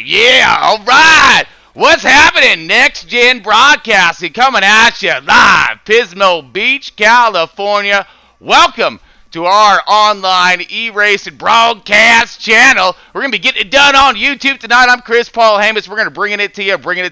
Yeah, all right. What's happening? Next Gen Broadcasting coming at you live, Pismo Beach, California. Welcome to our online e-racing broadcast channel. We're going to be getting it done on YouTube tonight. I'm Chris Paul Hamus. We're going to bring it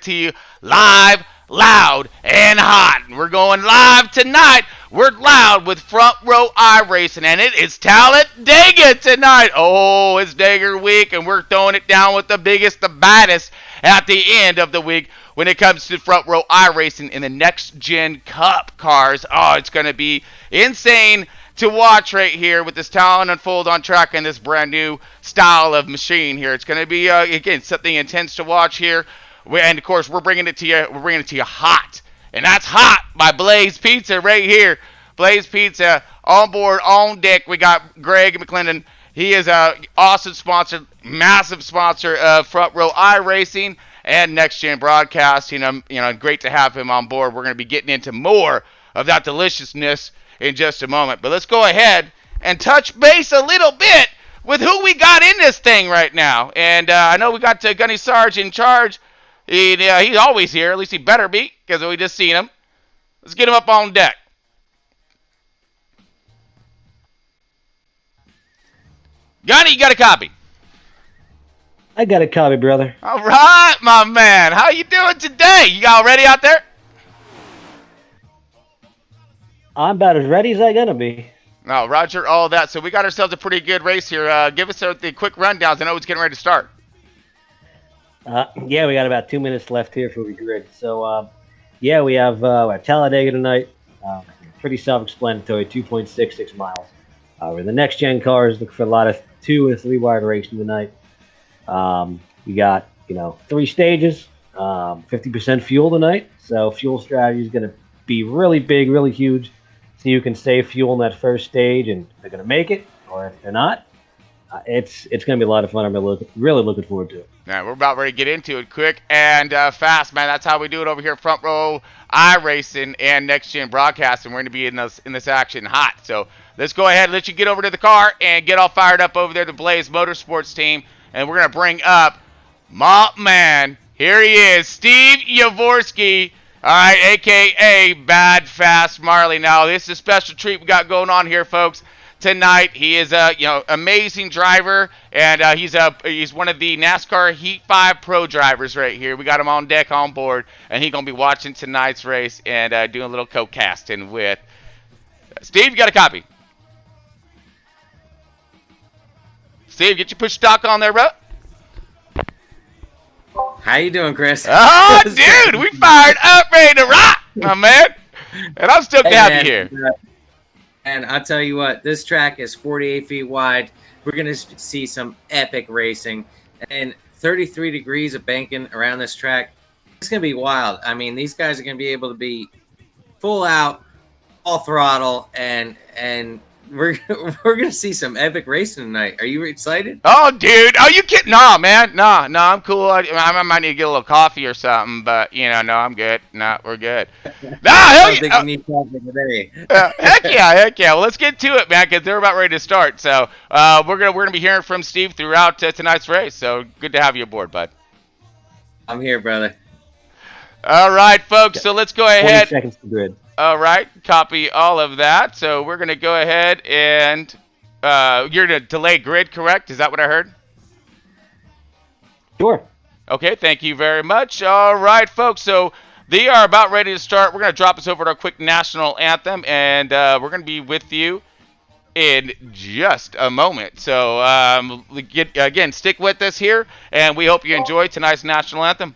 to you live, loud, and hot. And we're going live tonight. We're loud with Front Row iRacing, and it is Talladega tonight. Oh, it's Dagger week, and we're throwing it down with the biggest, the baddest at the end of the week when it comes to Front Row iRacing in the Next Gen Cup cars. Oh, it's going to be insane to watch right here with this talent unfold on track and this brand new style of machine here. It's going to be, again, something intense to watch here. And, of course, we're bringing it to you. We're bringing it to you hot. And that's hot by Blaze Pizza right here. Blaze Pizza on board, on deck. We got Greg McClendon. He is an awesome sponsor, massive sponsor of Front Row iRacing and Next Gen Broadcasting. Great to have him on board. We're going to be getting into more of that deliciousness in just a moment. But let's go ahead and touch base a little bit with who we got in this thing right now. And I know we got Gunny Sarge in charge. He's always here. At least he better be, because we just seen him. Let's get him up on deck. Gunny, you got a copy? I got a copy, brother. All right, my man. How you doing today? You all ready out there? I'm about as ready as I gonna be. No, Roger, all that. So we got ourselves a pretty good race here. Give us the quick rundowns. I know it's getting ready to start. Yeah, we got about 2 minutes left here for the grid. So, yeah, we have Talladega tonight. Pretty self-explanatory, 2.66 miles. We're the next-gen cars. Look for a lot of 2 and 3 wide racing tonight. We got, 3 stages, 50% fuel tonight. So fuel strategy is going to be really big, really huge. So you can save fuel in that first stage, and they're going to make it, or if they're not, it's going to be a lot of fun. I'm really looking forward to it. Yeah, we're about ready to get into it quick and fast, man. That's how we do it over here, Front Row iRacing and Next Gen Broadcasting. We're going to be in this action hot. So let's go ahead and let you get over to the car and get all fired up over there, the Blaze Motorsports team. And we're going to bring up my man. Here he is, Steve Yavorsky. All right, a.k.a. Bad Fast Marley. Now, this is a special treat we got going on here, folks. Tonight, he is a amazing driver, and he's one of the NASCAR Heat 5 Pro drivers right here. We got him on deck, on board, and he's gonna be watching tonight's race and doing a little co-casting with Steve. You got a copy? Steve, get your push stock on there, bro. How you doing, Chris? Oh, dude, we fired up, ready to rock, my man. And I'm still happy here. And I'll tell you what, this track is 48 feet wide. We're going to see some epic racing. And 33 degrees of banking around this track. It's going to be wild. I mean, these guys are going to be able to be full out, all throttle, and we're going to see some epic racing tonight. Are you excited? Oh, dude. Oh, you kidding? No, man. No, I'm cool. I might need to get a little coffee or something, but, no, I'm good. No, we're good. No, hell yeah. I don't think you need coffee today. Heck yeah. Well, let's get to it, man, because they're about ready to start. So we're gonna be hearing from Steve throughout tonight's race. So good to have you aboard, bud. I'm here, brother. All right, folks. So let's go ahead. 40 seconds to grid. All right, copy all of that. So we're going to go ahead and you're going to delay grid, correct? Is that what I heard? Sure. Okay, thank you very much. All right, folks. So they are about ready to start. We're going to drop us over to our quick national anthem, and we're going to be with you in just a moment. So again, stick with us here, and we hope you enjoy tonight's national anthem.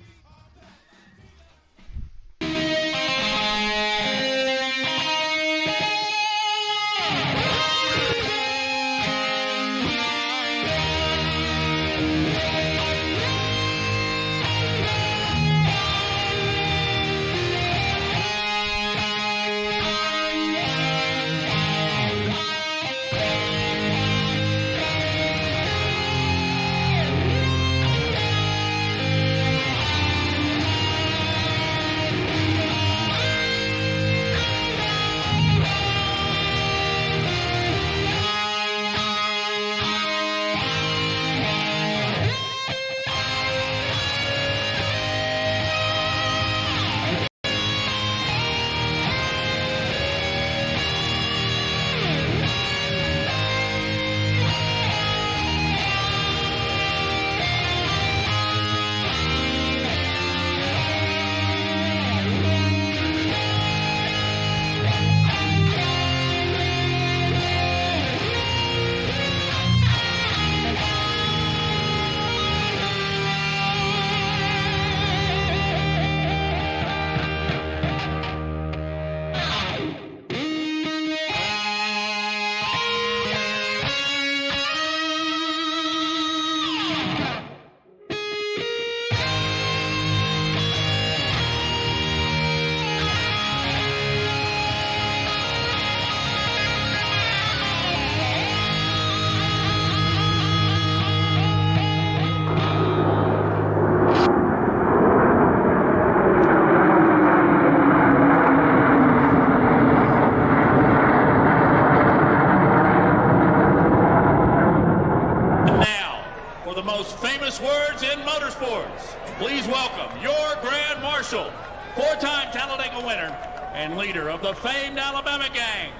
Words in motorsports. Please welcome your Grand Marshal, four-time Talladega winner and leader of the famed Alabama gang,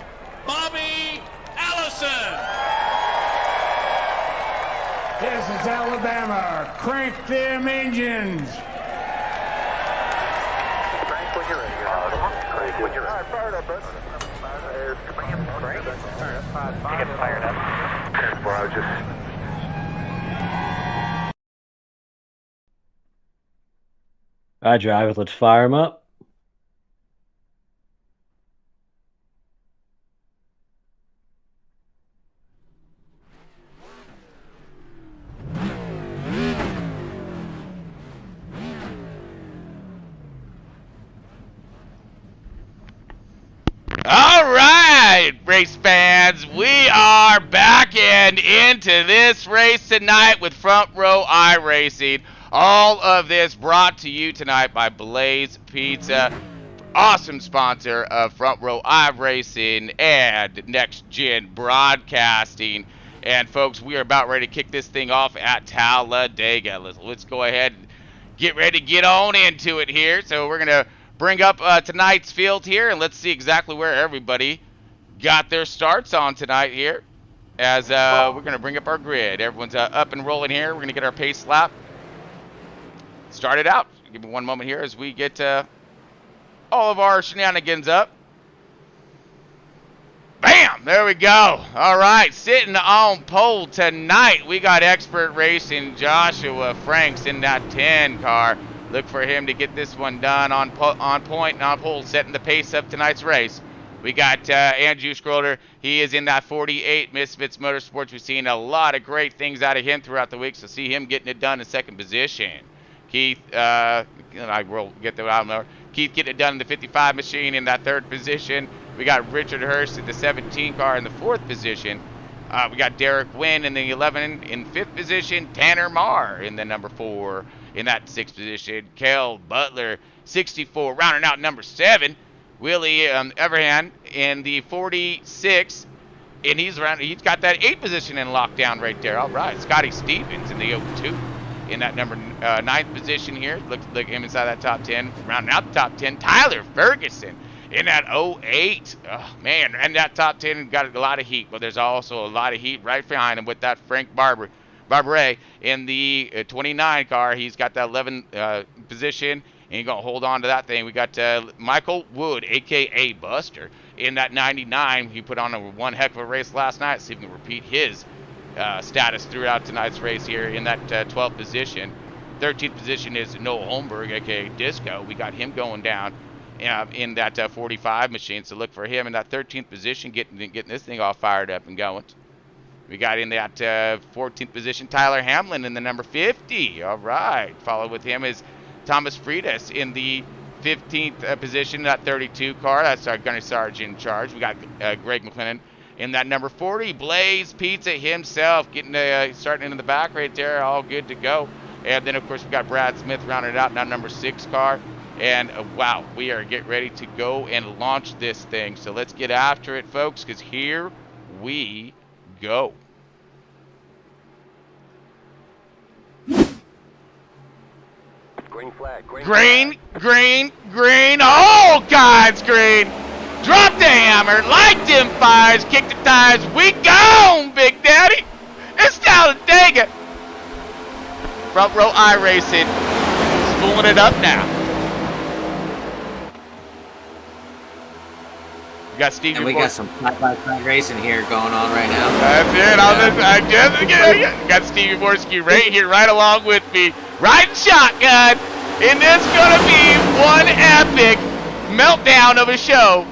Bobby Allison. This is Alabama. Crank them engines. Crank when you're ready. Crank when you're ready. All right, fire it up, bud. There's command. Crank. getting fired up. Well, I was just... All right, drivers, let's fire them up. All right, race fans, we are back and into this race tonight with Front Row iRacing. All of this brought to you tonight by Blaze Pizza, awesome sponsor of Front Row iRacing and Next Gen Broadcasting. And folks, we are about ready to kick this thing off at Talladega. Let's go ahead and get ready to get on into it here. So we're gonna bring up tonight's field here, and let's see exactly where everybody got their starts on tonight here. As we're going to bring up our grid. Everyone's up and rolling here. We're going to get our pace lap started out. Give me one moment here as we get all of our shenanigans up. Bam! There we go. All right, sitting on pole tonight, we got Expert Racing Joshua Franks in that 10 car. Look for him to get this one done on point and on pole, setting the pace of tonight's race. We got Andrew Schroeder. He is in that 48 Misfits Motorsports. We've seen a lot of great things out of him throughout the week, so see him getting it done in second position. Keith, I will get that out more. Keith getting it done in the 55 machine in that third position. We got Richard Hurst in the 17 car in the fourth position. We got Derek Wynn in the 11 in fifth position. Tanner Marr in the number 4 in that sixth position. Kel Butler, 64, rounding out number 7. Willie Everhand in the 46, and he's got that 8 position in lockdown right there. All right, Scotty Stevens in the 02 in that number 9th position here. Looks like him inside that top 10, rounding out the top 10. Tyler Ferguson in that 08. Oh, man, and that top 10 got a lot of heat, but there's also a lot of heat right behind him with that Frank Barberet in the 29 car. He's got that 11 position, and he's going to hold on to that thing. We got Michael Wood, a.k.a. Buster, in that 99. He put on one heck of a race last night. See if he can repeat his status throughout tonight's race here in that 12th position. 13th position is Noah Holmberg, a.k.a. Disco. We got him going down in that 45 machine, so look for him in that 13th position, getting this thing all fired up and going. We got in that 14th position Tyler Hamlin in the number 50. All right, followed with him is Thomas Freitas in the 15th position, that 32 car. That's our gunner sergeant in charge. We got Greg McLennan in that number 40. Blaze Pizza himself getting starting in the back right there, all good to go. And then, of course, we got Brad Smith rounded out in that number 6 car. And, wow, we are getting ready to go and launch this thing. So let's get after it, folks, because here we go. Green flag. Green. Oh, God's green. Drop the hammer, light them fires, kick the tires. We gone, Big Daddy. It's Talladega. Front Row iRacing, spooling it up now. We got Steve. And we got some side-by-side racing here going on right now. That's it. Got Stevie Borski right here, right along with me, riding shotgun. And it's gonna be one epic meltdown of a show.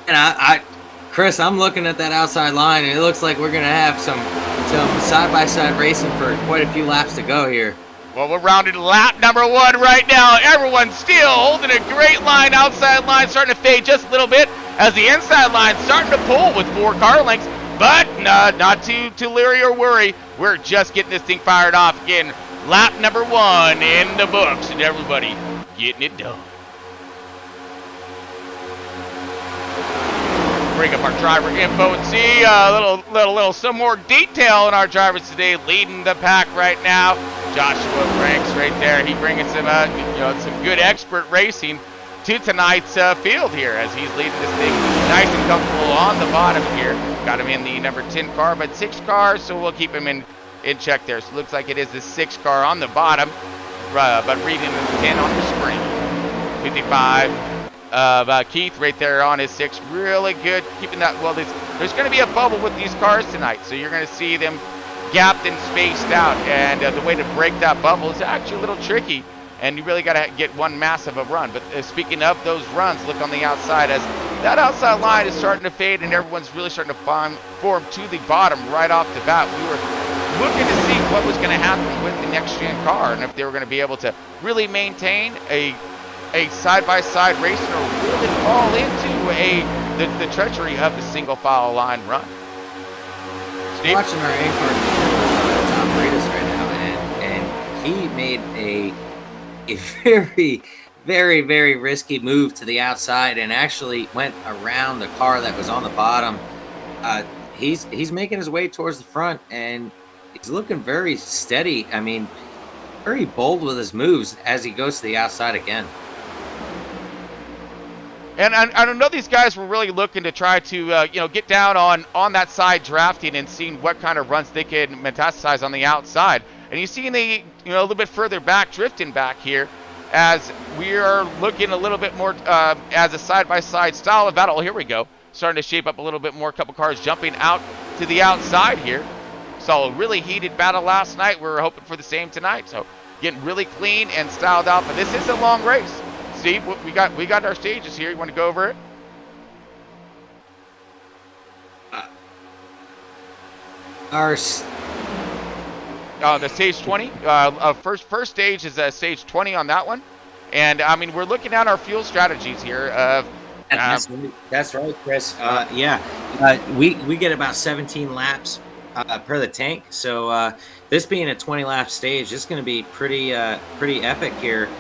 And Chris, I'm looking at that outside line, and it looks like we're gonna have some side-by-side racing for quite a few laps to go here. Well, we're rounded lap number 1 right now. Everyone's still holding a great line. Outside line starting to fade just a little bit as the inside line starting to pull with 4 car lengths. But not too leery or worry. We're just getting this thing fired off again. Lap number 1 in the books, and everybody getting it done. Bring up our driver info and see a little some more detail in our drivers today, leading the pack right now. Joshua Franks right there. He bringing some some good expert racing to tonight's field here as he's leading this thing nice and comfortable on the bottom here. Got him in the number 10 car, but 6 cars, so we'll keep him in check there. So it looks like it is the 6 car on the bottom, but reading the 10 on the screen. 55 Keith right there on his 6. Really good keeping that. Well, there's going to be a bubble with these cars tonight, so you're going to see them gapped and spaced out, and the way to break that bubble is actually a little tricky, and you really got to get one massive of run. But speaking of those runs, look on the outside as that outside line is starting to fade, and everyone's really starting to form to the bottom right off the bat. We were looking to see what was going to happen with the next-gen car, and if they were going to be able to really maintain a side-by-side race or really fall into the treachery of the single file line run. Steve? Watching our A-car Tom Freitas right now, and he made a very, very, very risky move to the outside and actually went around the car that was on the bottom. He's making his way towards the front, and he's looking very steady. I mean, very bold with his moves as he goes to the outside again. And I know these guys were really looking to try to get down on that side drafting and seeing what kind of runs they could metastasize on the outside. And you see a little bit further back, drifting back here, as we are looking a little bit more as a side-by-side style of battle. Here we go, starting to shape up a little bit more. A couple cars jumping out to the outside here. Saw a really heated battle last night. We were hoping for the same tonight. So getting really clean and styled out. But this is a long race. Steve, we got our stages here. You want to go over it? The stage 20. First stage is stage 20 on that one, and I mean we're looking at our fuel strategies here. That's right, Chris. We get about 17 laps per the tank. So this being a 20 lap stage, it's going to be pretty epic here.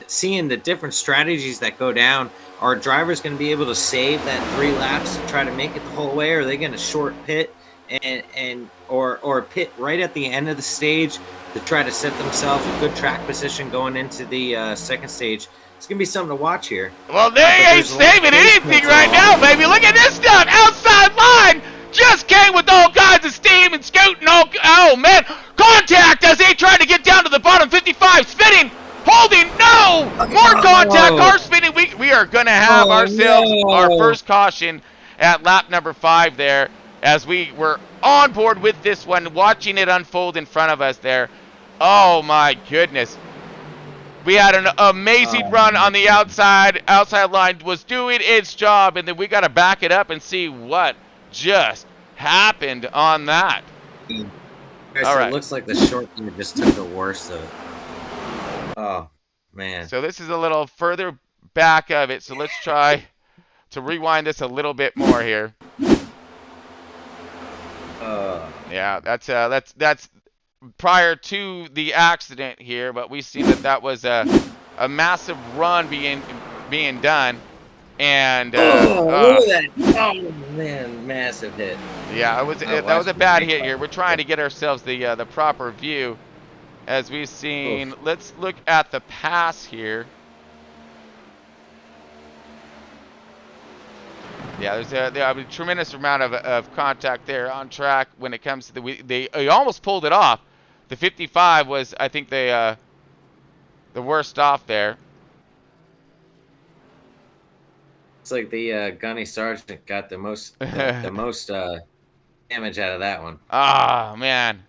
Seeing the different strategies that go down, are drivers going to be able to save that 3 laps to try to make it the whole way, or are they going to short pit or pit right at the end of the stage to try to set themselves a good track position going into the second stage? It's going to be something to watch here. Well, they ain't saving anything right now, baby. Look at this stuff. Outside line just came with all kinds of steam and scooting. Oh, man. Contact as they try to get down to the bottom. 55 spinning. Holding, no! More contact, car spinning. We are going to have ourselves our first caution at lap number 5 there, as we were on board with this one, watching it unfold in front of us there. Oh, my goodness. We had an amazing run on the outside. Outside line was doing its job, and then we got to back it up and see what just happened on that. Okay, so it looks like the short team just took the worst of it. Oh, man. So this is a little further back of it. So let's try to rewind this a little bit more here. Yeah, that's prior to the accident here, but we see that was a massive run being done, and look at that! Oh man, massive hit. Yeah, that was a bad hit here. We're trying to get ourselves the proper view. As we've seen, let's look at the pass here. Yeah, there's a tremendous amount of contact there on track when it comes to they almost pulled it off. The 55 was, I think, the worst off there. It's like the Gunny Sargent got the most damage out of that one. Ah, man.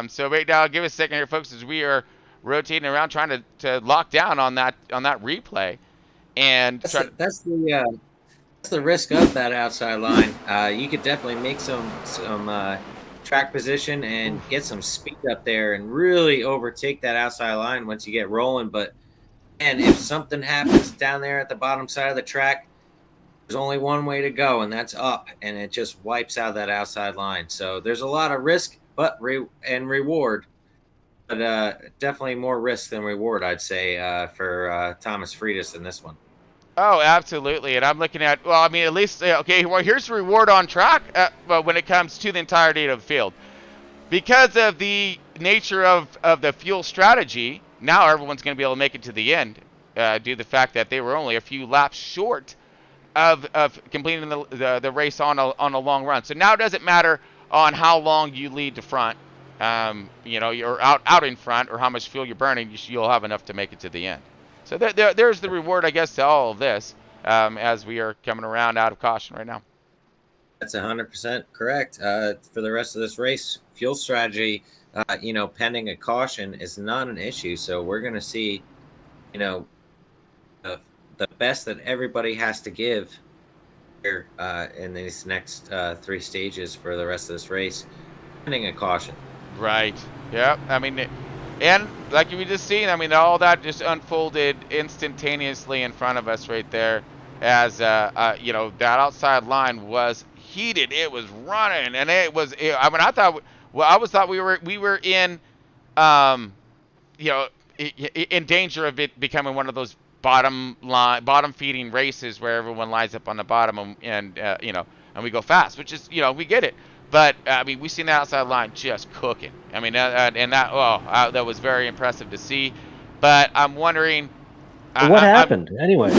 So right now, give us a second here, folks, as we are rotating around trying to lock down on that replay, and that's the risk of that outside line. You could definitely make some track position and get some speed up there and really overtake that outside line once you get rolling. But and if something happens down there at the bottom side of the track, there's only one way to go, and that's up, and it just wipes out that outside line. So there's a lot of risk and reward, but definitely more risk than reward, I'd say, for Thomas Freitas in this one. Oh, absolutely. And I'm looking at, well, I mean, at least, okay, well, here's the reward on track when it comes to the entirety of the field. Because of the nature of the fuel strategy, now everyone's going to be able to make it to the end due to the fact that they were only a few laps short of completing the race on a long run. So now it doesn't matter on how long you lead to front, you're out in front, or how much fuel you're burning, you'll have enough to make it to the end. So there's the reward, I guess, to all of this as we are coming around out of caution right now. That's 100% correct. For the rest of this race, fuel strategy, pending a caution is not an issue. So we're going to see, the best that everybody has to give here in these next 3 stages for the rest of this race, pending a caution. Right. Yeah. I mean, and like we just seen, I mean, all that just unfolded instantaneously in front of us right there, as that outside line was heated. It was running, and I mean, I thought we were in, in danger of it becoming one of those bottom feeding races where everyone lines up on the bottom and we go fast, which is, we get it. But I mean, we've seen the outside line just cooking. I mean, that was very impressive to see. But I'm wondering, what happened anyway?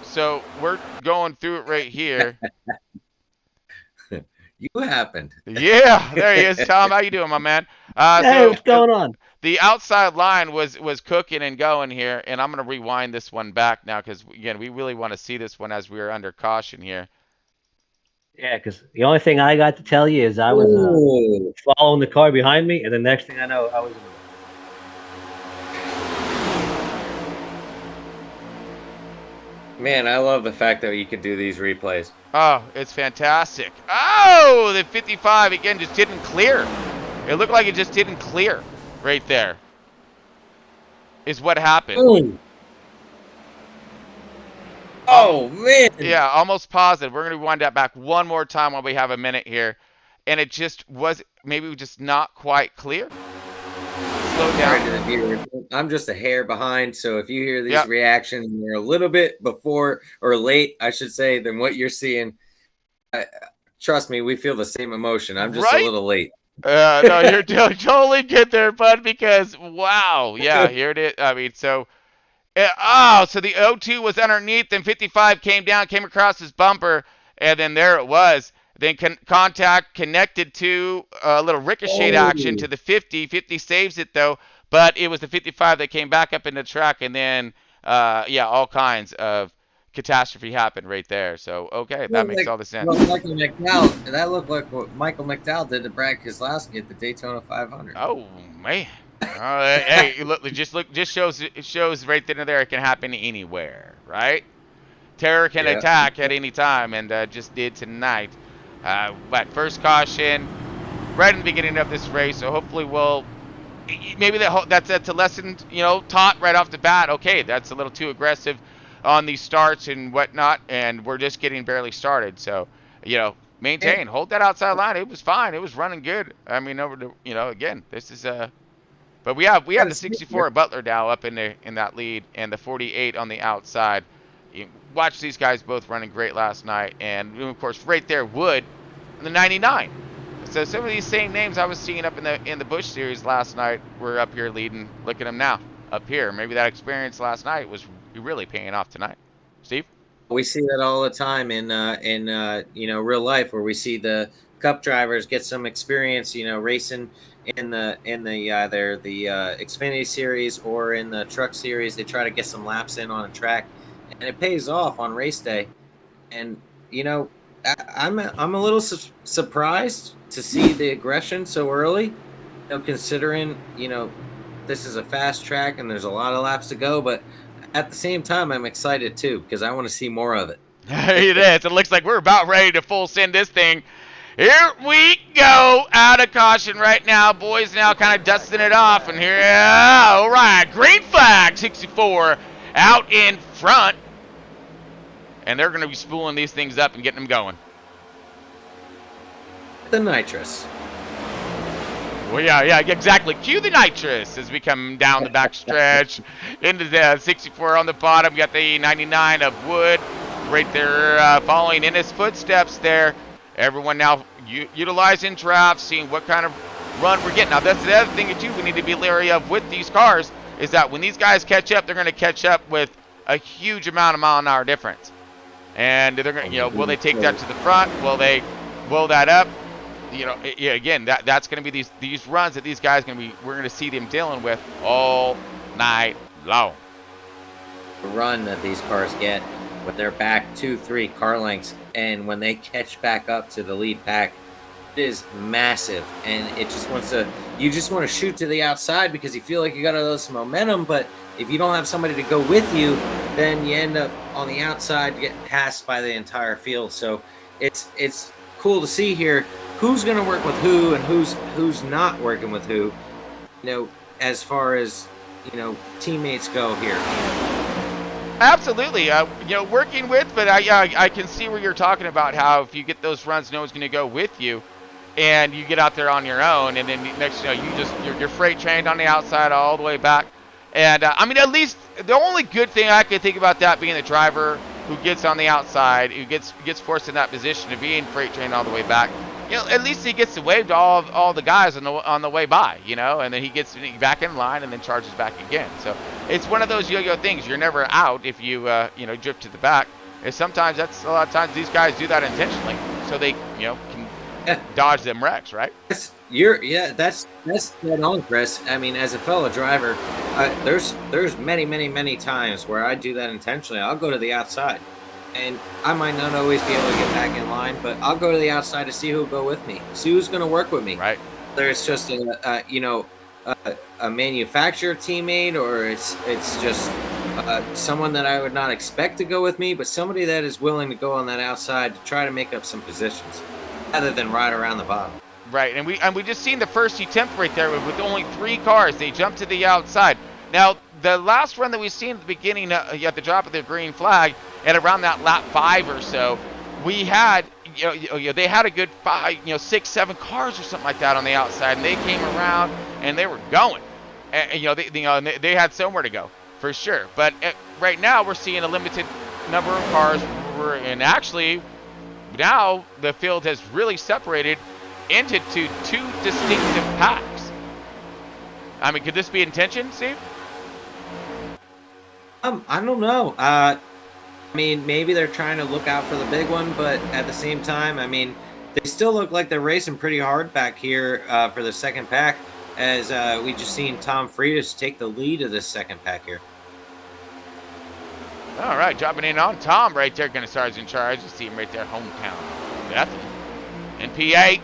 So we're going through it right here. You happened. Yeah, there he is. Tom, how you doing, my man? Hey, what's going on? The outside line was cooking and going here, and I'm going to rewind this one back now because, again, we really want to see this one as we are under caution here. Yeah, because the only thing I got to tell you is I was following the car behind me, and the next thing I know, I was in the... Man, I love the fact that you could do these replays. Oh, it's fantastic. Oh, the 55, again, just didn't clear. It looked like it just didn't clear right there is what happened. Ooh. Oh, man. Yeah, almost positive. We're going to rewind that back one more time while we have a minute here. And it just was maybe just not quite clear. Slow down. I'm just a hair behind, so if you hear these reactions and they're a little bit before or late, I should say, than what you're seeing, trust me, we feel the same emotion. I'm just a little late. No, you're totally good there, bud, because, wow. Yeah, here it is. I mean, so the 02 was underneath, then 55 came down, came across his bumper, and then there it was. Then contact connected to a little ricochet action to the 50. 50 saves it, though, but it was the 55 that came back up in the track, and then, all kinds of catastrophe happened right there. So, okay, that makes all the sense. Well, Michael McDowell, that looked like what Michael McDowell did to Brad Keselowski at the Daytona 500. Oh, man. Hey, look, just shows right then and there it can happen anywhere, right? Terror can attack at any time, and just did tonight. But first caution right in the beginning of this race, so hopefully maybe that's a lesson, taught right off the bat. Okay, that's a little too aggressive on these starts and whatnot, and we're just getting barely started. So, maintain, hold that outside line. It was fine. It was running good. I mean, again, this is but we have the 64 Butler Dow up in that lead, and the 48 on the outside. You watch these guys both running great last night, and of course right there Wood and the 99. So some of these same names I was seeing up in the Busch series last night were up here leading. Look at them now up here. Maybe that experience last night was really paying off tonight. Steve? We see that all the time in real life, where we see the Cup drivers get some experience, racing in the either the Xfinity series or in the Truck series. They try to get some laps in on a track, and it pays off on race day. And I'm a little surprised to see the aggression so early, considering this is a fast track and there's a lot of laps to go. But at the same time, I'm excited too, because I want to see more of it. It is. It looks like we're about ready to full send this thing. Here we go, out of caution right now. Boys now kind of dusting it off, and here, all right, green flag, 64 out in front. And they're going to be spooling these things up and getting them going. The nitrous. Well, yeah, exactly. Cue the nitrous as we come down the back stretch into the 64 on the bottom. We got the 99 of Wood right there following in his footsteps there. Everyone now utilizing drafts, seeing what kind of run we're getting. Now, that's the other thing, too, we need to be leery of with these cars, is that when these guys catch up, they're going to catch up with a huge amount of mile-an-hour difference. And they're going to, will they take that to the front? Will they blow that up? Again, that's going to be these runs that these guys we're going to see them dealing with all night long. run that these cars get when they're back 2-3 car lengths, and when they catch back up to the lead pack, it is massive. And it just wants to, you just want to shoot to the outside because you feel like you got all this momentum. But if you don't have somebody to go with you, then you end up on the outside getting passed by the entire field. So it's cool to see here who's going to work with who and who's not working with who, as far as teammates go here. Absolutely, working with, but I can see where you're talking about how if you get those runs, no one's going to go with you, and you get out there on your own, and then next, you're freight trained on the outside all the way back. And I mean, at least the only good thing I can think about that being the driver who gets on the outside, who gets forced in that position of being freight trained all the way back. At least he gets to wave to all the guys on the way by, and then he gets back in line and then charges back again. So it's one of those yo-yo things. You're never out if you drift to the back. And sometimes a lot of times these guys do that intentionally, so they can dodge them wrecks, right? That's dead on, Chris. I mean, as a fellow driver, there's many times where I do that intentionally. I'll go to the outside. And I might not always be able to get back in line, but I'll go to the outside to see who'll go with me, see who's going to work with me. Right. Whether it's just a manufacturer teammate, or it's just someone that I would not expect to go with me, but somebody that is willing to go on that outside to try to make up some positions, rather than ride around the bottom. Right, and we just seen the first attempt right there with only 3 cars. They jumped to the outside. Now, the last run that we seen at the beginning, at the drop of the green flag, at around that lap 5 or so, we had, they had a good 5, 6, 7 cars or something like that on the outside, and they came around and they were going. And, they had somewhere to go for sure. But right now we're seeing a limited number of cars, and actually now the field has really separated into 2 distinctive packs. I mean, could this be intention, Steve? I don't know. I mean, maybe they're trying to look out for the big one, but at the same time, I mean, they still look like they're racing pretty hard back here for the second pack, as we just seen Tom Freitas take the lead of this second pack here. All right, dropping in on Tom right there, going to start in charge. You see him right there, hometown Bethel in PA.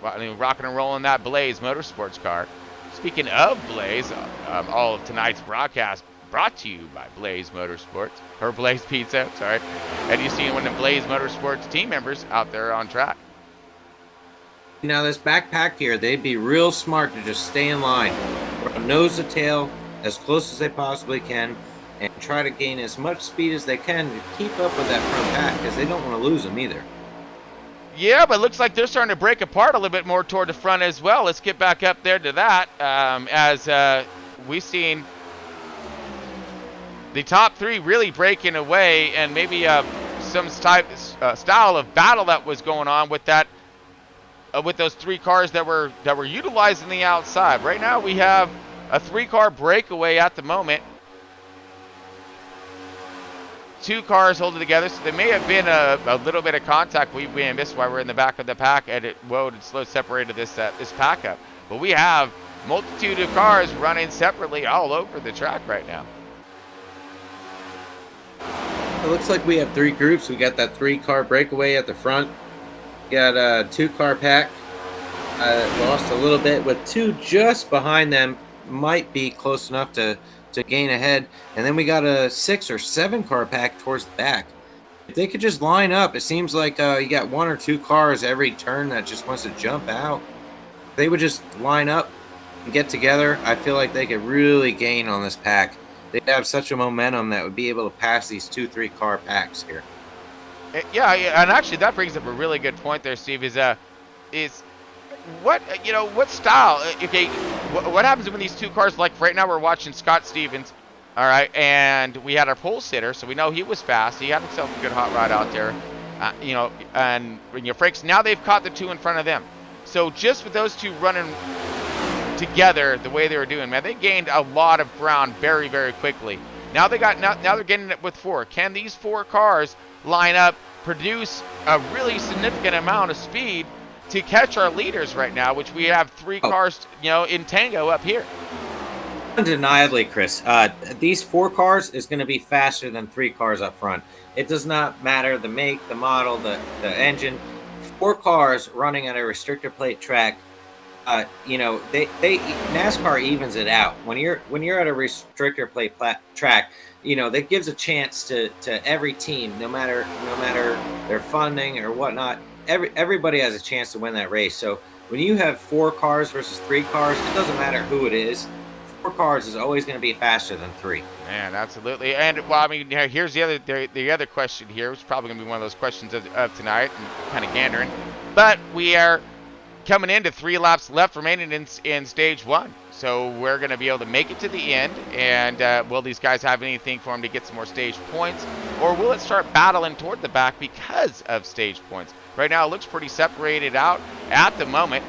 Rocking and rolling that Blaze Motorsports car. Speaking of Blaze, all of tonight's broadcast brought to you by Blaze Motorsports, or Blaze Pizza, sorry. And you see one of the Blaze Motorsports team members out there on track. Now this backpack here, they'd be real smart to just stay in line, from nose to tail, as close as they possibly can, and try to gain as much speed as they can to keep up with that front pack, because they don't want to lose them either. Yeah, but it looks like they're starting to break apart a little bit more toward the front as well. Let's get back up there to that, as we've seen the top 3 really breaking away, and maybe some style of battle that was going on with that, with those 3 cars that were utilizing the outside. Right now we have a 3-car breakaway at the moment. 2 cars holding together, so there may have been a little bit of contact we missed while we're in the back of the pack, and it rode and slow separated this pack up. But we have multitude of cars running separately all over the track right now. It looks like we have 3 groups. We got that 3-car breakaway at the front. We got a 2-car pack. Lost a little bit with 2 just behind them. Might be close enough to gain ahead. And then we got a 6 or 7-car pack towards the back. If they could just line up, it seems like you got 1 or 2 cars every turn that just wants to jump out. If they would just line up and get together, I feel like they could really gain on this pack. They'd have such a momentum that would be able to pass these 2-3 car packs here. Yeah, and actually that brings up a really good point there, Steve, is what style, okay, what happens when these 2 cars, like right now we're watching Scott Stevens, all right, and we had our pole sitter, so we know he was fast. He had himself a good hot rod out there, and Franks, now they've caught the 2 in front of them. So just with those 2 running together the way they were doing, man, they gained a lot of ground very, very quickly. Now they're getting it with 4. Can these 4 cars line up, produce a really significant amount of speed to catch our leaders right now, which we have 3 cars, in tango up here? Undeniably, Chris. These 4 cars is going to be faster than 3 cars up front. It does not matter the make, the model, the engine. 4 cars running on a restrictor plate track. You know, they NASCAR evens it out when you're at a restrictor plate track. You know, that gives a chance to every team, no matter their funding or whatnot. Everybody has a chance to win that race. So when you have 4 cars versus 3 cars, it doesn't matter who it is. 4 cars is always going to be faster than 3. Man, absolutely. And well, I mean, here's the other question here. It's probably going to be one of those questions of tonight, and kind of gandering. But we are coming into 3 laps left remaining in stage 1. So we're going to be able to make it to the end. And will these guys have anything for them to get some more stage points? Or will it start battling toward the back because of stage points? Right now, it looks pretty separated out at the moment.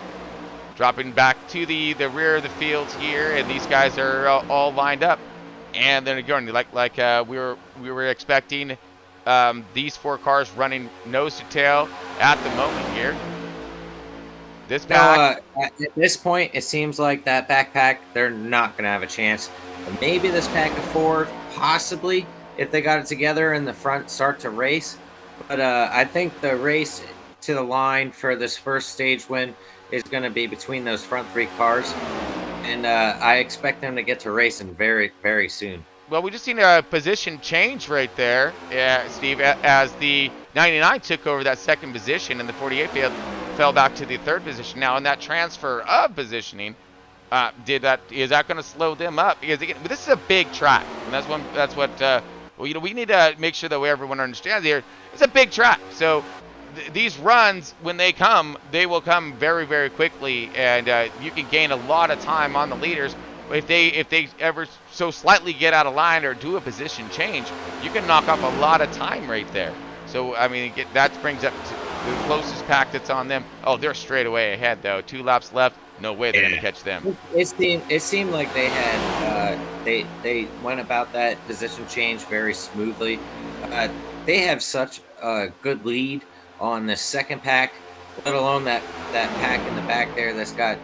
Dropping back to the rear of the field here, and these guys are all lined up. And then again, like we were expecting, these 4 cars running nose to tail at the moment here. This pack. At this point, it seems like that backpack, they're not going to have a chance. Maybe this pack of 4, possibly, if they got it together in the front, start to race. But I think the race to the line for this first stage win is going to be between those front 3 cars. And I expect them to get to racing very, very soon. Well, we just seen a position change right there, Steve, as the 99 took over that second position and the 48 fell back to the 3rd position. Now, in that transfer of positioning, is that going to slow them up? Because again, this is a big track, and that's what well, you know, we need to make sure that everyone understands here. It's a big track, so these runs, when they will come very, very quickly, and you can gain a lot of time on the leaders. If they ever so slightly get out of line or do a position change, you can knock off a lot of time right there. So, I mean, that brings up to the closest pack that's on them. Oh, they're straight away ahead, though. 2 laps left. No way they're going to catch them. It seemed like they had they went about that position change very smoothly. They have such a good lead on the second pack, let alone that pack in the back there that's got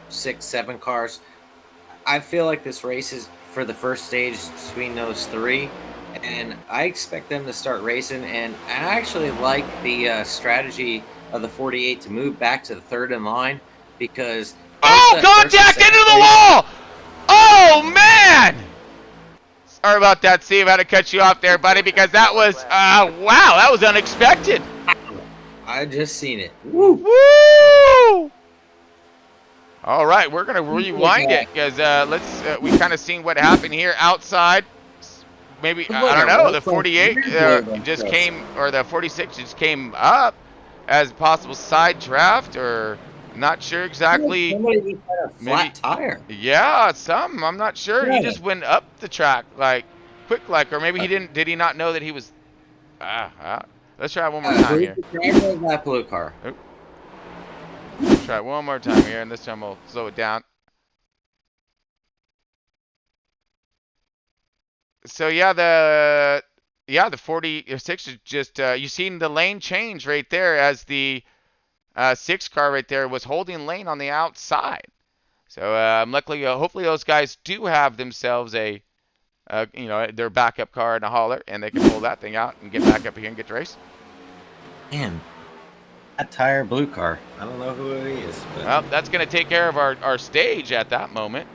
6, 7 cars. I feel like this race is for the first stage between those 3, and I expect them to start racing. And I actually like the strategy of the 48 to move back to the 3rd in line, because contact into the wall! Oh man! Sorry about that, Steve. I had to cut you off there, buddy, because that was wow, that was unexpected. I just seen it. Woo! Woo! All right, we're gonna rewind it because we kind of seen what happened here outside. Maybe I don't know. The 48 just came, or the 46 just came up as a possible side draft, or not sure exactly. Somebody just had a flat tire. Yeah, I'm not sure. Yeah. He just went up the track quick, or maybe he didn't. Did he not know that he was? Let's try it one more time here. That blue car. Oop. Let's try it one more time here, and this time we'll slow it down. So yeah, the 46 is just you seen the lane change right there as the 6 car right there was holding lane on the outside. So luckily, hopefully those guys do have themselves a their backup car and a hauler, and they can pull that thing out and get back up here and get to race. Man, that tire blue car. I don't know who he is. But... Well, that's going to take care of our stage at that moment.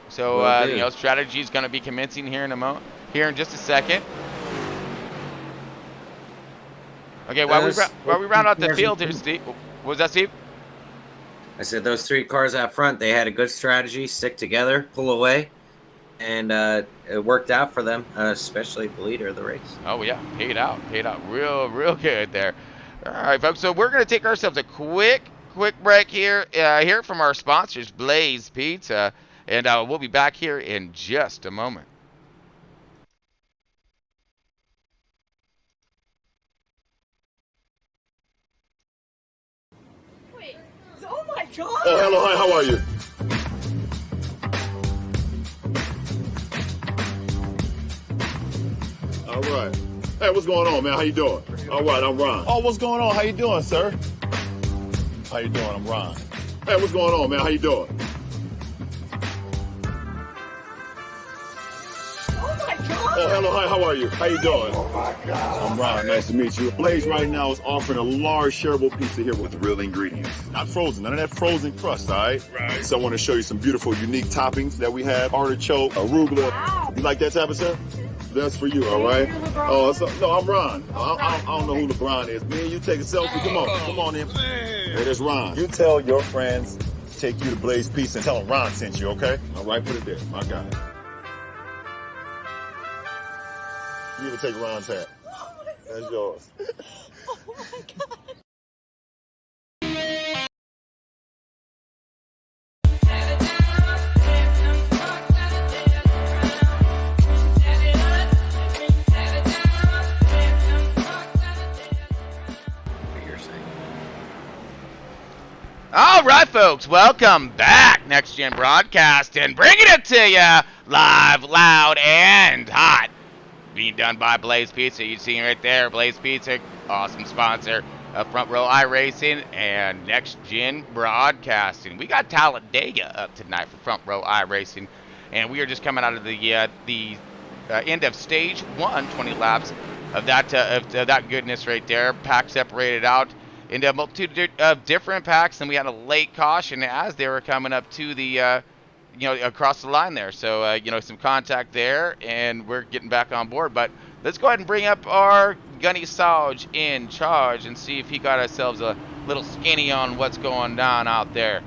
So strategy is going to be commencing here in just a second. Okay, while we round out the field here, Steve. What was that, Steve? I said those 3 cars out front, they had a good strategy, stick together, pull away, and it worked out for them, especially the leader of the race. Oh yeah, paid out real good there. All right, folks. So we're gonna take ourselves a quick break here. Hear from our sponsors, Blaze Pizza, and we'll be back here in just a moment. Wait. Oh my God! Oh, hello, hi. How are you? All right. Hey, what's going on, man? How you doing? All right, I'm Ron. Oh, what's going on? How you doing, sir? How you doing? I'm Ron. Hey, what's going on, man? How you doing? Oh, hello, hi, how are you? How you doing? Oh my God. I'm Ron, nice to meet you. Blaze right now is offering a large shareable pizza here with real ingredients. Not frozen, none of that frozen crust, all right? Right. So I want to show you some beautiful, unique toppings that we have. Artichoke, arugula. Wow. You like that type of stuff? That's for you, all right? Oh, no, I'm Ron. I don't know who LeBron is. Me and you take a selfie. Come on in. Hey, there's Ron. You tell your friends, take you to Blaze Pizza and tell them Ron sent you, okay? All right, put it there. My guy. You ever take Ron's hat? That's yours. Oh my God. All right, folks, welcome back. Next Gen Broadcasting, bringing it to you live, loud, and hot. Being done by Blaze Pizza. You see right there, Blaze Pizza, awesome sponsor of Front Row iRacing and Next Gen Broadcasting. We got Talladega up tonight for Front Row iRacing, and we are just coming out of the end of stage 1, 20 laps of that goodness right there. Pack separated out into a multitude of different packs, and we had a late caution as they were coming up to the across the line there. So some contact there, and we're getting back on board. But let's go ahead and bring up our Gunny Sauge in charge and see if he got ourselves a little skinny on what's going down out there.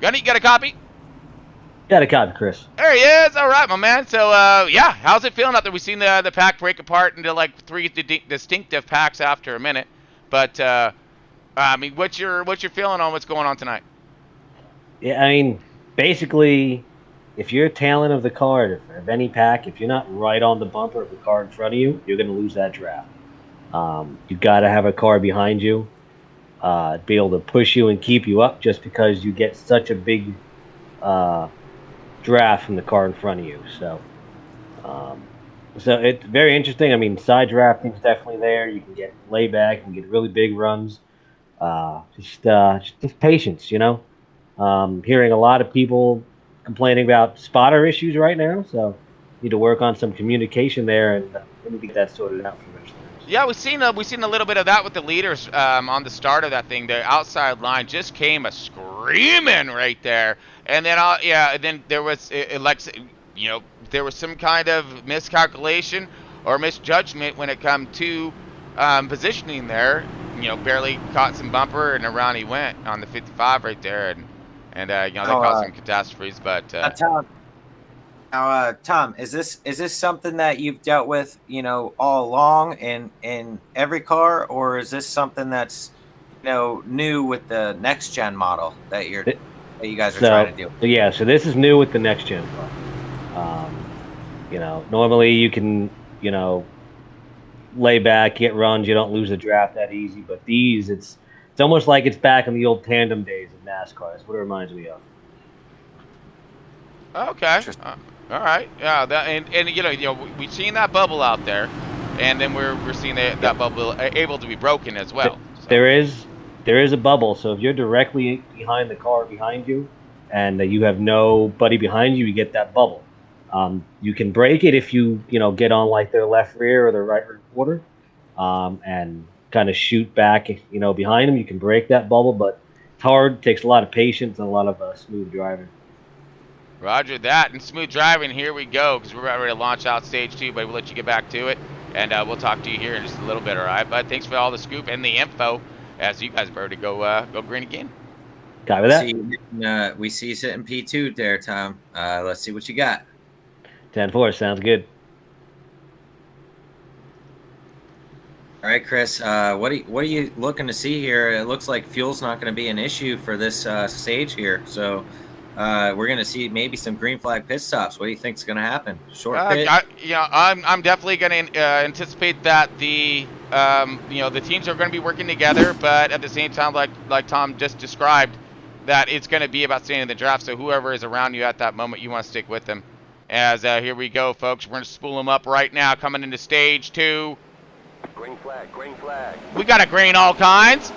Gunny, you got a copy? Got a copy, Chris. There he is. All right, my man. So yeah, how's it feeling out there? We've seen the pack break apart into like 3 distinctive packs after a minute. But I mean, what's your feeling on what's going on tonight? Yeah, I mean, basically, if you're talent of the car of any pack, if you're not right on the bumper of the car in front of you, you're going to lose that draft. You got to have a car behind you, be able to push you and keep you up, just because you get such a big draft from the car in front of you. So it's very interesting. I mean, side drafting is definitely there. You can get layback, you can get really big runs. Just patience, hearing a lot of people complaining about spotter issues right now, so need to work on some communication there and maybe get that sorted out for next time. Yeah, we've seen a little bit of that with the leaders on the start of that thing. The outside line just came a screaming right there, and then then there was there was some kind of miscalculation or misjudgment when it come to positioning there. Barely caught some bumper, and around he went on the 55 right there, and they caused some catastrophes. But Tom, is this something that you've dealt with, all along in every car, or is this something that's new with the next gen model that you guys are trying to do? Yeah, so this is new with the next gen car. Normally you can lay back, get runs, you don't lose a draft that easy. But these, it's almost like it's back in the old tandem days of NASCAR. That's what it reminds me of. Okay. All right. Yeah. That and we've seen that bubble out there, and then we're seeing that bubble able to be broken as well. So. There is a bubble. So if you're directly behind the car behind you, and you have nobody behind you, you get that bubble. You can break it if you get on like their left rear or their right rear quarter, and kind of shoot back behind them. You can break that bubble, but it's hard. It takes a lot of patience and a lot of smooth driving. Roger that. And smooth driving, here we go, because we're about ready to launch out stage 2, but we'll let you get back to it, and we'll talk to you here in just a little bit, all right? But thanks for all the scoop and the info as you guys are ready to go green again. Got that? We see you sitting P2 there, Tom. Let's see what you got. 10-4, sounds good. All right, Chris, what are you looking to see here? It looks like fuel's not going to be an issue for this stage here, so we're going to see maybe some green flag pit stops. What do you think is going to happen? Short pit? I'm definitely going to anticipate that the teams are going to be working together, but at the same time, like Tom just described, that it's going to be about staying in the draft. So whoever is around you at that moment, you want to stick with them. As here we go, folks. We're going to spool them up right now, coming into stage 2. Green flag, green flag. We got a green all kinds.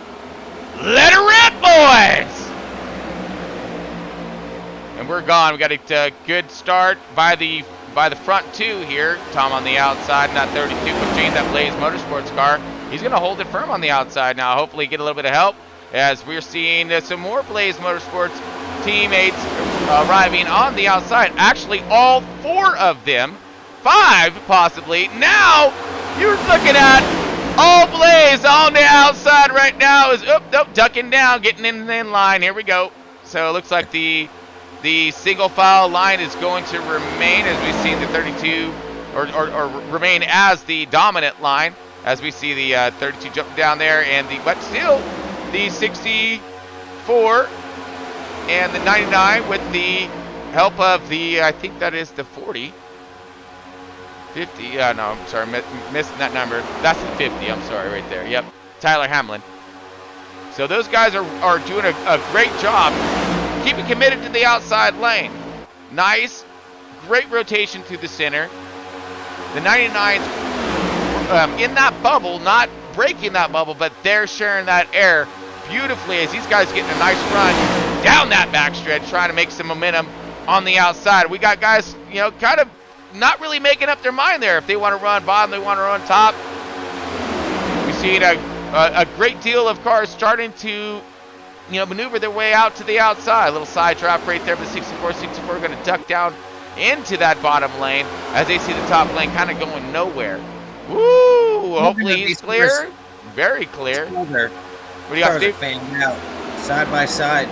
Let it rip, boys! And we're gone. We got a good start by the by the front two here. Tom on the outside, not 32, but James, that Blaze Motorsports car. He's going to hold it firm on the outside now. Hopefully get a little bit of help as we're seeing some more Blaze Motorsports teammates arriving on the outside. Actually, all 4 of them, 5 possibly. Now you're looking at all Blaze on the outside right now. Is ducking down, getting in line. Here we go. So it looks like the single file line is going to remain as we've seen the 32 or remain as the dominant line as we see the 32 jump down there, and but still the 64 and the 99 with the help of the, I think that is the 40. 50, no, I'm sorry, missing that number. That's the 50, I'm sorry, right there. Yep, Tyler Hamlin. So those guys are doing a great job keeping committed to the outside lane. Nice, great rotation through the center. The 99's in that bubble, not breaking that bubble, but they're sharing that air beautifully as these guys getting a nice run down that backstretch, trying to make some momentum on the outside. We got guys, kind of not really making up their mind there. If they want to run bottom, they want to run top. We see a great deal of cars starting to, maneuver their way out to the outside. A little side drop right there, but 64 going to duck down into that bottom lane as they see the top lane kind of going nowhere. Woo! Hopefully he's clear. Very clear. What do you got, Steve? Out side by side,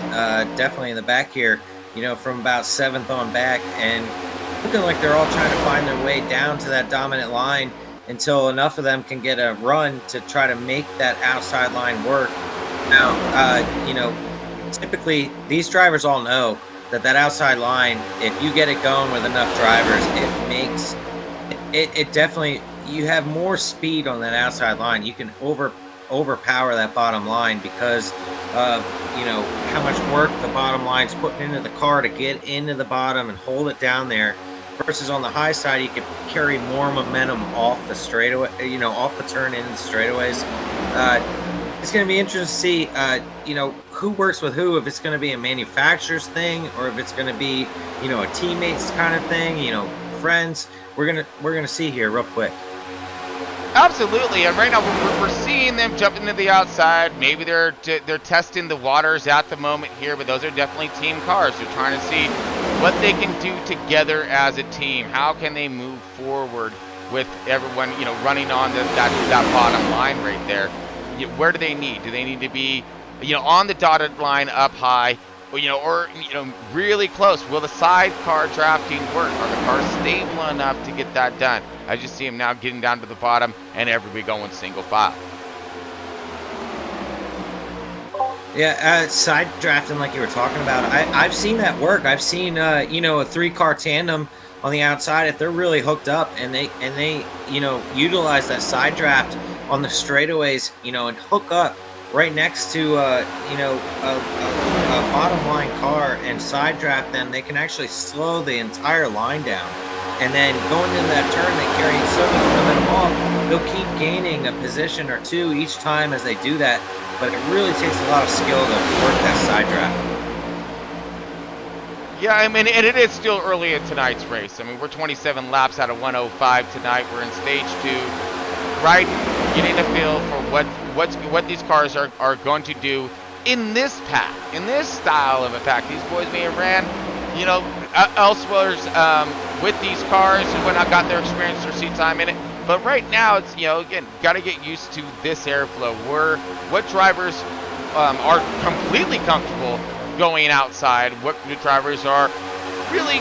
definitely in the back here. From about 7th on back, and looking like they're all trying to find their way down to that dominant line until enough of them can get a run to try to make that outside line work. Now, typically these drivers all know that outside line, if you get it going with enough drivers, it makes it definitely, you have more speed on that outside line. You can overpower that bottom line because of how much work the bottom line's putting into the car to get into the bottom and hold it down there, versus on the high side you can carry more momentum off the straightaway, off the turn into the straightaways. It's going to be interesting to see who works with who, if it's going to be a manufacturer's thing or if it's going to be a teammates kind of thing, friends. We're gonna see here real quick. Absolutely, and right now we're seeing them jump into the outside. Maybe they're testing the waters at the moment here, but those are definitely team cars. They're trying to see what they can do together as a team. How can they move forward with everyone, running on that bottom line right there? Where do they need? Do they need to be, on the dotted line up high, or really close? Will the sidecar drafting work? Are the cars stable enough to get that done? I just see him now getting down to the bottom and everybody going single file. Yeah, side drafting like you were talking about. I've seen that work. I've seen a 3-car tandem on the outside, if they're really hooked up and they utilize that side draft on the straightaways, and hook up right next to a bottom line car and side draft them, they can actually slow the entire line down. And then going into that turn, they carry so much momentum off, they'll keep gaining a position or two each time as they do that. But it really takes a lot of skill to work that side draft. Yeah, I mean, and it is still early in tonight's race. I mean, we're 27 laps out of 105 tonight. We're in stage 2, right? Getting a feel for what these cars are going to do in this pack, in this style of a pack. These boys may have ran, elsewhere with these cars and when I got their experience or seat time in it. But right now, it's, again, got to get used to this airflow. What drivers are completely comfortable going outside, what drivers are really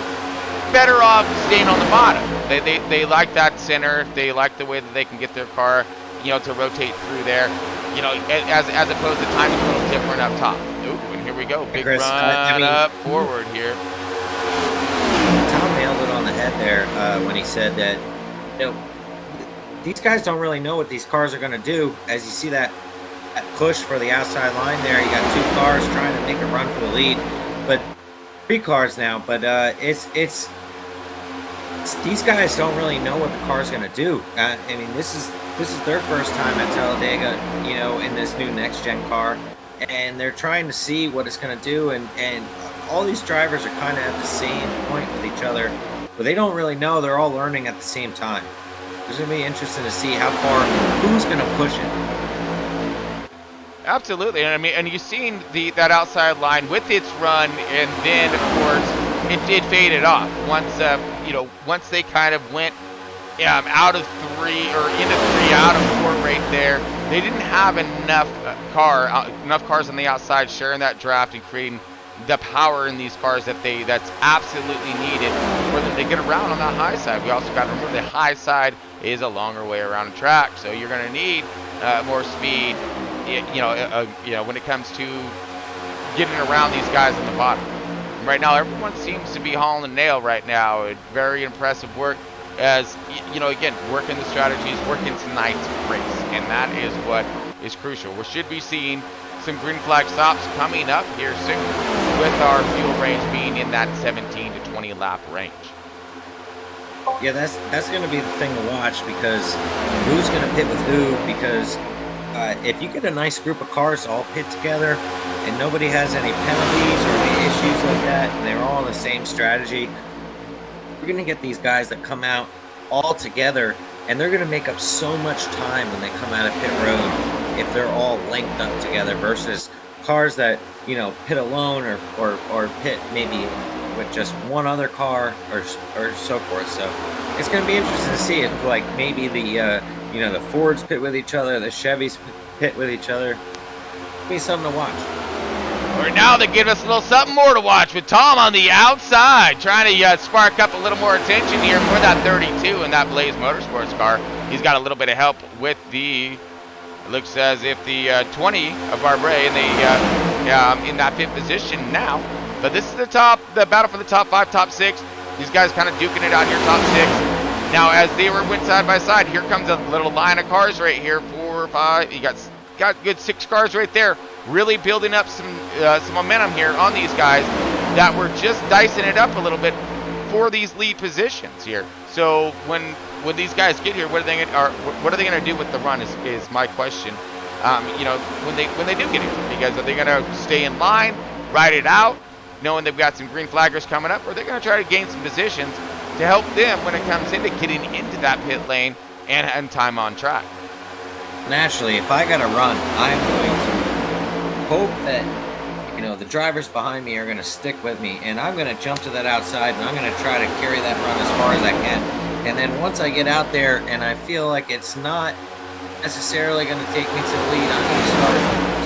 better off staying on the bottom. They like that center. They like the way that they can get their car, to rotate through there, as opposed to timing a little different up top. Ooh, and here we go. Big Chris, run up forward here. Tom nailed it on the head there when he said that, these guys don't really know what these cars are going to do. As you see that push for the outside line there, you got 2 cars trying to make a run for the lead, but 3 cars now. But it's these guys don't really know what the car's going to do. I mean, this is their first time at Talladega, in this new NEXTGEN car, and they're trying to see what it's going to do. And all these drivers are kind of at the same point with each other. but they don't really know. They're all learning at the same time. It's going to be interesting to see how far, who's going to push it. Absolutely, and I mean, and you've seen that outside line with its run, and then of course it did fade it off once once they kind of went out of 3 or into 3 out of 4 right there. They didn't have enough cars on the outside sharing that draft and creating the power in these cars that's absolutely needed for them to get around on that high side. We also got to remember the high side is a longer way around the track, so you're going to need more speed. When it comes to getting around these guys on the bottom. And right now, everyone seems to be hauling the nail right now. Very impressive work as, again, working the strategies, working tonight's race. And that is what is crucial. We should be seeing some green flag stops coming up here soon with our fuel range being in that 17 to 20 lap range. Yeah, that's going to be the thing to watch, because who's going to pit with who, because if you get a nice group of cars all pit together and nobody has any penalties or any issues like that, and they're all on the same strategy, we're going to get these guys that come out all together, and they're going to make up so much time when they come out of pit road if they're all linked up together versus cars that, pit alone or pit maybe with just one other car or so forth. So it's going to be interesting to see if, like, maybe the the Fords pit with each other, the Chevys pit with each other. It'll be something to watch. Or now they give us a little something more to watch with Tom on the outside, trying to spark up a little more attention here for that 32 in that Blaze Motorsports car. He's got a little bit of help with it looks as if the 20 of Barbre in that 5th position now. But this is the battle for the top 5, top 6. These guys kind of duking it out here, top 6. Now, as they went side by side, here comes a little line of cars right here. 4, 5. You got good 6 cars right there, really building up some momentum here on these guys that were just dicing it up a little bit for these lead positions here. So when these guys get here, what are they going to do with the run? Is my question. When they do get here, because are they going to stay in line, ride it out, knowing they've got some green flaggers coming up, or are they going to try to gain some positions to help them when it comes into getting into that pit lane and time on track? Naturally, if I got to run, I'm going to hope that the drivers behind me are going to stick with me, and I'm going to jump to that outside, and I'm going to try to carry that run as far as I can. And then once I get out there and I feel like it's not necessarily going to take me to the lead, I'm going to start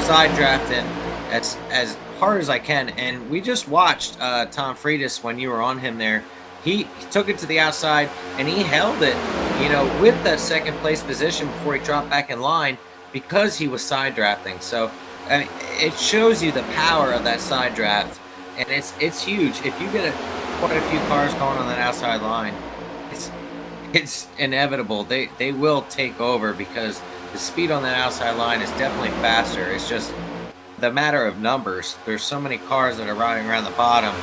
side drafting as hard as I can. And we just watched Tom Friedis when you were on him there. He took it to the outside, and he held it, with that 2nd place position before he dropped back in line because he was side drafting. So it shows you the power of that side draft, and it's huge. If you get quite a few cars going on that outside line, it's inevitable. They will take over because the speed on that outside line is definitely faster. It's just the matter of numbers. There's so many cars that are riding around the bottom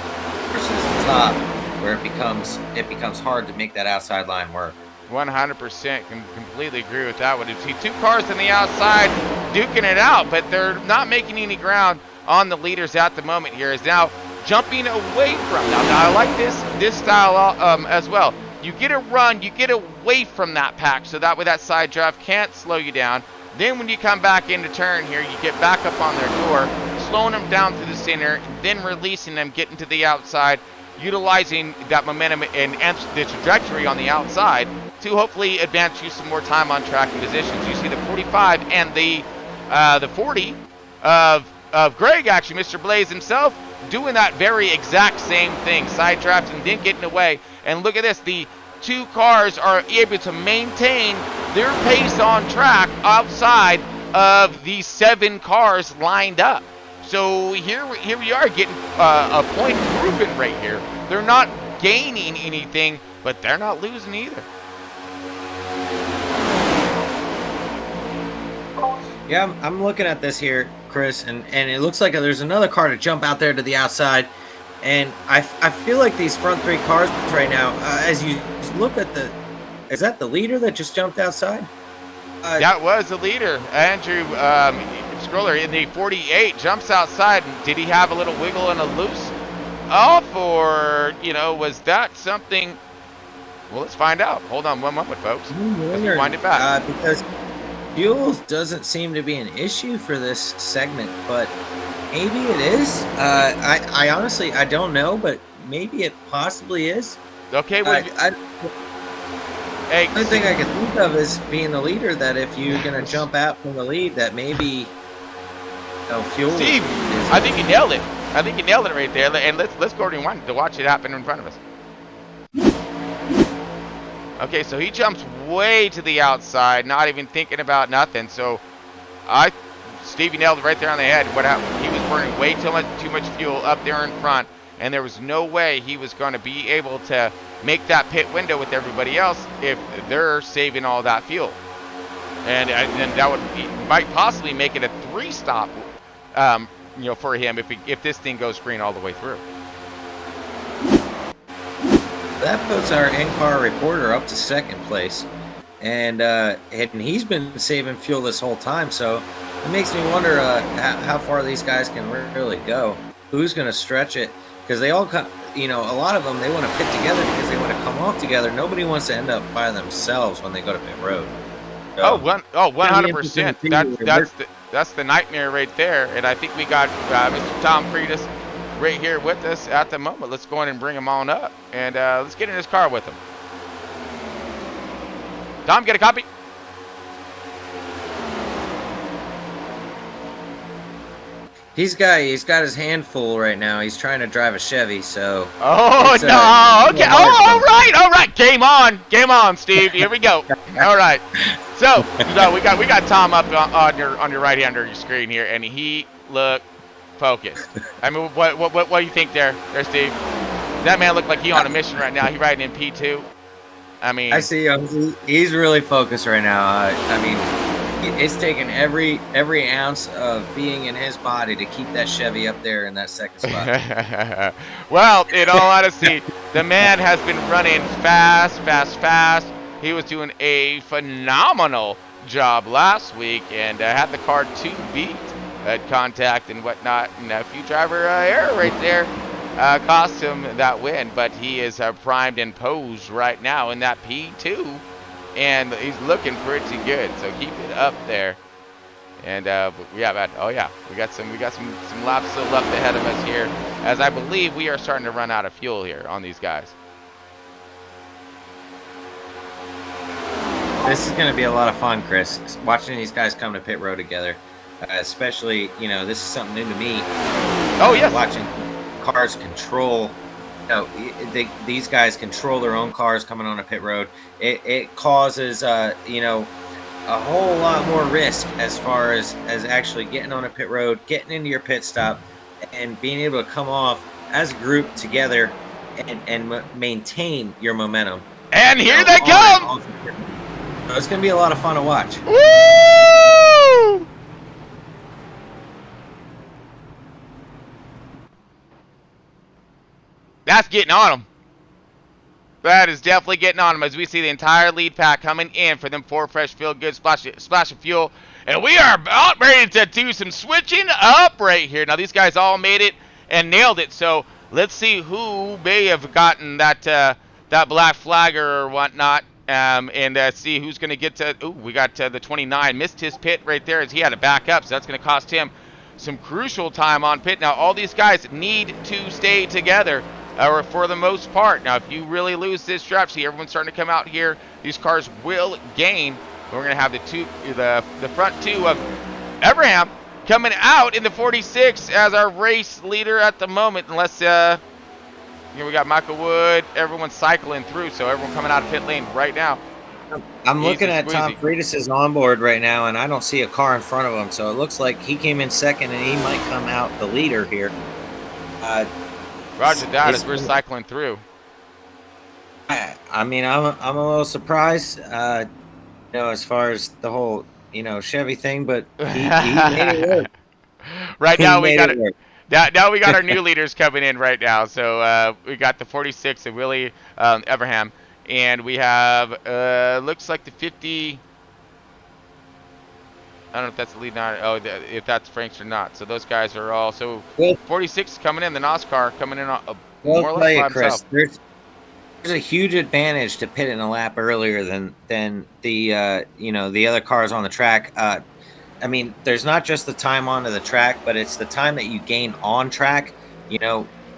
versus the top, where it becomes hard to make that outside line work. 100% can completely agree with that one. You see 2 cars on the outside duking it out, but they're not making any ground on the leaders at the moment here. Is now jumping away from them. Now I like this style as well. You get a run, you get away from that pack, so that way that side draft can't slow you down. Then when you come back into turn here, you get back up on their door, slowing them down through the center, then releasing them, getting to the outside, utilizing that momentum and the trajectory on the outside to hopefully advance you some more time on track and positions. You see the 45 and the 40 of Greg, actually, Mr. Blaze himself, doing that very exact same thing, side drafting, then getting away. And look at this, the 2 cars are able to maintain their pace on track outside of the 7 cars lined up. So here we are getting a point improvement right here. They're not gaining anything, but they're not losing either. Yeah, I'm looking at this here, Chris, and it looks like there's another car to jump out there to the outside. And I feel like these front 3 cars right now, as you look at is that the leader that just jumped outside? That was the leader, Andrew Scroller in the 48 jumps outside. Did he have a little wiggle and a loose off, or was that something Well, let's find out. Hold on one moment, folks. Let's rewind it back. Because fuel doesn't seem to be an issue for this segment, but maybe it is. I honestly, I don't know, but maybe it possibly is. Okay, well, the only thing I can think of is being the leader, that if you're going to jump out from the lead, that maybe fuel. Steve, I think you nailed it. I think you nailed it right there. And let's go rewind to watch it happen in front of us. Okay, so he jumps way to the outside, not even thinking about nothing. So Stevie nailed it right there on the head. What happened? He was burning way too much fuel up there in front, and there was no way he was going to be able to make that pit window with everybody else if they're saving all that fuel. And that might possibly make it a 3-stop, for him if this thing goes green all the way through. That puts our in-car reporter up to 2nd place, and he's been saving fuel this whole time. So it makes me wonder how far these guys can really go. Who's going to stretch it? Because they all, a lot of them, they want to pit together because they want to come off together. Nobody wants to end up by themselves when they go to pit road. So, 100%. That's the nightmare right there. And I think we got Mr. Tom Freitas right here with us at the moment. Let's go in and bring him on up, and let's get in his car with him. Tom, get a copy. He's got his hand full right now. He's trying to drive a Chevy, so. Oh no! Okay. All right. Game on, Steve. Here we go. All right. So we got Tom up on your right hand under your screen here, and he looked focused. I mean, what do you think there, Steve? That man looked like he on a mission right now. He riding in P2. I mean, I see him. He's really focused right now. I mean, it's taken every ounce of being in his body to keep that Chevy up there in that 2nd spot. Well, in all honesty, the man has been running fast. He was doing a phenomenal job last week and had the car to beat at contact and whatnot. And a few driver error right there cost him that win, but he is primed and posed right now in that P2. And he's looking pretty good, so keep it up there. And we got some laps still left ahead of us here, as I believe we are starting to run out of fuel here on these guys. This is going to be a lot of fun, Chris. Watching these guys come to pit road together, especially this is something new to me. Oh yes. Watching cars control. These guys control their own cars coming on a pit road. It causes a whole lot more risk as far as actually getting on a pit road, getting into your pit stop, and being able to come off as a group together and maintain your momentum. And here they come! So it's going to be a lot of fun to watch. Woo! That's getting on them. That is definitely getting on them as we see the entire lead pack coming in for them 4 fresh feel good splash of fuel. And we are about ready to do some switching up right here. Now these guys all made it and nailed it. So let's see who may have gotten that black flagger or whatnot. And see who's going to get to. Ooh, we got the 29. Missed his pit right there as he had to back up. So that's going to cost him some crucial time on pit. Now all these guys need to stay together. Or for the most part. Now, if you really lose this draft, see everyone's starting to come out here. These cars will gain. We're going to have the front 2 of Abraham coming out in the 46 as our race leader at the moment. Unless, we got Michael Wood. Everyone's cycling through, so everyone coming out of pit lane right now. I'm looking at Tom Freitas' onboard right now, and I don't see a car in front of him. So it looks like he came in 2nd, and he might come out the leader here. Roger that as we're cycling through. I mean, I'm a little surprised, as far as the whole, Chevy thing, but he made it work. Right now we got it. Now we got our new leaders coming in right now. So we got the 46 of Willie Abraham, and we have looks like the 50. I don't know if that's the lead now. Oh, if that's Frank's or not. So those guys are all. So 46 coming in, the NASCAR coming in more or less by himself. Chris, there's a huge advantage to pitting a lap earlier than the the other cars on the track. I mean, there's not just the time onto the track, but it's the time that you gain on track.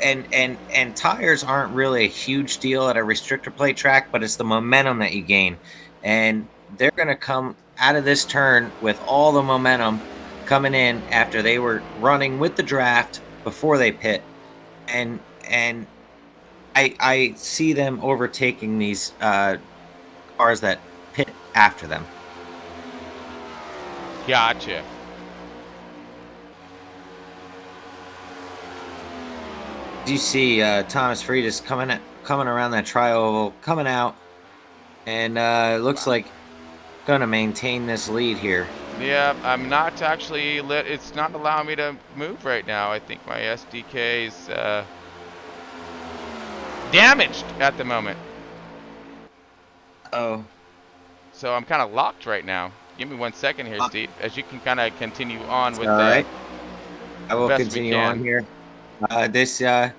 And tires aren't really a huge deal at a restrictor plate track, but it's the momentum that you gain, and they're going to come out of this turn with all the momentum coming in after they were running with the draft before they pit, and I see them overtaking these cars that pit after them. Gotcha. You see Thomas Freitas coming around that tri-oval, coming out, and it looks like going to maintain this lead here. Yeah, I'm not actually lit. It's not allowing me to move right now. I think my SDK is damaged at the moment. Oh. So I'm kind of locked right now. Give me 1 second here, Steve, as you can kind of continue on with all that. Right. I will continue on here. This Thomas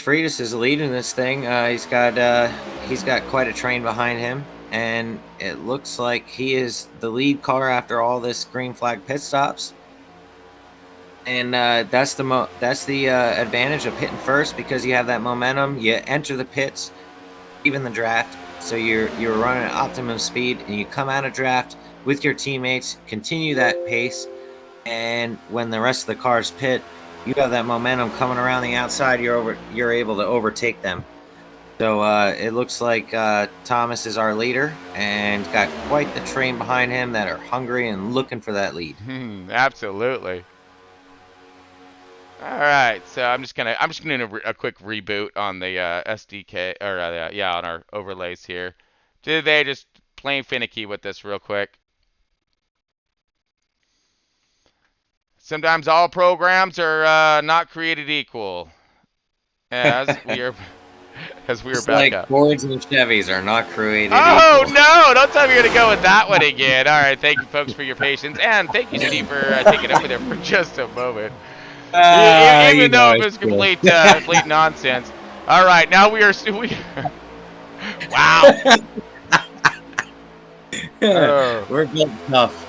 Freitas is leading this thing. He's got quite a train behind him, and it looks like he is the lead car after all this green flag pit stops. And that's the advantage of hitting first, because you have that momentum. You enter the pits, even the draft, so you're running at optimum speed, and you come out of draft with your teammates, continue that pace, and when the rest of the cars pit, you have that momentum coming around the outside. You're able to overtake them. So it looks like Thomas is our leader and got quite the train behind him that are hungry and looking for that lead. Absolutely. All right, so I'm just gonna do a quick reboot on the SDK or on our overlays here. They just plain finicky with this real quick. Sometimes all programs are not created equal. As we are back like up. Fords and Chevys are not created Oh, equal. no! Don't tell me you're going to go with that one again. All right, thank you, folks, for your patience. And thank you, Steve, for taking over there for just a moment. Even though it was complete nonsense. All right, now we are... Wow. We're built tough.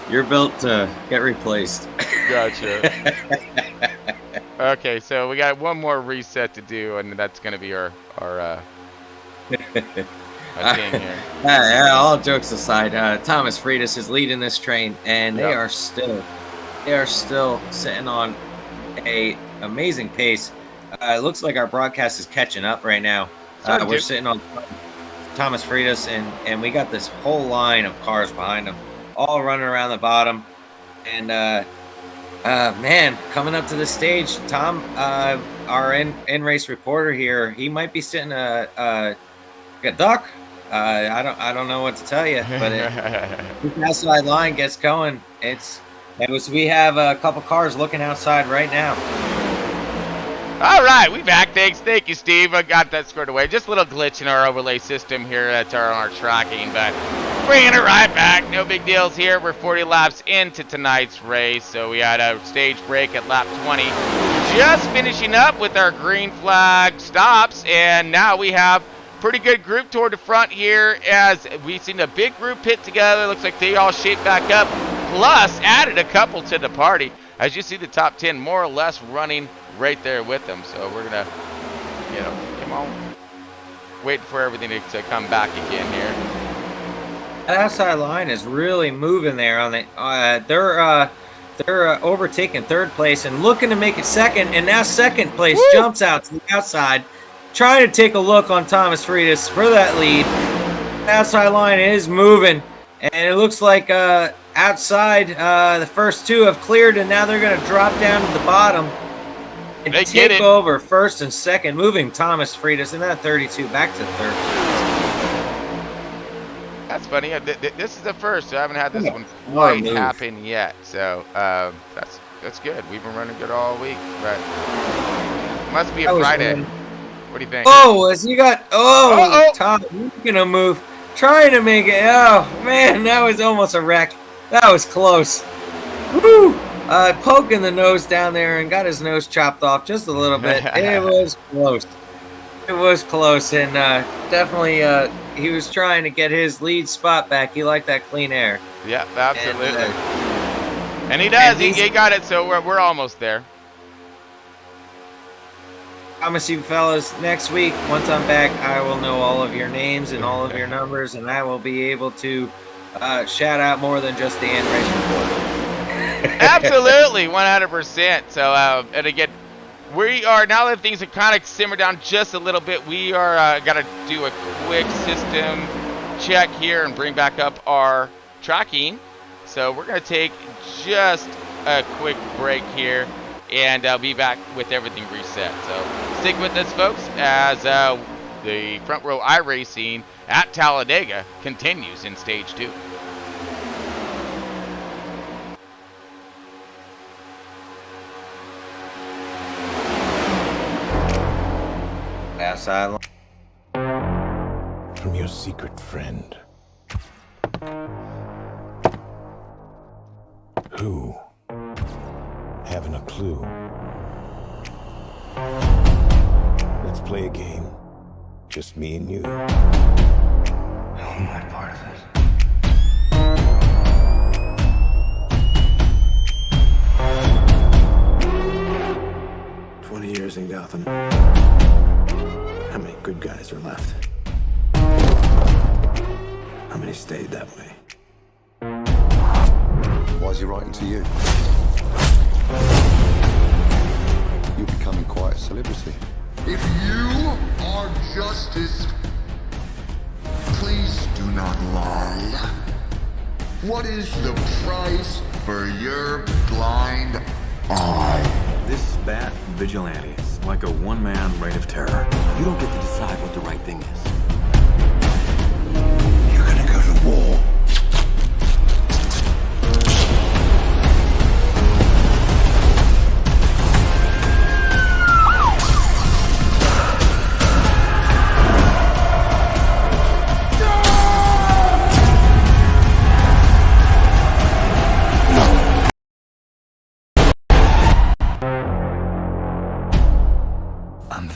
You're built to get replaced. Gotcha. Okay, so we got one more reset to do, and that's going to be our team here. All jokes aside, Thomas Freitas is leading this train, and they are still sitting on a amazing pace. It looks like our broadcast is catching up right now. We're sitting on Thomas Freitas, and we got this whole line of cars behind him, all running around the bottom. And man, coming up to the stage, Tom, our in-race reporter here, he might be sitting a duck. I don't know what to tell you, but the outside line gets going. We have a couple cars looking outside right now. All right, we back. Thank you, Steve. I got that squared away. Just a little glitch in our overlay system here at our tracking, but bringing it right back. No big deals here. We're 40 laps into tonight's race, so we had a stage break at lap 20. Just finishing up with our green flag stops, and now we have pretty good group toward the front here as we've seen a big group pit together. Looks like they all shaped back up, plus added a couple to the party. As you see, the top 10 more or less running right there with them. So we're going to, come on, waiting for everything to come back again here. That outside line is really moving there. On the they're overtaking third place and looking to make it second, and now second place jumps out to the outside, trying to take a look on Thomas Freitas for that lead. The outside line is moving, and it looks like outside the first two have cleared, and now they're going to drop down to the bottom and take over first and second, moving Thomas Freitas in that 32 back to third. That's funny. This is the first. So I haven't had this one quite happen yet. So that's good. We've been running good all week, but it must be a Friday. What do you think? Oh, as you got Tom, you're gonna move, trying to make it. Oh man, that was almost a wreck. That was close. Woo! Poking the nose down there and got his nose chopped off just a little bit. It was close. It was close, and definitely he was trying to get his lead spot back. He liked that clean air. Yeah, absolutely. And he does. And he got it, so we're almost there. I promise you, fellas, next week, once I'm back, I will know all of your names and all of your numbers, and I will be able to shout out more than just the NRace report. Absolutely, 100%. So, and again, we are, now that things have kind of simmered down just a little bit, we are got to do a quick system check here and bring back up our tracking. So we're going to take just a quick break here, and I'll be back with everything reset. So stick with us, folks, as the front row iRacing at Talladega continues in stage 2. Outside. From your secret friend. Who? Haven't a clue. Let's play a game. Just me and you. How am I part of this? Years in Gotham. How many good guys are left? How many stayed that way? Why is he writing to you? You're becoming quite a celebrity. If you are justice, please do not lie. What is the price for your blind eye? This bat vigilante is like a one-man reign of terror. You don't get to decide what the right thing is. You're gonna go to war.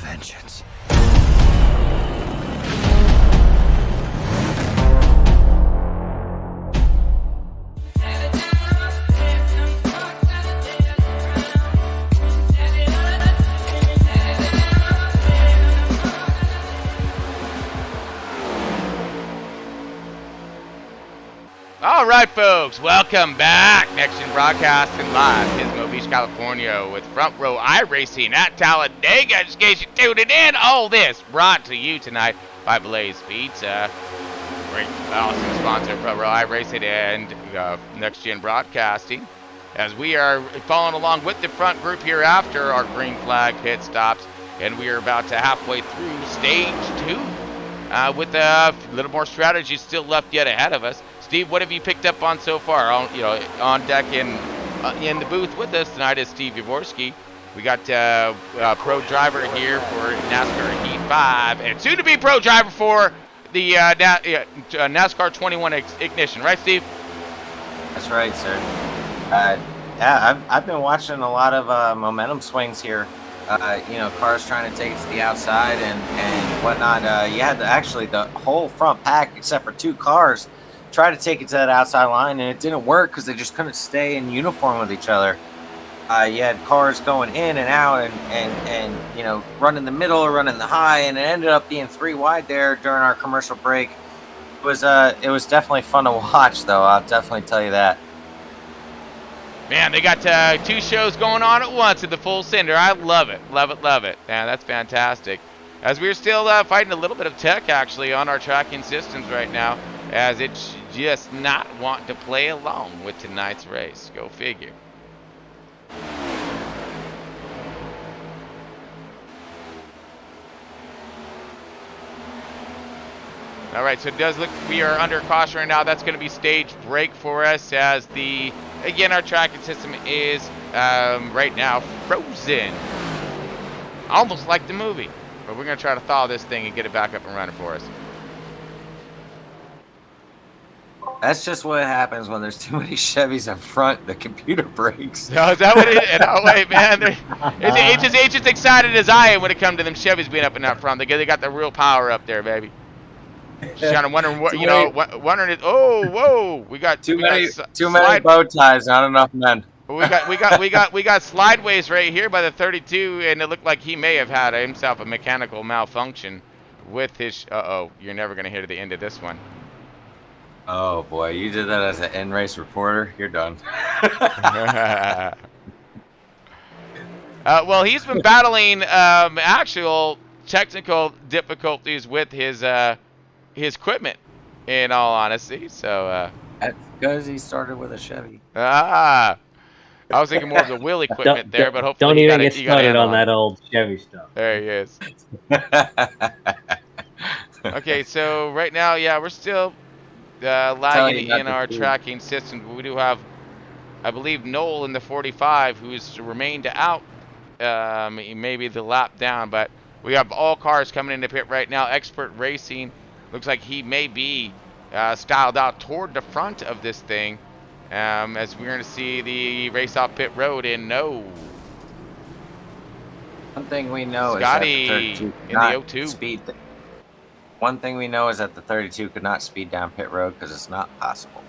Vengeance. All right, folks, welcome back. NEXTGEN broadcasting live, Pismo Beach, California, with front row iRacing at Talladega. Just in case you're tuning in, all this brought to you tonight by Blaze Pizza. Great, awesome sponsor of front row iRacing and NEXTGEN broadcasting. As we are following along with the front group here after our green flag pit stops, and we are about to halfway through stage 2 with a little more strategy still left yet ahead of us. Steve, what have you picked up on so far? On deck in the booth with us tonight is Steve Jaworski. We got pro driver here for NASCAR Heat 5, and soon-to-be pro driver for the NASCAR 21 Ignition, right, Steve? That's right, sir. Yeah, I've been watching a lot of momentum swings here. Cars trying to take it to the outside and whatnot. You had actually the whole front pack, except for 2 cars, try to take it to that outside line, and it didn't work because they just couldn't stay in uniform with each other. You had cars going in and out and running the middle or running the high, and it ended up being 3 wide there during our commercial break. It was definitely fun to watch, though. I'll definitely tell you that. Man, they got 2 shows going on at once in the full sender. I love it. Love it, love it. Man, that's fantastic. As we're still fighting a little bit of tech, actually, on our tracking systems right now, as it's just not wanting to play along with tonight's race. Go figure. All right, so it does look we are under caution right now. That's going to be stage break for us, as again, our tracking system is right now frozen. Almost like the movie. But we're going to try to thaw this thing and get it back up and running for us. That's just what happens when there's too many Chevys up front. The computer breaks. No, is that what it is? No, wait, man. It's just excited as I am when it comes to them Chevys being up in that front. They got the real power up there, baby. Just kind of wondering what, wondering it. Oh, whoa. We got too many bow ties, not enough men. We got slideways right here by the 32, and it looked like he may have had himself a mechanical malfunction with his. You're never gonna hear the end of this one. Oh boy, you did that as an end race reporter. You're done. Well, he's been battling actual technical difficulties with his equipment, in all honesty. So that's because he started with a Chevy. I was thinking more of the wheel equipment there, but hopefully don't even get started on that old Chevy stuff. There he is. Okay, so right now, yeah, we're still lagging in our tracking system. But we do have, I believe, Noel in the 45, who's remained out maybe the lap down. But we have all cars coming into pit right now. Expert Racing looks like he may be styled out toward the front of this thing. As we're going to see the race off pit road in no. One thing we know Scotty is that in the 02. Speed. One thing we know is that the 32 could not speed down pit road because it's not possible.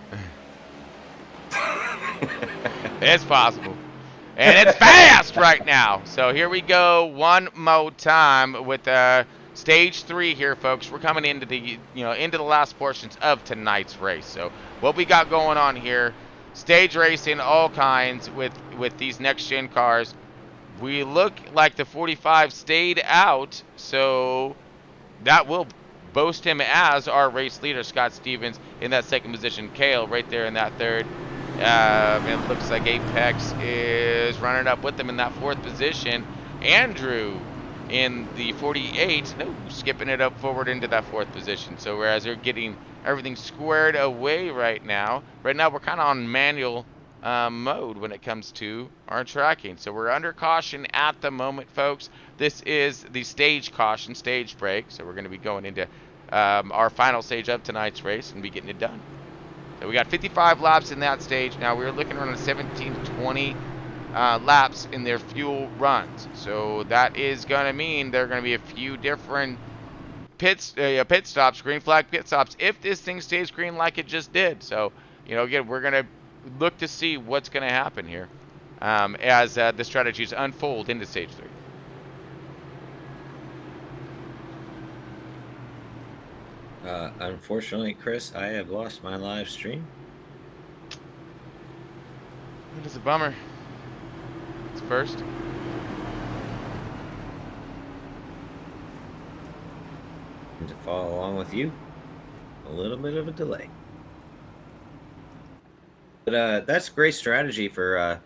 It's possible. And it's fast right now. So here we go one more time with stage 3 here, folks. We're coming into the into the last portions of tonight's race. So what we got going on here, stage racing, all kinds with these next gen cars. We look like the 45 stayed out, so that will boast him as our race leader. Scott Stevens in that second position, Kale right there in that third. It looks like Apex is running up with them in that 4th position. Andrew in the 48, skipping it up forward into that 4th position. So whereas they're getting everything squared away right now we're kind of on manual mode when it comes to our tracking. So we're under caution at the moment, folks. This is the stage caution, stage break. So we're going to be going into our final stage of tonight's race and be getting it done. So we got 55 laps in that stage. Now we're looking around 17 to 20 laps in their fuel runs. So that is going to mean there are going to be a few different pit stops, green flag pit stops, if this thing stays green like it just did. So, again, we're going to look to see what's going to happen here as the strategies unfold into stage 3. Unfortunately, Chris, I have lost my live stream. It is a bummer. It's first. And to follow along with you, a little bit of a delay. But that's great strategy for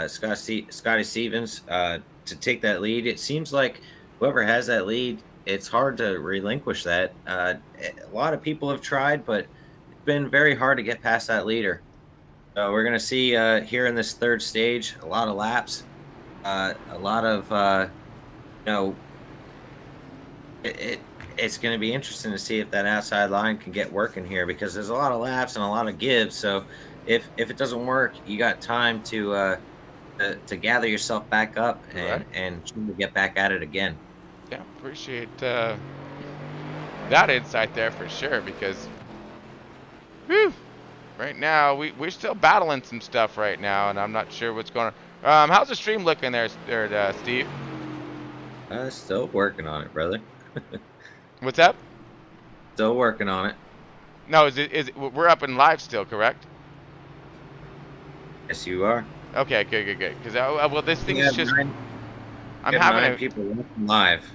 Scotty Stevens to take that lead. It seems like whoever has that lead, it's hard to relinquish that. A lot of people have tried, but it's been very hard to get past that leader. So we're going to see here in this 3rd stage a lot of laps, a lot of, it's going to be interesting to see if that outside line can get working here, because there's a lot of laps and a lot of gives. So if it doesn't work, you got time to gather yourself back up and try to get back at it again. Yeah, appreciate that insight there for sure, because right now we're still battling some stuff right now, and I'm not sure what's going on. How's the stream looking there, Steve? Still working on it, brother. What's up? Still working on it. No, is it we're up in live still, correct? Yes, you are. Okay, good. Because well, this thing's just. I'm having 9 people watching live.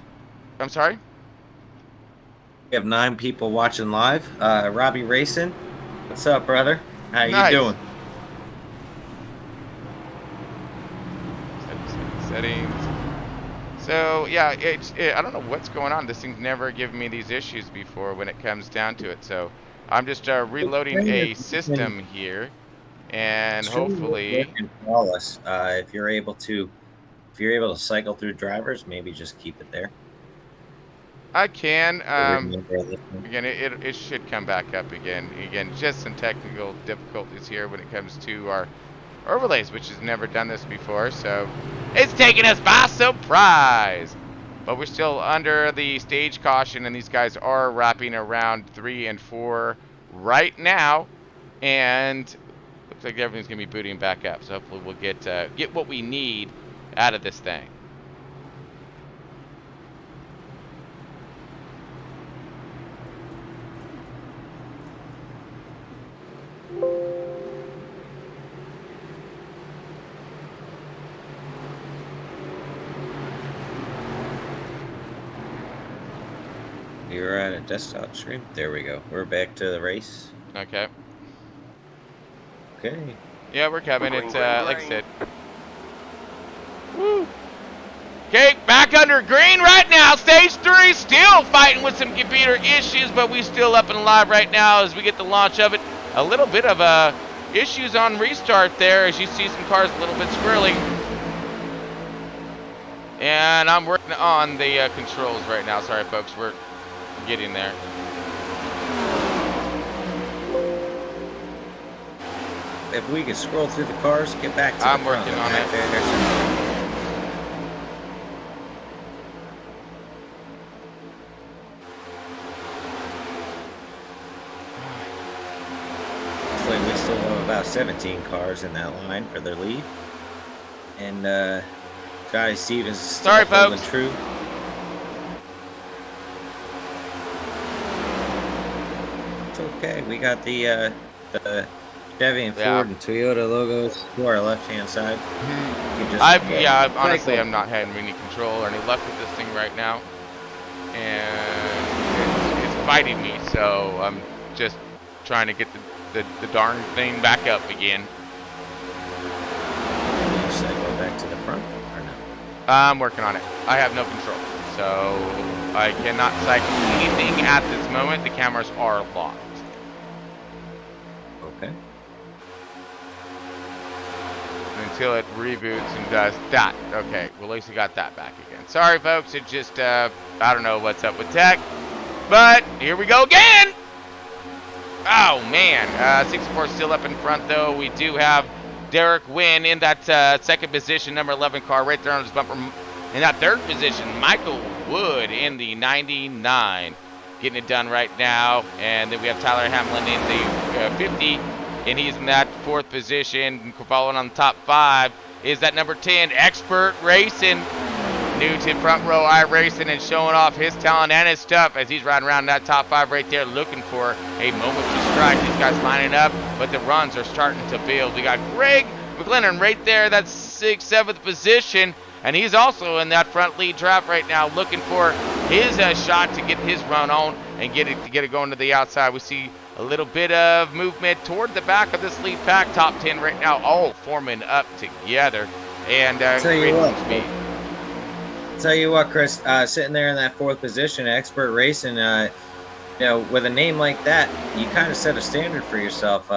I'm sorry? We have 9 people watching live. Robbie Racing, what's up, brother? How Nice. you doing? Settings. So yeah, I don't know what's going on. This thing's never given me these issues before when it comes down to it. So I'm just reloading a system here, and hopefully. If you're able to cycle through drivers, maybe just keep it there. I can. Remember this one. Again, it should come back up again. Again, just some technical difficulties here when it comes to our overlays, which has never done this before, so it's taking us by surprise. But we're still under the stage caution, and these guys are wrapping around 3 and 4 right now, and looks like everything's gonna be booting back up. So hopefully we'll get what we need out of this thing. You're at a desktop screen. There we go. We're back to the race. Okay. Okay. Yeah, we're coming. It's like I said. Woo. Okay, back under green right now. Stage 3, still fighting with some computer issues, but we still up and alive right now as we get the launch of it. A little bit of issues on restart there, as you see some cars a little bit squirrely. And I'm working on the controls right now. Sorry, folks, we're getting there. If we could scroll through the cars, get back to the front. I'm working on it. Looks like we still have about 17 cars in that line for their lead. And Guy Stevens is still holding true. It's okay. We got the Chevy and Ford and Toyota logos to our left-hand side. Honestly, I'm not having any control or any luck with this thing right now, and it's fighting me. So I'm just trying to get the darn thing back up again. Should I go back to the front or no? I'm working on it. I have no control, so I cannot cycle anything at this moment. The cameras are locked. Okay. Until it reboots and does that. Okay, well, at least we got that back again. Sorry, folks. It just, I don't know what's up with tech. But here we go again. Oh, man. 64 still up in front, though. We do have Derek Wynn in that second position, number 11 car right there on his bumper. In that third position, Michael Wood in the 99. Getting it done right now. And then we have Tyler Hamlin in the 50. And he's in that fourth position. Following on the top 5 is that number 10, Expert Racing. New to front row iRacing and showing off his talent and his stuff as he's riding around that top 5 right there, looking for a moment to strike. These guys lining up, but the runs are starting to build. We got Greg McLennan right there, that's 6th, 7th position, and he's also in that front lead draft right now, looking for his shot to get his run on and get it going to the outside. We see a little bit of movement toward the back of this lead pack. Top 10 right now, all forming up together and great speed. Tell you what, Chris, sitting there in that fourth position, Expert Racing, you know, with a name like that, you kind of set a standard for yourself.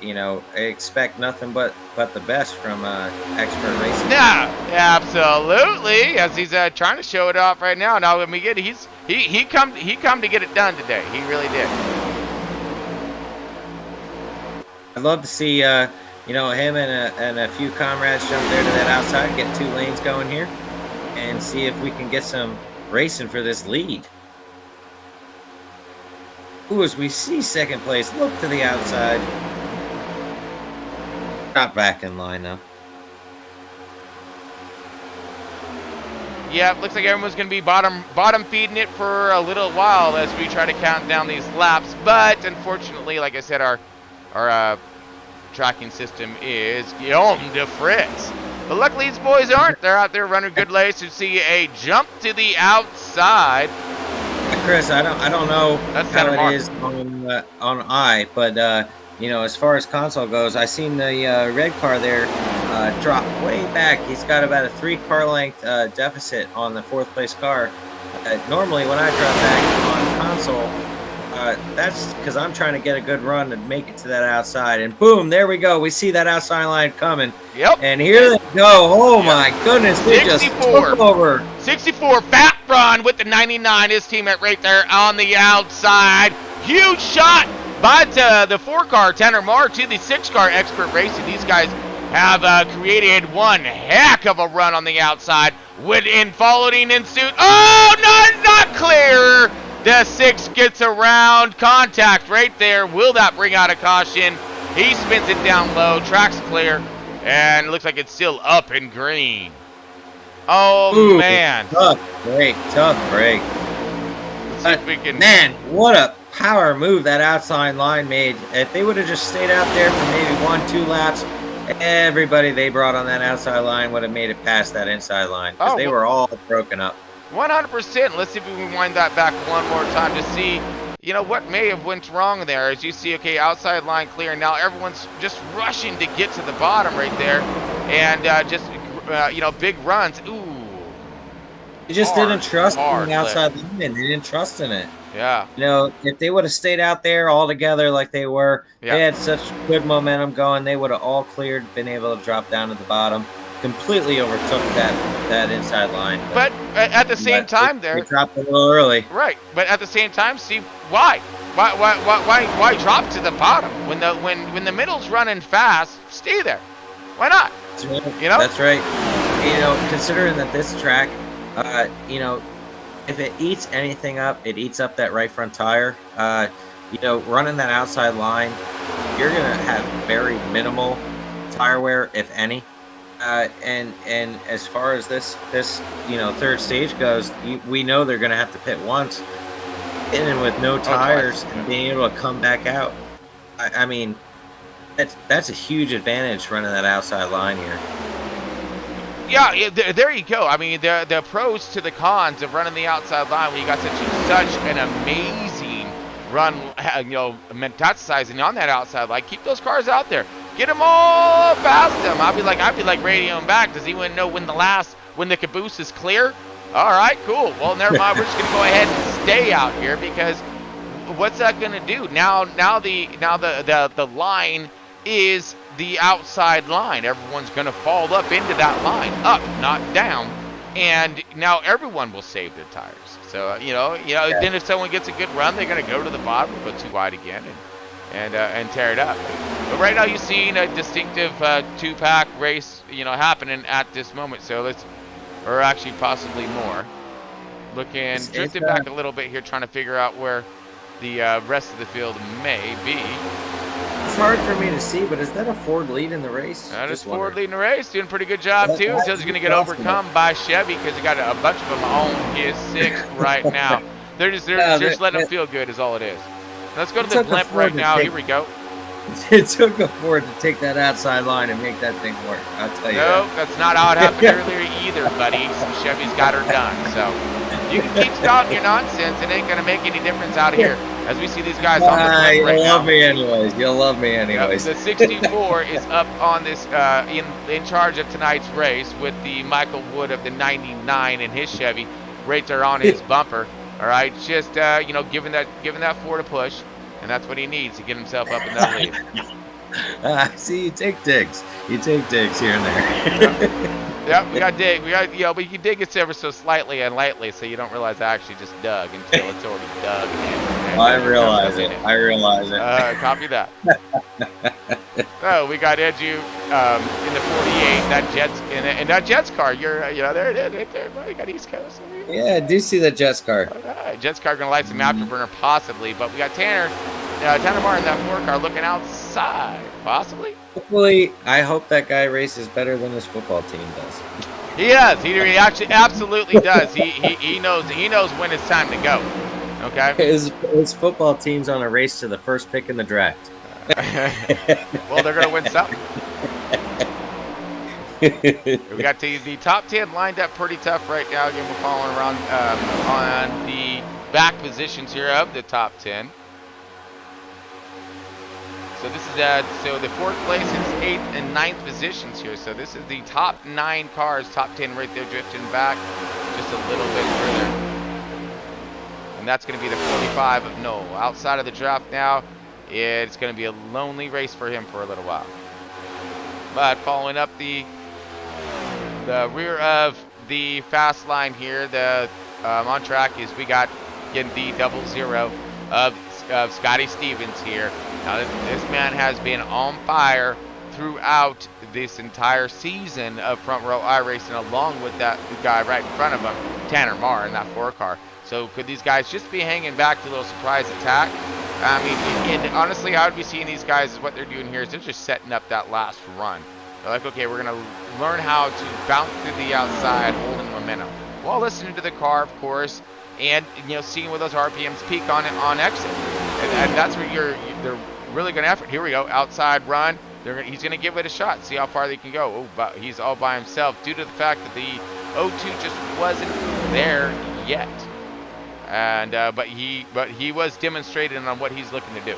You know, expect nothing but the best from Expert Racing. Yeah, absolutely. As he's trying to show it off right now. Now, when we get he come to get it done today. He really did. I'd love to see you know, him and a few comrades jump there to that outside, get 2 lanes going here, and see if we can get some racing for this lead. Ooh, as we see second place, look to the outside. Not back in line, though. Yeah, looks like everyone's going to be bottom feeding it for a little while as we try to count down these laps. But unfortunately, like I said, our tracking system is on the fritz. But luckily, these boys aren't. They're out there running good lace. You see a jump to the outside. Chris, I don't know how Mark it is on I, but you know, as far as console goes, I seen the red car there drop way back. He's got about a 3 car length deficit on the 4th place car. Normally, when I drop back on console, that's because I'm trying to get a good run and make it to that outside. And boom, there we go. We see that outside line coming. Yep. And here they go. Oh my goodness, they just took over. 64, fat run with the 99. His teammate right there on the outside. Huge shot by the 4-car Tanner Marr to the 6-car Expert Racing. These guys have created one heck of a run on the outside. Following in suit. Oh, not clear. The 6 gets around. Contact right there. Will that bring out a caution? He spins it down low. Track's clear. And it looks like it's still up in green. Oh, Ooh, man. Tough break. Let's see if we can... Man, what a power move that outside line made. If they would have just stayed out there for maybe 1-2 laps, everybody they brought on that outside line would have made it past that inside line because they were all broken up. 100%. Let's see if we can wind that back one more time to see, what may have went wrong there. As you see, okay, outside line clear. Now everyone's just rushing to get to the bottom right there, and big runs. Ooh. They just didn't trust in the outside line. They didn't trust in it. Yeah. If they would have stayed out there all together like they were, they had such good momentum going, they would have all cleared, been able to drop down to the bottom. Completely overtook that inside line. But at the same time, they dropped a little early. Right, but at the same time, Steve, why drop to the bottom when the middle's running fast? Stay there. Why not? That's right. That's right. Considering that this track, if it eats anything up, it eats up that right front tire. Running that outside line, you're gonna have very minimal tire wear, if any. And as far as this third stage goes, we know they're gonna have to pit once, and with no tires and being able to come back out. I mean, that's a huge advantage running that outside line here. Yeah, there you go. I mean, the pros to the cons of running the outside line when you got such an amazing run, metastasizing on that outside line. Keep those cars out there. Get them all past them. I'd be like radioing back. Does anyone know when the caboose is clear? All right, cool. Well, never mind. We're just gonna go ahead and stay out here because what's that gonna do? Now the line is the outside line. Everyone's gonna fall up into that line, up, not down, and now everyone will save their tires. So then if someone gets a good run, they're gonna go to the bottom, go too wide again, and tear it up. But right now you're seeing a distinctive 2-pack race, happening at this moment. So or actually possibly more. Drifting back a little bit here, trying to figure out where the rest of the field may be. It's hard for me to see, but is that a Ford lead in the race? That is Ford leading the race, doing a pretty good job too. Until he's going to get overcome by Chevy because he got a bunch of them on his 6th right now. They're just letting him feel good is all it is. Let's go to the blimp right now. Here we go. It took a Ford to take that outside line and make that thing work. I'll tell you. No, that's not how it happened earlier either, buddy. Some Chevy's got her done. So you can keep spouting your nonsense. It ain't gonna make any difference out here. As we see these guys on the blimp right now. You'll love me anyways. You'll love me anyways. The 64 is up on this in charge of tonight's race with the Michael Wood of the 99 and his Chevy right there on his bumper. All right, just giving that Ford a push. And that's what he needs to get himself up in that lead. See, you take digs. You take digs here and there. Yep, we got dig. But you can dig it ever so slightly and lightly, so you don't realize I actually just dug until it's already dug. I realize it. Copy that. Oh, we got Edgy in the 48. That Jets car. There it is, right there. You got East Coast. Yeah, I do see that Jets car. Right. Jets car gonna light some afterburner possibly, but we got Tanner Marr in that 4-car looking outside, possibly. Hopefully, I hope that guy races better than his football team does. He does. He actually absolutely does. He knows when it's time to go. Okay. His football team's on a race to the first pick in the draft. Well, they're gonna win something. We got the top 10 lined up pretty tough right now. Again, we're following around on the back positions here of the top 10. So this is so the 4th place is 8th and 9th positions here. So this is the top 9 cars, top 10 right there, drifting back just a little bit further. And that's going to be the 45 of no. Outside of the draft now, it's going to be a lonely race for him for a little while. But following up the rear of the fast line here, the on track is we got again the 00 of Scotty Stevens here. Now this man has been on fire throughout this entire season of Front Row iRacing, along with that guy right in front of him, Tanner Marr, in that 4 car. So could these guys just be hanging back to a little surprise attack? I mean, and honestly, I would be seeing these guys, what they're doing here is they're just setting up that last run. They're like, okay, we're going to learn how to bounce through the outside, holding momentum, while listening to the car, of course, and seeing where those RPMs peak on exit. And that's where they're really going to effort. Here we go, outside run. He's going to give it a shot, see how far they can go. Oh, but he's all by himself due to the fact that the 02 just wasn't there yet. And but he was demonstrating on what he's looking to do.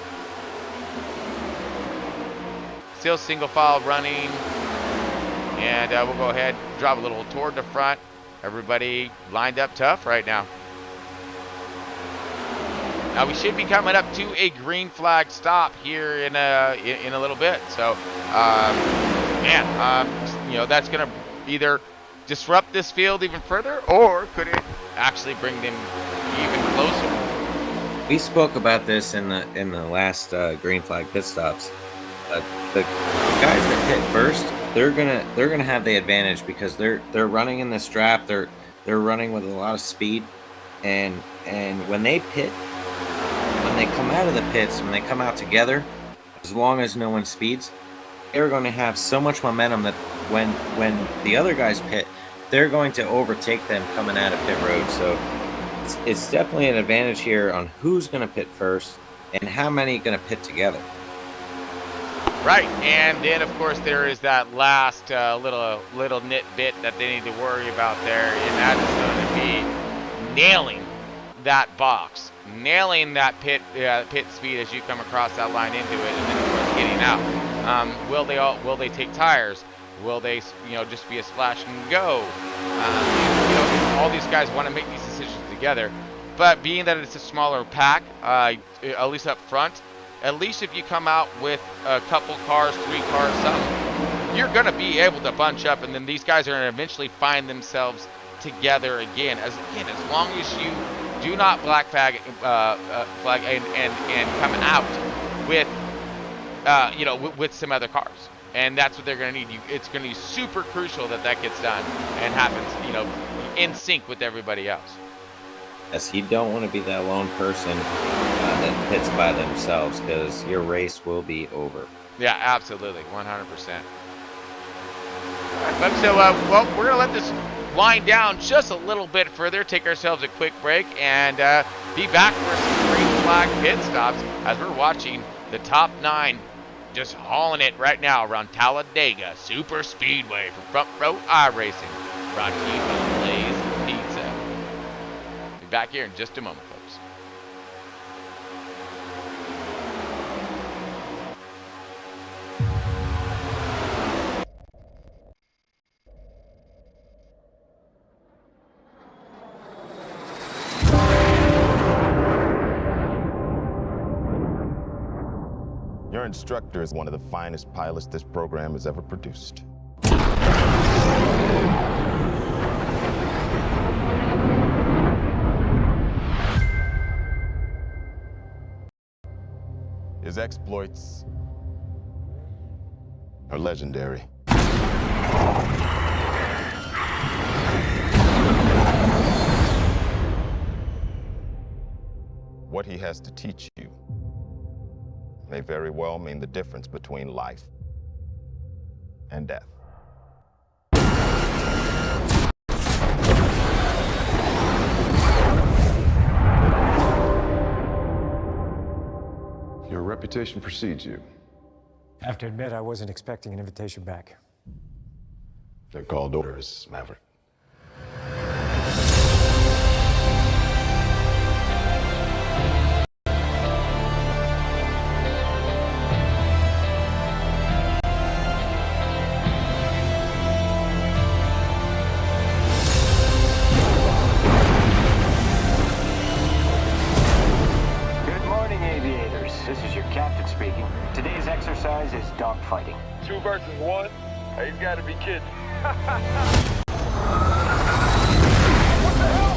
Still single file running, and we'll go ahead and drop a little toward the front. Everybody lined up tough right now. Now we should be coming up to a green flag stop here in a little bit. So, that's going to either disrupt this field even further, or could it actually bring them even closer? We spoke about this in the last green flag pit stops. The guys that pit first, they're gonna have the advantage because they're running in this draft. They're running with a lot of speed, and when they pit, when they come out of the pits, when they come out together, as long as no one speeds, they're going to have so much momentum that when the other guys pit, they're going to overtake them coming out of pit road. So it's definitely an advantage here on who's going to pit first and how many are going to pit together. Right, and then of course there is that last little nitbit that they need to worry about there, and that is going to be nailing that box, nailing that pit speed as you come across that line into it, and then of course getting out. Will they take tires? Will they just be a splash and go? All these guys want to make these decisions together, but being that it's a smaller pack, at least up front. At least if you come out with a couple cars, 3 cars, something, you're going to be able to bunch up, and then these guys are going to eventually find themselves together again. As long as you do not black flag and come out with with some other cars, and that's what they're going to need. It's going to be super crucial that gets done and happens, in sync with everybody else. Yes, you don't want to be that lone person that pits by themselves, because your race will be over. Yeah, absolutely, 100%. But so, we're gonna let this wind down just a little bit further, take ourselves a quick break, and be back for some green flag pit stops as we're watching the top 9 just hauling it right now around Talladega Super Speedway from Front Row iRacing, brought to you by Blaze Pizza. Be back here in just a moment, folks. Your instructor is one of the finest pilots this program has ever produced. His exploits are legendary. What he has to teach you may very well mean the difference between life and death. Your reputation precedes you. I have to admit, I wasn't expecting an invitation back. They're called orders, Maverick. This is your captain speaking. Today's exercise is dogfighting. 2 versus 1? Hey, you gotta be kidding. What the hell?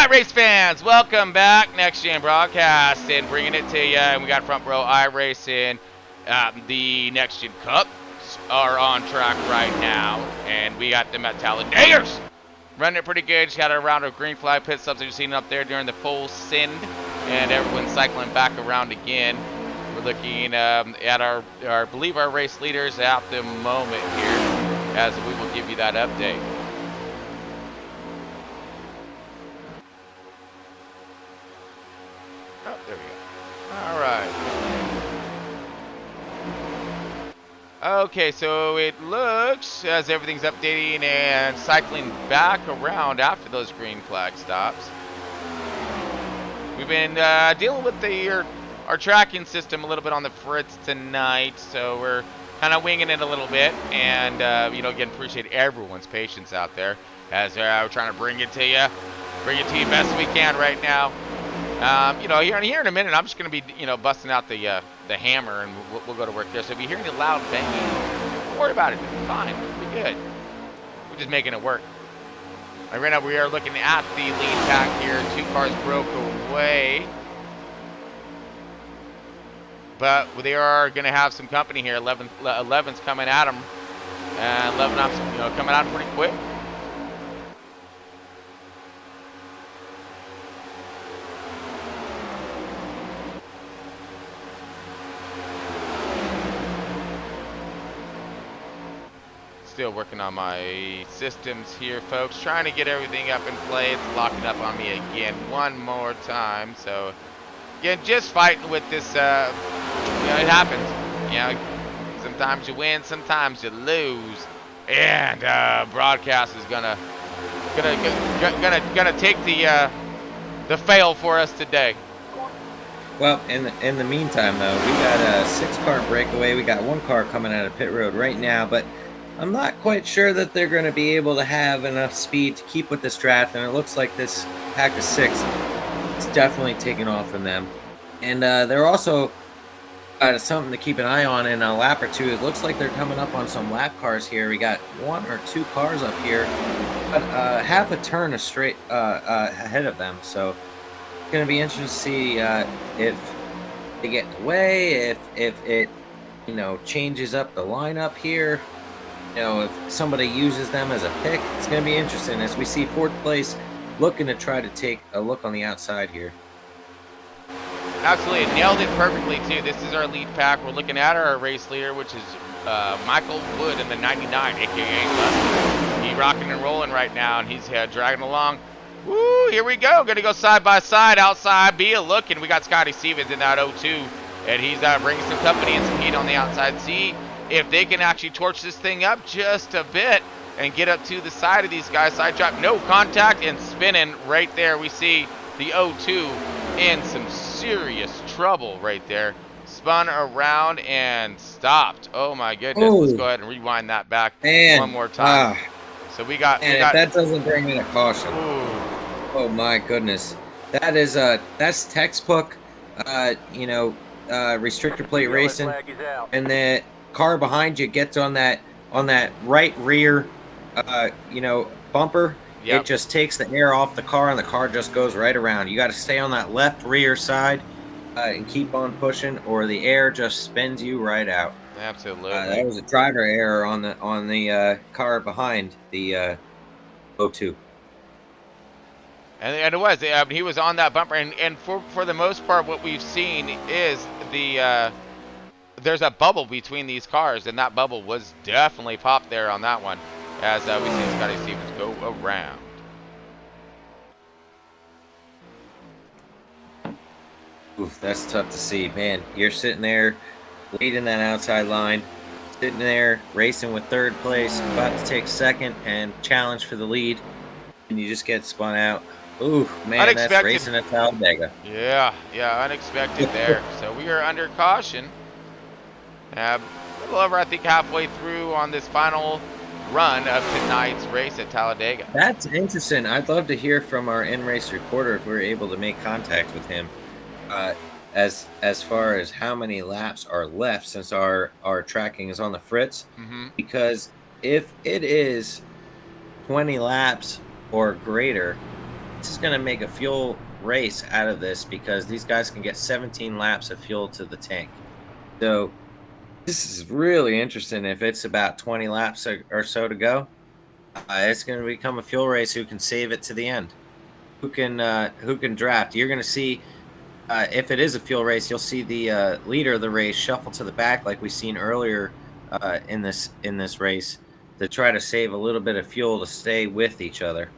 right, race fans, welcome back. Next Gen Broadcast and bringing it to you. And we got front row iRACING. The Next Gen Cups are on track right now, and we got them at Talladega's. Running it pretty good. Just had a round of green flag pit stops that you've seen up there during the full send, and everyone's cycling back around again. We're looking at our believe our race leaders at the moment here, as we will give you that update. Oh, there we go. All right. Okay, so it looks as everything's updating and cycling back around after those green flag stops. We've been dealing with our tracking system a little bit on the Fritz tonight, so we're kind of winging it a little bit. And again, appreciate everyone's patience out there as we're trying to bring it to you best we can right now. Here in a minute, I'm just going to be busting out the hammer, and we'll go to work there. So if you hear any loud banging, don't worry about it. It's fine. It'll be good. We're just making it work. And right now we are looking at the lead pack here. 2 cars broke away, but they are going to have some company here. 11's coming at them, and 11 coming out pretty quick. Still working on my systems here, folks. Trying to get everything up in play. It's locking up on me again one more time. So, again, just fighting with this. It happens. Sometimes you win, sometimes you lose, and broadcast is gonna take the fail for us today. Well, in the meantime, though, we got a 6-car breakaway. We got 1 car coming out of pit road right now, but I'm not quite sure that they're going to be able to have enough speed to keep with this draft, and it looks like this pack of 6 is definitely taking off from them. And they're also something to keep an eye on in a lap or two. It looks like they're coming up on some lap cars here. We got 1 or 2 cars up here, but half a turn ahead of them. So it's going to be interesting to see if they get away, if it changes up the lineup here. If somebody uses them as a pick, it's going to be interesting as we see 4th place looking to try to take a look on the outside here. Absolutely, nailed it perfectly too. This is our lead pack. We're looking at our race leader, which is Michael Wood in the 99, aka Lester. He's rocking and rolling right now, and he's dragging along. Woo! Here we go. Going to go side by side outside. Be a look, and we got Scotty Stevens in that 02, and he's bringing some company and some heat on the outside. See if they can actually torch this thing up just a bit and get up to the side of these guys. Side drop, no contact, and spinning right there. We see the 02 in some serious trouble right there. Spun around and stopped. Oh my goodness. Let's go ahead and rewind that back one more time. So we got. And if that doesn't bring in a caution. Oh my goodness. That is that's textbook restrictor plate racing. And the car behind you gets on that right rear bumper. Yep. It just takes the air off the car, and the car just goes right around. You got to stay on that left rear side and keep on pushing, or the air just spins you right out. Absolutely. That was a driver error on the car behind the 02. And it was. He was on that bumper, and for the most part, what we've seen is there's a bubble between these cars, and that bubble was definitely popped there on that one, as we see Scotty Stevens go around. Oof, that's tough to see, man. You're sitting there, leading that outside line, sitting there, racing with 3rd place, about to take 2nd and challenge for the lead, and you just get spun out. Ooh, man, unexpected. That's racing at Talladega. Yeah, unexpected there. So we are under caution. A little over, I think, halfway through on this final run of tonight's race at Talladega. That's interesting. I'd love to hear from our in-race reporter if we were able to make contact with him. As far as how many laps are left since our tracking is on the Fritz. Mm-hmm. Because if it is 20 laps or greater, This is going to make a fuel race out of this because these guys can get 17 laps of fuel to the tank. So this is really interesting. If it's about 20 laps or so to go, it's going to become a fuel race. Who can save it to the end? Who can draft? You're going to see, if it is a fuel race, you'll see the leader of the race shuffle to the back like we've seen earlier in this race to try to save a little bit of fuel to stay with each other.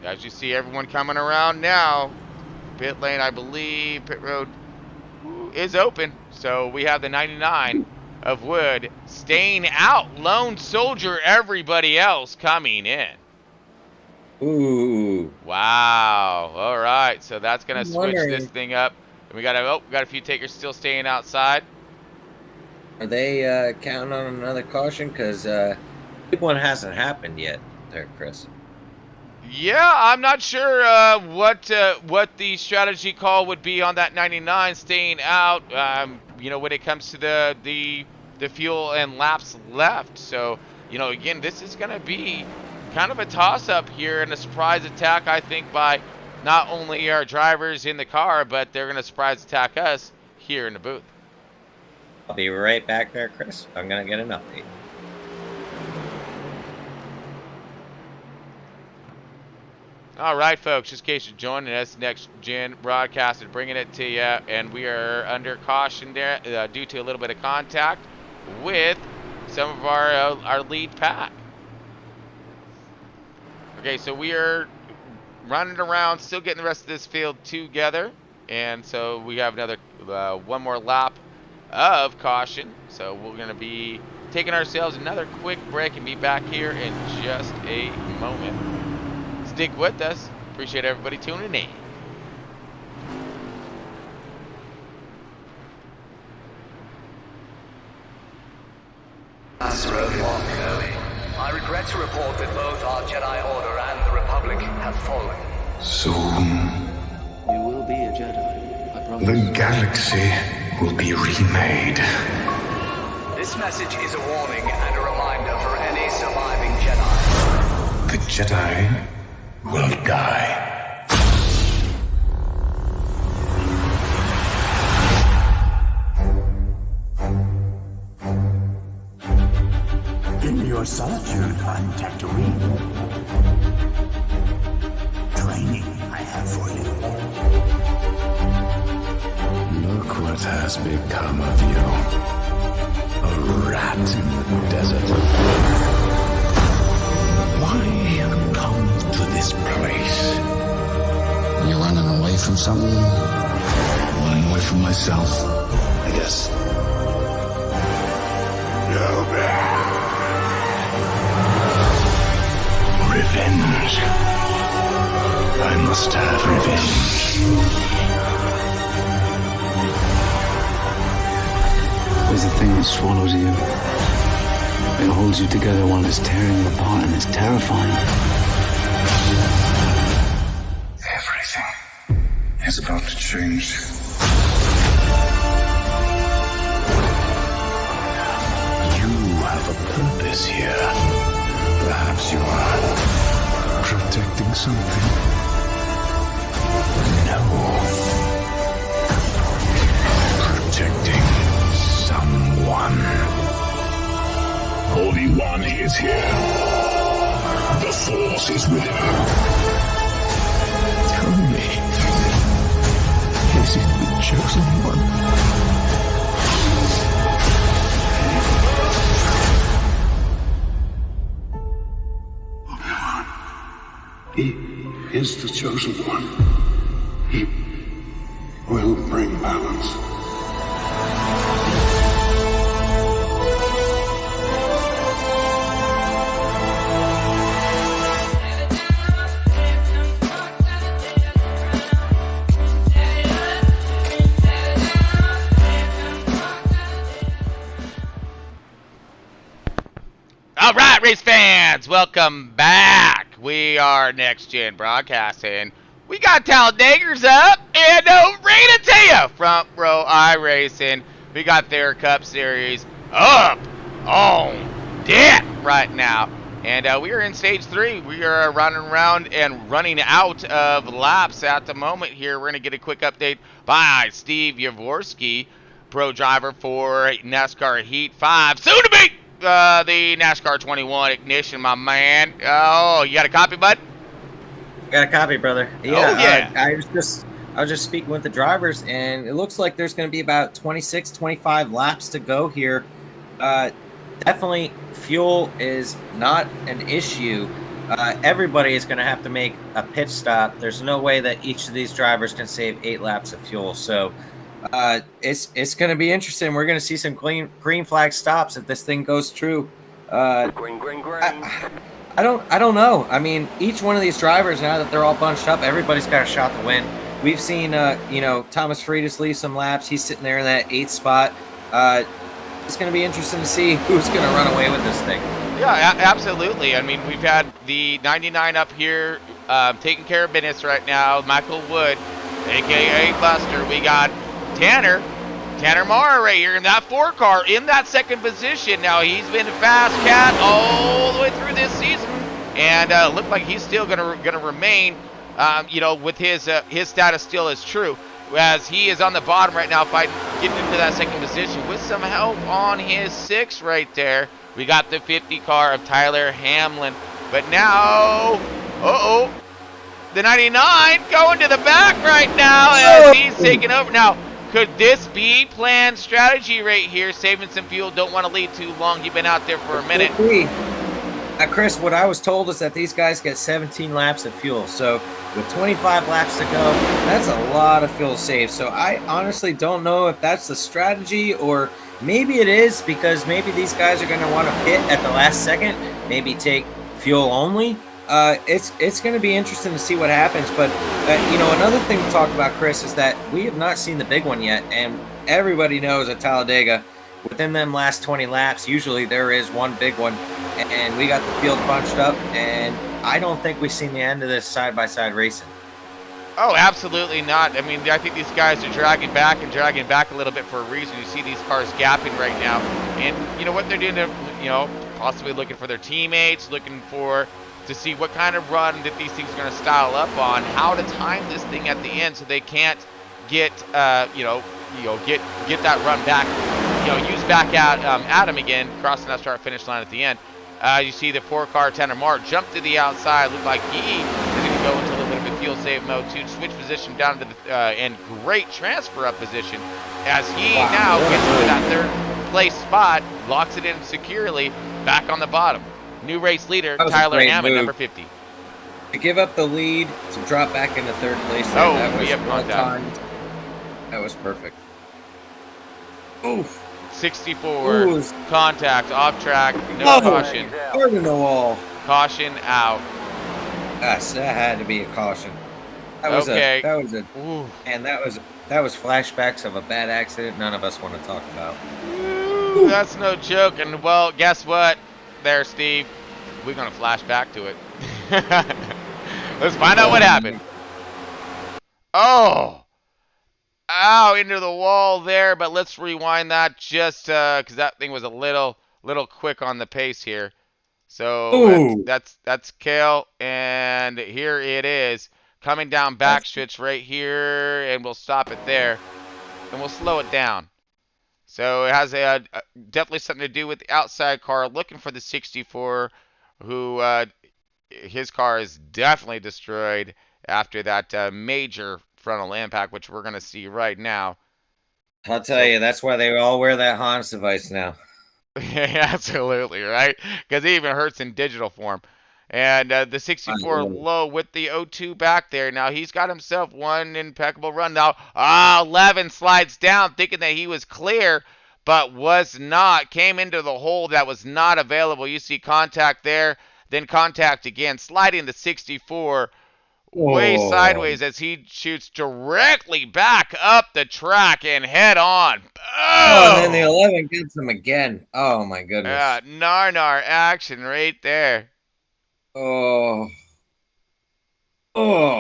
As you see everyone coming around now, pit lane, I believe, pit road is open. So we have the 99 of Wood staying out. Lone Soldier, everybody else coming in. Ooh. Wow. All right. So that's going to switch this thing up. And we got a few takers still staying outside. Are they counting on another caution? Because big one hasn't happened yet there, Chris. Yeah, I'm not sure what the strategy call would be on that 99 staying out. When it comes to the fuel and laps left. So, again, this is going to be kind of a toss-up here and a surprise attack, I think, by not only our drivers in the car, but they're going to surprise attack us here in the booth. I'll be right back there, Chris. I'm going to get an update. All right, folks, just in case you're joining us, Next Gen Broadcasting bringing it to you, and we are under caution there due to a little bit of contact with some of our lead pack. Okay, so we are running around, still getting the rest of this field together, and so we have another one more lap of caution. So we're going to be taking ourselves another quick break and be back here in just a moment. Stick with us. Appreciate everybody tuning in. I regret to report that both our Jedi Order and the Republic have fallen. Soon, You will be a Jedi, I promise. the galaxy will be remade. This message is a warning and a reminder for any surviving Jedi. The Jedi will die. In your solitude on Tatooine, training I have for you. Look what has become of you. A rat in the desert. Why come to this place? You're running away from something? Running away from myself, I guess. Go back. Revenge. I must have revenge. There's a thing that swallows you. It holds you together while it's tearing you apart, and it's terrifying. Everything is about to change. You have a purpose here. Perhaps you are protecting something. No. Protecting someone. Holy One is here. The Force is with him. Tell me, is it the chosen one? He is the chosen one. He will bring balance. All right, race fans, welcome back. We are Next Gen Broadcasting. We got Talladegers up, and bringing it to you, front row iRacing. We got their Cup Series up on deck right now, And we are in stage 3. We are running around and running out of laps at the moment here. We're going to get a quick update by Steve Yavorski, pro driver for NASCAR Heat 5. Soon to be the NASCAR 21 Ignition, my man. Oh, you got a copy, bud? Got a copy, brother. Yeah. I was just speaking with the drivers, and it looks like there's going to be about 26, 25 laps to go here. Definitely, fuel is not an issue. Everybody is going to have to make a pit stop. There's no way that each of these drivers can save 8 laps of fuel. So it's going to be interesting. We're going to see some green flag stops if this thing goes true. Green. I don't know. I mean, each one of these drivers, now that they're all bunched up, everybody's got a shot to win. We've seen, Thomas Freitas leave some laps. He's sitting there in that 8th spot. It's going to be interesting to see who's going to run away with this thing. Yeah, absolutely. I mean, we've had the 99 up here taking care of business right now. Michael Wood, a.k.a. Buster. We got Tanner Mara right here in that 4 car in that 2nd position. Now, he's been a fast cat all the way through this season, and looked like he's still gonna remain, with his status still is true, as he is on the bottom right now fighting, getting into that 2nd position with some help on his 6 right there. We got the 50 car of Tyler Hamlin, but now, the 99 going to the back right now as he's taking over. Now, could this be planned strategy right here, saving some fuel? Don't want to lead too long. You've been out there for a minute. Chris, what I was told is that these guys get 17 laps of fuel. So with 25 laps to go, that's a lot of fuel saved. So I honestly don't know if that's the strategy, or maybe it is, because maybe these guys are going to want to pit at the last second, maybe take fuel only. It's going to be interesting to see what happens. But, another thing to talk about, Chris, is that we have not seen the big one yet. And everybody knows at Talladega, within them last 20 laps, usually there is one big one. And we got the field bunched up. And I don't think we've seen the end of this side-by-side racing. Oh, absolutely not. I mean, I think these guys are dragging back a little bit for a reason. You see these cars gapping right now. And, what they're doing, possibly looking for their teammates, looking to see what kind of run that these things are going to style up on, how to time this thing at the end so they can't get that run back, use back out Adam again, crossing that start finish line at the end. You see the 4 car Tanner Mark jump to the outside. Look like he is going to go into a little bit of a fuel save mode to switch position down to the and great transfer up position as he now gets to that 3rd place spot, locks it in securely back on the bottom. New race leader, Tyler Hammond, number 50. To give up the lead, to drop back into 3rd place. That was perfect. Oof. 64, contact, off track, no caution. Hard in the wall. Caution out. Yes, that had to be a caution. That was flashbacks of a bad accident none of us want to talk about. Ooh, that's no joke. And, well, guess what there, Steve? We're going to flash back to it. Let's find out what happened. Oh! Ow, into the wall there, but let's rewind that just because that thing was a little quick on the pace here. So that's Kale, and here it is. Coming down backstretch right here, and we'll stop it there. And we'll slow it down. So it has definitely something to do with the outside car looking for the 64, who his car is definitely destroyed after that major frontal impact, which we're going to see right now. I'll tell you, that's why they all wear that Hans device now. Absolutely, right? Because it even hurts in digital form. And the 64 low with the 02 back there. Now, he's got himself one impeccable run. Now, 11 slides down thinking that he was clear, but was not. Came into the hole that was not available. You see contact there, then contact again. Sliding the 64 way sideways as he shoots directly back up the track and head on. Oh, and then the 11 gets him again. Oh, my goodness. Yeah, nar action right there. Oh,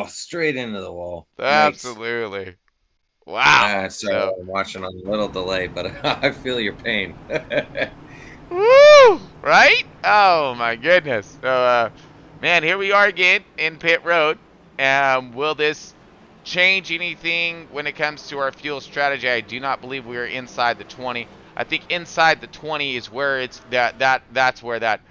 straight into the wall. Absolutely. Nice. Wow. I'm watching on a little delay, but I feel your pain. Woo! Woo! Right? Oh my goodness. So, man, here we are again in pit road. Will this change anything when it comes to our fuel strategy? I do not believe we are inside the 20. I think inside the 20 is where it's that's where that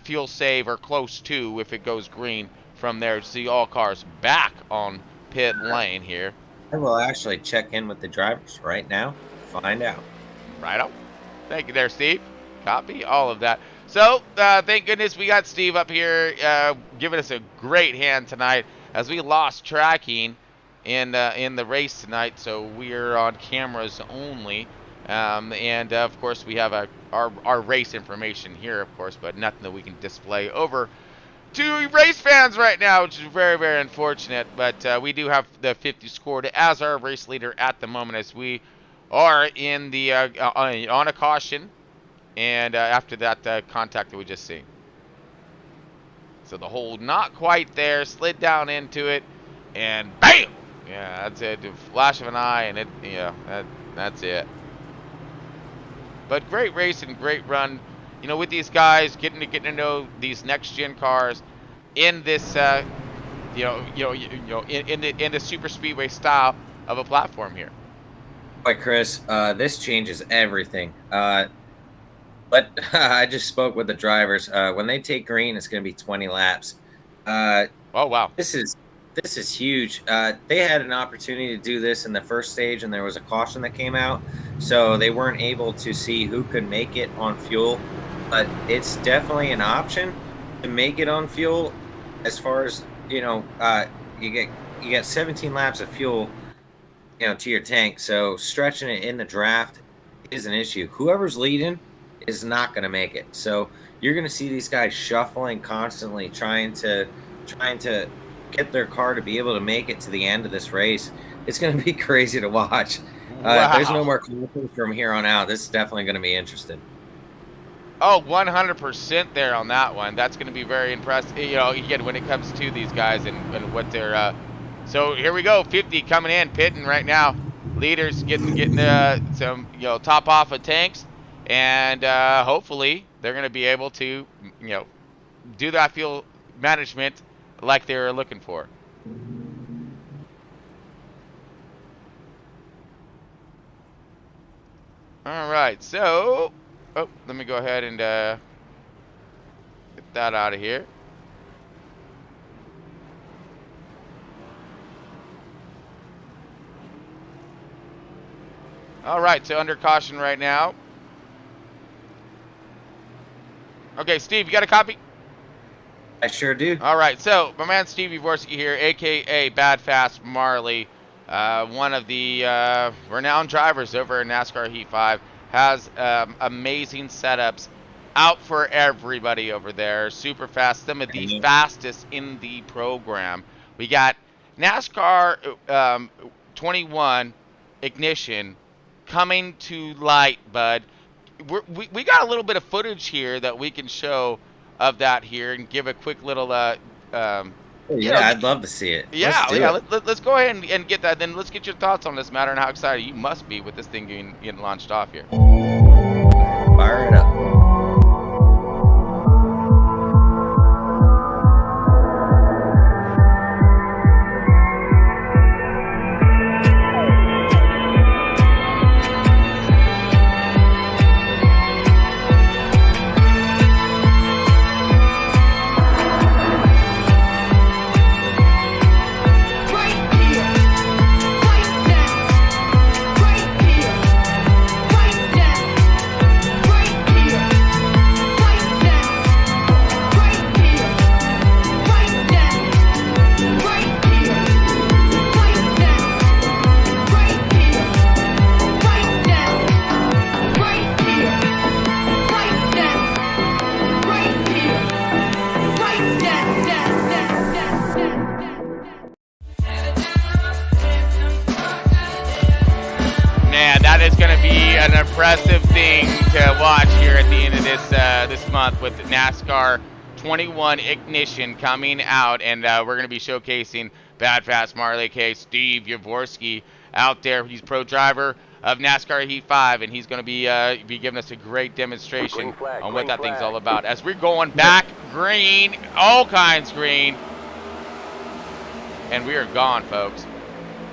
fuel save or close to, if it goes green from there. See all cars back on pit lane here. I will actually check in with the drivers right now. Find out. Right on. Thank you there, Steve. Copy all of that. So, thank goodness we got Steve up here giving us a great hand tonight as we lost tracking in the race tonight. So we are on cameras only. Of course, we have our race information here, of course, but nothing that we can display over to race fans right now, which is very, very unfortunate. But we do have the 50 scored as our race leader at the moment, as we are in the on a caution, and after that contact that we just seen. So the hold not quite there, slid down into it, and bam! Yeah, that's it. A flash of an eye, and it, that's it. But great race and great run, with these guys, getting to know these next gen cars in this, in the super speedway style of a platform here. Boy, Chris, this changes everything. But I just spoke with the drivers. When they take green, it's going to be 20 laps. Oh wow! This is huge. They had an opportunity to do this in the first stage, and there was a caution that came out, so they weren't able to see who could make it on fuel. But it's definitely an option to make it on fuel. As far as you get 17 laps of fuel, to your tank. So stretching it in the draft is an issue. Whoever's leading is not going to make it. So you're going to see these guys shuffling constantly, trying to get their car to be able to make it to the end of this race. It's going to be crazy to watch. Wow. There's no more confidence from here on out. This is definitely going to be interesting. Oh, 100% there on that one. That's going to be very impressive. Again, when it comes to these guys and what they're. So here we go. 50 coming in, pitting right now. Leaders getting some top off of tanks, and hopefully they're going to be able to do that fuel management like they're looking for. All right, so let me go ahead and get that out of here. All right, so under caution right now. Okay, Steve, you got a copy? I sure do. All right, so my man Steve Jaworski here, a.k.a. Bad Fast Marley, one of the renowned drivers over in NASCAR Heat 5, has amazing setups out for everybody over there. Super fast, some of the fastest in the program. We got NASCAR 21 Ignition coming to light, bud. We got a little bit of footage here that we can show of that here and give a quick little I'd love to see it. Let's go ahead and get that. Then let's get your thoughts on this matter and how excited you must be with this thing getting launched off here. Fire it up. Impressive thing to watch here at the end of this month with NASCAR 21 Ignition coming out, and we're going to be showcasing Bad Fast Marley, aka Steve Jaworski, out there. He's pro driver, of NASCAR Heat 5, and he's going to be giving us a great demonstration on what that thing's all about. As we're going back green, all kinds green, and we are gone, folks.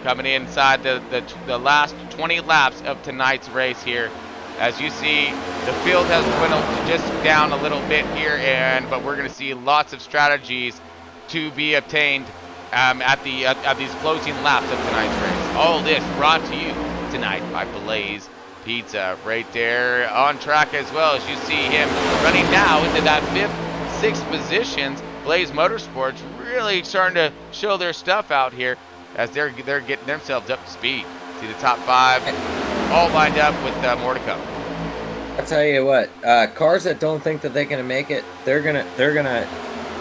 Coming inside the last 20 laps of tonight's race here. As you see, the field has dwindled just down a little bit here, but we're going to see lots of strategies to be obtained at these closing laps of tonight's race. All this brought to you tonight by Blaze Pizza, right there on track as well. As you see him running now into that 5th, 6th positions. Blaze Motorsports really starting to show their stuff out here as they're getting themselves up to speed. See the top 5 all lined up with more to come. I'll tell you what, cars that don't think that they're gonna make it, they're gonna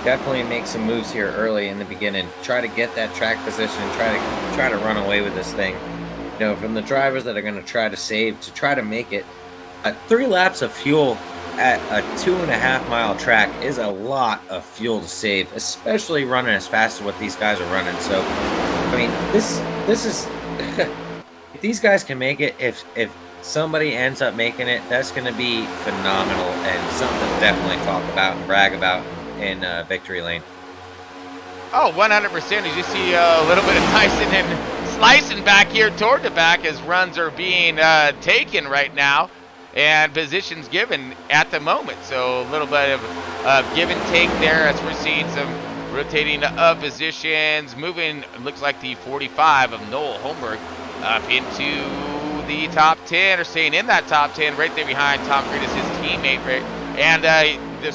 definitely make some moves here early in the beginning. Try to get that track position, try to run away with this thing. You know, from the drivers that are gonna try to save to try to make it. 3 laps of fuel at a 2.5 mile track is a lot of fuel to save, especially running as fast as what these guys are running. So, I mean, this is if these guys can make it, if somebody ends up making it, that's going to be phenomenal and something to definitely talk about and brag about in victory lane. Oh, 100%. As you see a little bit of Tyson and slicing back here toward the back as runs are being taken right now and positions given at the moment. So a little bit of give and take there as we're seeing some rotating of positions, moving, looks like the 45 of Noel Holmberg up into the top 10, or staying in that top 10 right there behind Tom Freitas, his teammate, right? And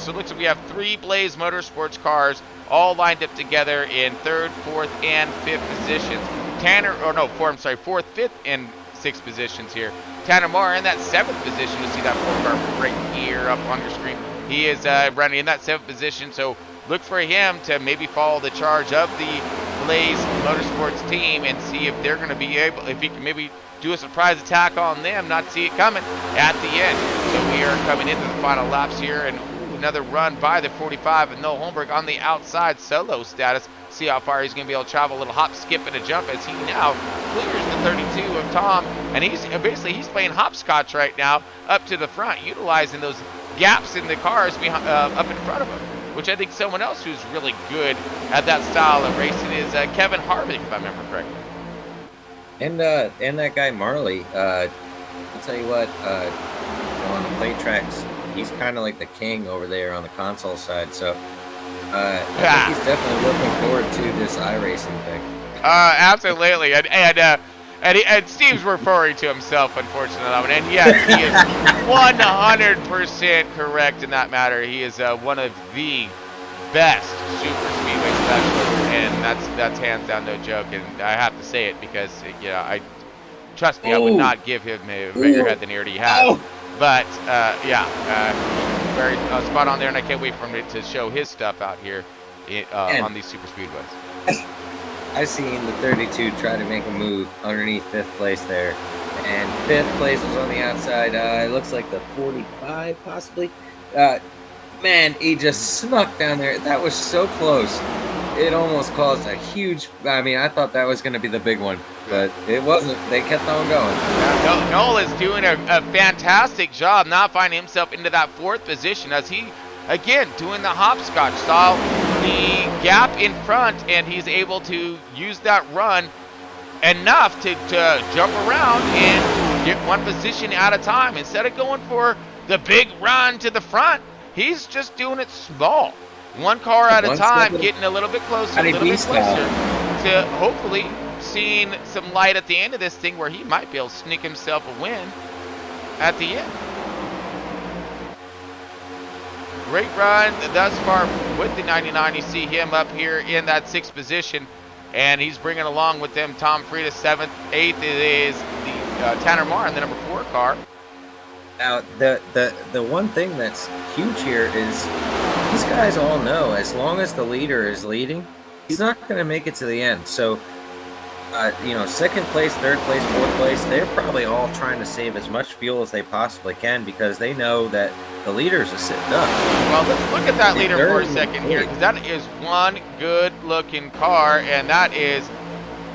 so it looks like we have 3 Blaze Motorsports cars all lined up together in 3rd, 4th, and 5th positions. 4th, 5th, and 6th positions here. Tanner Moore in that 7th position. You see that 4 car right here up on your screen. He is running in that 7th position, so look for him to maybe follow the charge of the Blaze Motorsports team and see if they're going to be able, if he can maybe do a surprise attack on them, not see it coming at the end. So we are coming into the final laps here, and another run by the 45 of Noel Holmberg on the outside solo status. See how far he's going to be able to travel, a little hop, skip, and a jump as he now clears the 32 of Tom, and he's playing hopscotch right now up to the front, utilizing those gaps in the cars behind, up in front of him, which I think someone else who's really good at that style of racing is Kevin Harvick, if I remember correctly. And that guy Marley, I'll tell you what, on the plate tracks, he's kind of like the king over there on the console side. So I think he's definitely looking forward to this iRacing thing. Absolutely, and Steve's referring to himself, unfortunately, on that one. And yes, he is 100% correct in that matter. He is one of the best super speedway specialists, and that's hands down no joke. And I have to say it because trust me, I would not give him a bigger head than he already has. But very spot on there, and I can't wait for him to show his stuff out here on these super speedways. I've seen the 32 try to make a move underneath 5th place there, and 5th place was on the outside. It looks like the 45 possibly. Man, he just snuck down there. That was so close. It almost caused a huge, I thought that was going to be the big one, but it wasn't. They kept on going. Yeah, Noel is doing a fantastic job not finding himself into that 4th position as he, again, doing the hopscotch style, the gap in front, and he's able to use that run enough to jump around and get one position at a time. Instead of going for the big run to the front, he's just doing it small. One car at a time, getting a little bit closer to hopefully seeing some light at the end of this thing where he might be able to sneak himself a win at the end. Great run thus far with the 99. You see him up here in that 6th position, and he's bringing along with them Tom Freitas 7th. 8th is the Tanner Marr in the number 4 car. Now, the one thing that's huge here is these guys all know as long as the leader is leading, he's not going to make it to the end. So, 2nd place, 3rd place, 4th place, they're probably all trying to save as much fuel as they possibly can because they know that the leaders are sitting up. Well, let's look at that leader for a second here, because that is one good-looking car, and that is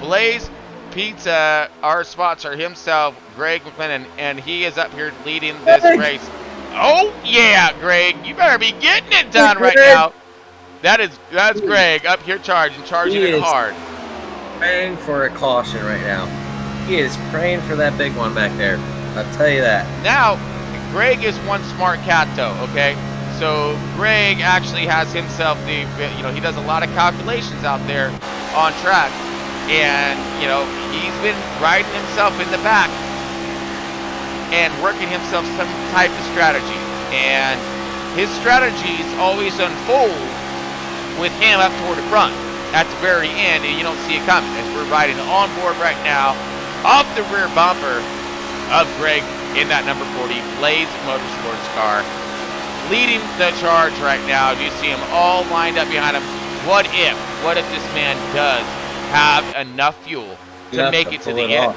Blaze pizza, our sponsor himself, Greg McLennan, and he is up here leading this race. Oh yeah, Greg, you better be getting it done right now. That's Greg up here charging it hard. Praying for a caution right now. He is praying for that big one back there. I'll tell you that. Now, Greg is one smart cat though, okay? So Greg actually has himself he does a lot of calculations out there on track. And, he's been riding himself in the back and working himself some type of strategy. And his strategies always unfold with him up toward the front at the very end, and you don't see it coming. As we're riding on board right now, off the rear bumper of Greg in that number 40 Blaze Motorsports car, leading the charge right now. You see him all lined up behind him. What if this man does have enough fuel to make it to the end?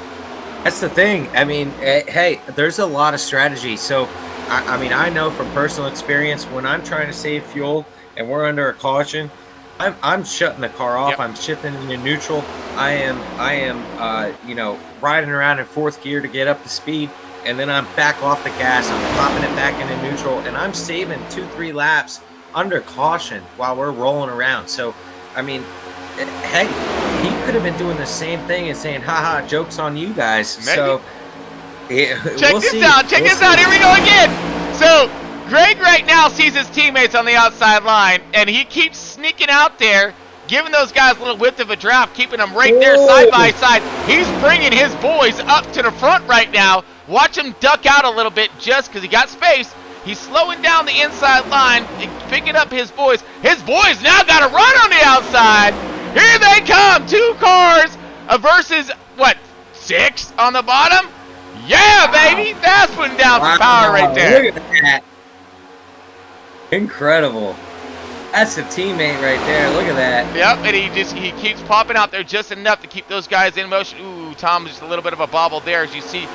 That's the thing. I mean, hey, there's a lot of strategy. So, I know from personal experience, when I'm trying to save fuel and we're under a caution, I'm shutting the car off. Yep. I'm shifting into neutral. I am riding around in fourth gear to get up to speed, and then I'm back off the gas. I'm popping it back into neutral, and I'm saving 2-3 laps under caution while we're rolling around. So, I mean, hey, he could have been doing the same thing and saying, haha, joke's on you guys. Maybe. So, check this out. Here we go again. So, Greg right now sees his teammates on the outside line, and he keeps sneaking out there, giving those guys a little width of a draft, keeping them right there side by side. He's bringing his boys up to the front right now. Watch him duck out a little bit just because he got space. He's slowing down the inside line, picking up his boys. His boys now got to run on the outside. Here they come. 2 cars versus, 6 on the bottom? Yeah, baby. That's putting down some power right there. Look at that. Incredible. That's a teammate right there. Look at that. Yep, and he keeps popping out there just enough to keep those guys in motion. Ooh, Tom, just a little bit of a bobble there. As you see,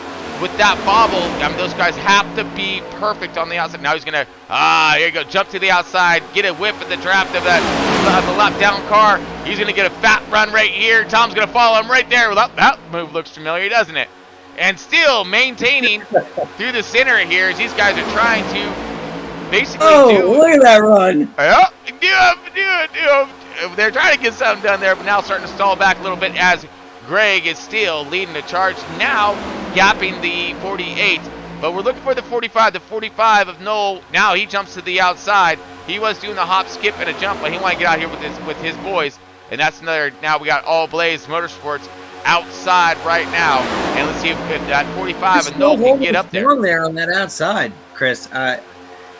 with that bobble, those guys have to be perfect on the outside. Now he's going to, here you go, jump to the outside, get a whip at the draft of the lap down car. He's going to get a fat run right here. Tom's going to follow him right there. Well, that move looks familiar, doesn't it? And still maintaining through the center here as these guys are trying to basically look at that run. Yeah, do it. They're trying to get something done there, but now starting to stall back a little bit as Greg is still leading the charge, now gapping the 48. But we're looking for the 45. The 45 of Noel, now he jumps to the outside. He was doing the hop, skip, and a jump, but he wanted to get out here with his boys. And that's another, now we got all Blaze Motorsports outside right now. And let's see if that 45 of Noel can get up there. There on that outside, Chris.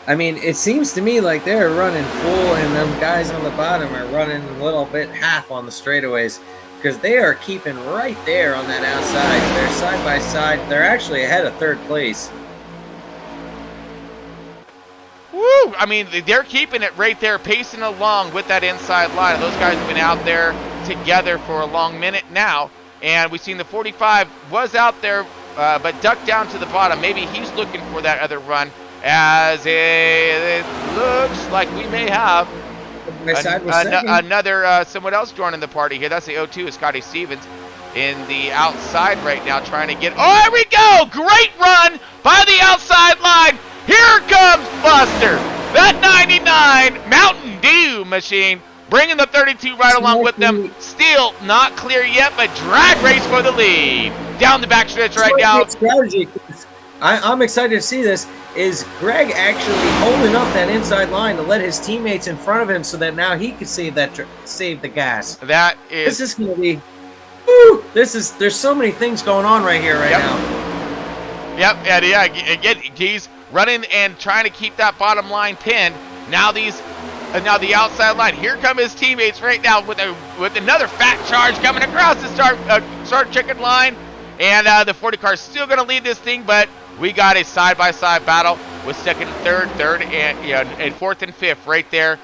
I mean, it seems to me like they're running full, and them guys on the bottom are running a little bit half on the straightaways because they are keeping right there on that outside. They're side by side. They're actually ahead of third place. Woo! I mean, they're keeping it right there, pacing along with that inside line. Those guys have been out there together for a long minute now, and we've seen the 45 was out there, but ducked down to the bottom. Maybe he's looking for that other run. As it looks like we may have another someone else joining the party here. That's the 02, Scotty Stevens in the outside right now trying to get. Oh, here we go! Great run by the outside line. Here comes Buster, that 99 Mountain Dew machine, bringing the 32 right along with them. Still not clear yet, but drag race for the lead. Down the backstretch right now. Strategy. I'm excited to see this. Is Greg actually holding up that inside line to let his teammates in front of him so that now he can save the gas? That is. This is going to be. Woo, there's so many things going on right here now. Yep, and again, he's running and trying to keep that bottom line pinned. Now the outside line. Here come his teammates right now with another fat charge coming across the start chicken line, and the 40 car is still going to lead this thing, but we got a side-by-side battle with second, third, and fourth and fifth right there.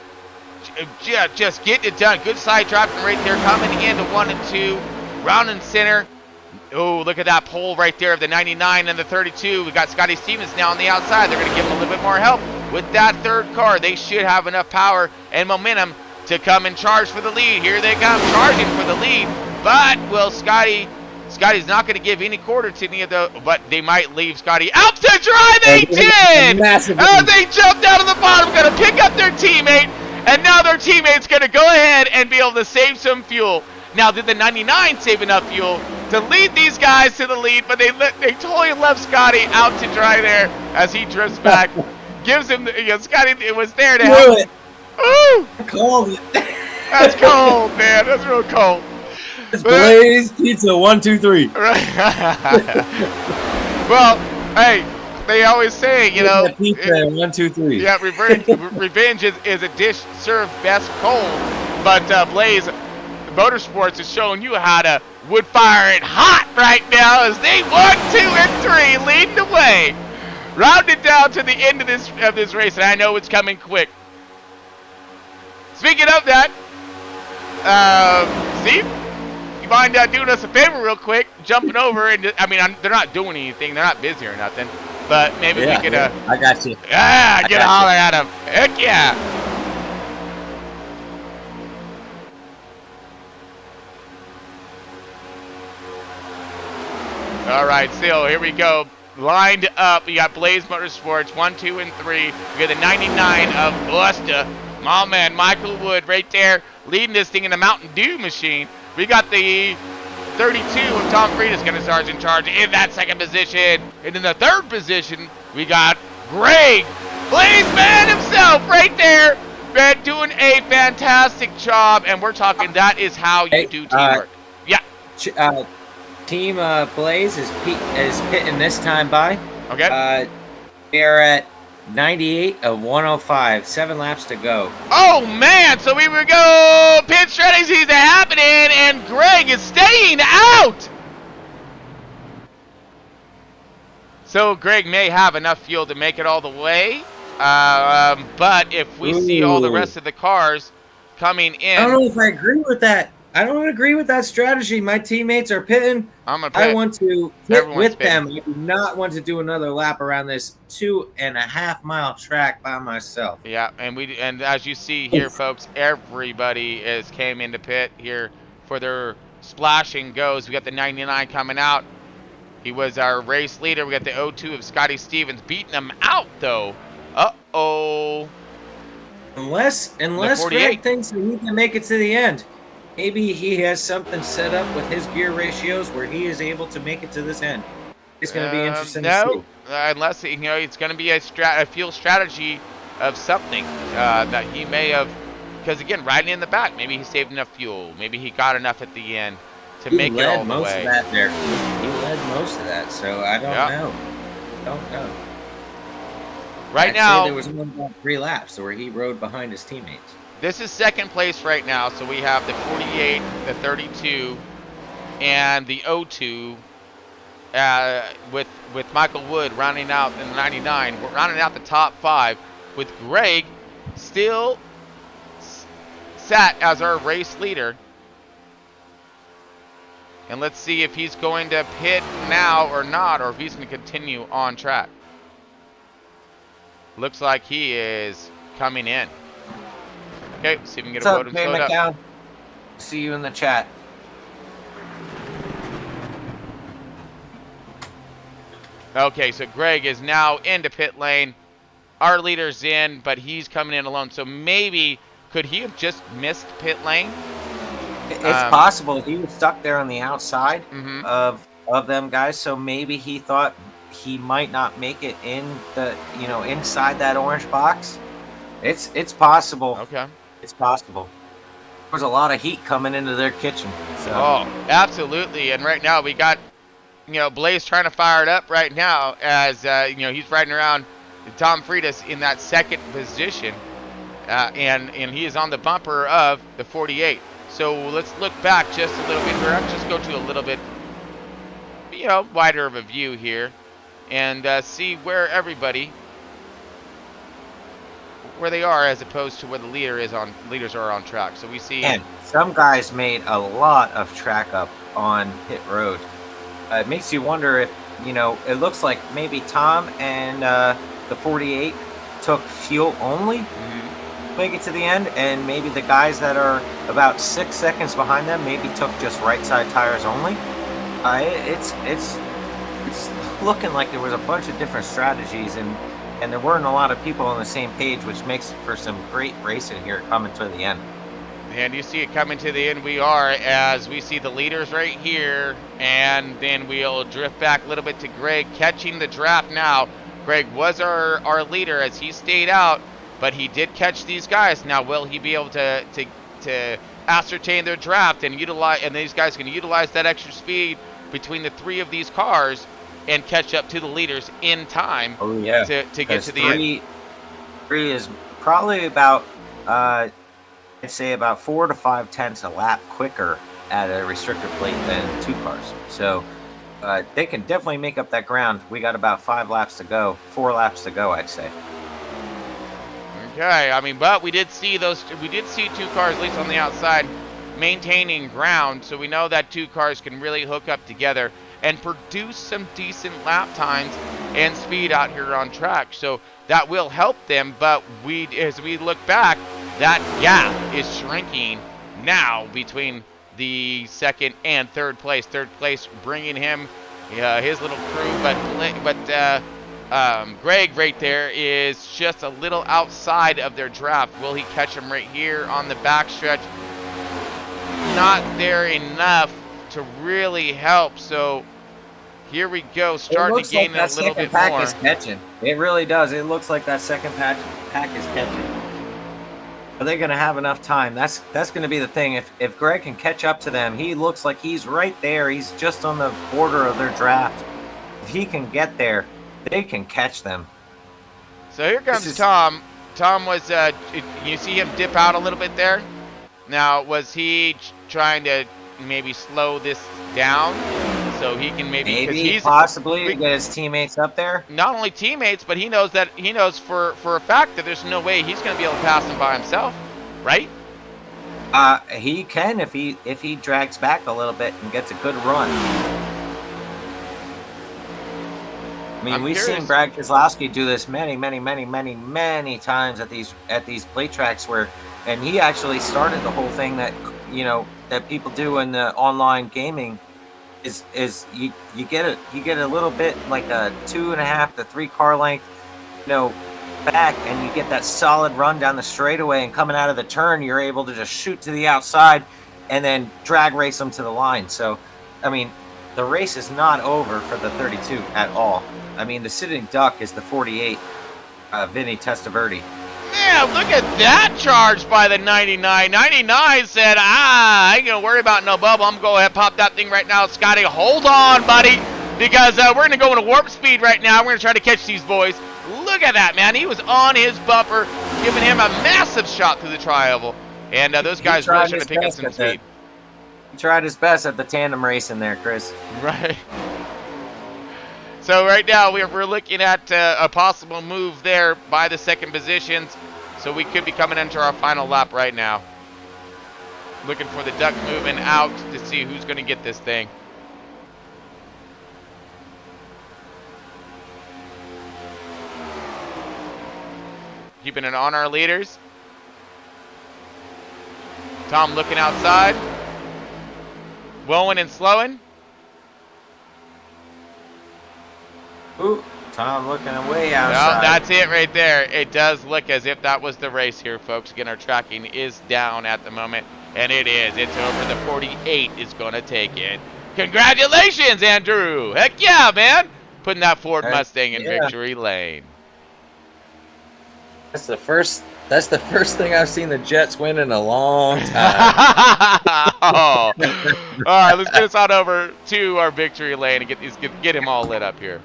Just getting it done. Good side driving right there, coming into 1 and 2, round and center. Oh, look at that pole right there of the 99 and the 32. We got Scotty Stevens now on the outside. They're going to give him a little bit more help with that third car. They should have enough power and momentum to come and charge for the lead. Here they come, charging for the lead. But will Scotty Scotty's not going to give any quarter to any of the, but they might leave Scotty out to dry. They did! As they jumped out of the bottom, going to pick up their teammate, and now their teammate's going to go ahead and be able to save some fuel. Now, did the 99 save enough fuel to lead these guys to the lead, but they totally left Scotty out to dry there as he drifts back. Gives him, Scotty it was there to help him. Ooh! Cold. That's cold, man. That's real cold. It's Blaze Pizza 1, 2, 3. Right. Well, hey, they always say, pizza 1, 2, 3. Yeah, revenge is a dish served best cold. But Blaze Motorsports is showing you how to wood fire it hot right now as they 1, 2, and 3 leading the way. Rounded down to the end of this race, and I know it's coming quick. Speaking of that, Steve, you mind doing us a favor real quick, jumping over, and they're not doing anything, they're not busy or nothing, but maybe we could. I got you. Yeah, get a holler at them. Heck yeah. All right, still here we go. Lined up, we got Blaze Motorsports 1, 2, and 3. We got the 99 of Busta. My man Michael Wood right there leading this thing in the Mountain Dew machine. We got the 32 of Tom Frida's going to start in charge in that second position. And in the third position, we got Greg, Blaze Man himself right there. Man, doing a fantastic job. And we're talking that is how you do teamwork. Team Blaze is pitting this time by. Okay. They're at 98 of 105. 7 laps to go. Oh, man. So we would go pit strategies are happening, and Greg is staying out. So Greg may have enough fuel to make it all the way. But if we see all the rest of the cars coming in. I don't know if I agree with that. I don't agree with that strategy. My teammates are pitting. I want to pit with them. I do not want to do another lap around this 2.5 mile track by myself. Yeah, and as you see here, folks, everybody came into pit here for their splashing goes. We got the 99 coming out. He was our race leader. We got the 02 of Scotty Stevens beating him out though. Uh-oh. Unless Greg thinks that he can make it to the end. Maybe he has something set up with his gear ratios where he is able to make it to this end. It's going to be interesting to see. Unless it's going to be a fuel strategy of something that he may have. Because again, riding in the back, maybe he saved enough fuel. Maybe he got enough at the end to make it all the way. He led most of that there. He led most of that, so I don't know. Don't know. Right now, there was only about 3 laps where he rode behind his teammates. This is second place right now, so we have the 48, the 32, and the 02 with Michael Wood rounding out the 99. We're rounding out the top 5 with Greg still sat as our race leader. And let's see if he's going to pit now or not, or if he's going to continue on track. Looks like he is coming in. Okay, see if we can get a vote and slow up. See you in the chat. Okay, so Greg is now into pit lane. Our leader's in, but he's coming in alone. So maybe, could he have just missed pit lane? It's possible. He was stuck there on the outside of them guys, so maybe he thought he might not make it in the inside that orange box. It's possible. Okay. It's possible. There's a lot of heat coming into their kitchen. So. Oh, absolutely. And right now we got, Blaze trying to fire it up right now as, he's riding around Tom Frida's in that second position. And he is on the bumper of the 48. So let's look back just a little bit here. I'll just go to a little bit, wider of a view here and see where everybody, where they are as opposed to where the leaders are on track. So we see, and some guys made a lot of track up on pit road. It makes you wonder if it looks like maybe Tom and the 48 took fuel only to make it to the end, and maybe the guys that are about 6 seconds behind them maybe took just right side tires only. It's looking like there was a bunch of different strategies, and there weren't a lot of people on the same page, which makes for some great racing here coming to the end. And you see it coming to the end. We are, as we see the leaders right here, and then we'll drift back a little bit to Greg catching the draft now. Greg was our leader as he stayed out, but he did catch these guys. Now, will he be able to ascertain their draft and utilize, and these guys can utilize that extra speed between the three of these cars and catch up to the leaders in time to get to the end? Three is probably about, I'd say about 4 to 5 tenths a lap quicker at a restrictor plate than 2 cars. So they can definitely make up that ground. We got about 4 laps to go, I'd say. Okay, I mean, but we did see 2 cars, at least on the outside, maintaining ground, so we know that 2 cars can really hook up together and produce some decent lap times and speed out here on track. So that will help them, but as we look back, that gap is shrinking now between the second and third place. Third place bringing him his little crew, but Greg right there is just a little outside of their draft. Will he catch him right here on the backstretch? Not there enough to really help. So here we go, starting to gain a little bit more. Is catching. It really does. It looks like that second pack is catching. Are they going to have enough time? That's going to be the thing. If Greg can catch up to them, he looks like he's right there. He's just on the border of their draft. If he can get there, they can catch them. So here comes Tom. Tom was, you see him dip out a little bit there? Now, was he trying to maybe slow this down so he can maybe possibly get his teammates up there? Not only teammates, but he knows for a fact that there's no way he's going to be able to pass him by himself, right? He can if he drags back a little bit and gets a good run. I mean, we've seen Brad Keselowski do this many times at these plate tracks and he actually started the whole thing that that people do in the online gaming is you get a little bit like a 2.5 to 3 car length back, and you get that solid run down the straightaway, and coming out of the turn you're able to just shoot to the outside and then drag race them to the line. So I mean, the race is not over for the 32 at all. I mean, the sitting duck is the 48 Vinny Testaverde. Yeah, look at that charge by the 99. 99 said, I ain't going to worry about no bubble. I'm going to go ahead and pop that thing right now. Scotty, hold on, buddy, because we're going to go into warp speed right now. We're going to try to catch these boys. Look at that, man. He was on his bumper, giving him a massive shot through the tri-oval. And those guys really should have picked up some speed. He tried his best at the tandem racing there, Chris. Right. So right now we're looking at a possible move there by the second positions. So we could be coming into our final lap right now. Looking for the duck moving out to see who's going to get this thing. Keeping it on our leaders. Tom looking outside. Willing and slowing. Ooh, Tom looking way outside. Well, that's it right there. It does look as if that was the race here, folks. Again, our tracking is down at the moment, and it is. It's over. The 48 is going to take it. Congratulations, Andrew. Heck yeah, man. Putting that Ford Mustang in victory lane. That's the first thing I've seen the Jets win in a long time. All right, let's get us on over to our victory lane and get him all lit up here.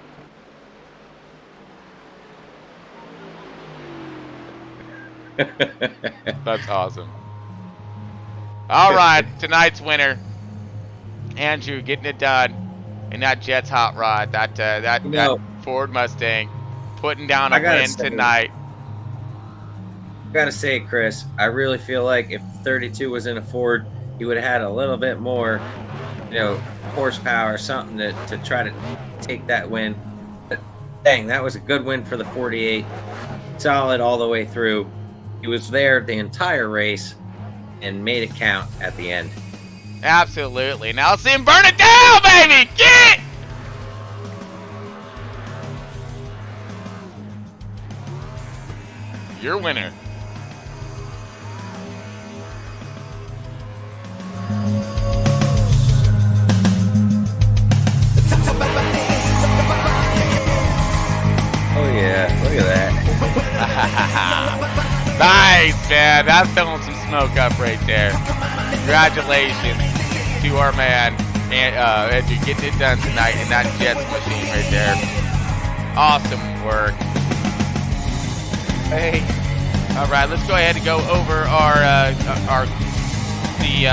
That's awesome. All right, tonight's winner, Andrew, getting it done in that Jets hot rod, that Ford Mustang, putting down a win tonight. I gotta say, Chris, I really feel like if 32 was in a Ford, he would have had a little bit more, horsepower or something to try to take that win. But dang, that was a good win for the 48. Solid all the way through. He was there the entire race and made it count at the end. Absolutely. Now let's see him burn it down, baby. Get it. Your winner. Oh yeah, look at that. Nice, man. That's throwing some smoke up right there. Congratulations to our man, Andrew, getting it done tonight in that Jets machine right there. Awesome work. Hey. All right, let's go ahead and go over the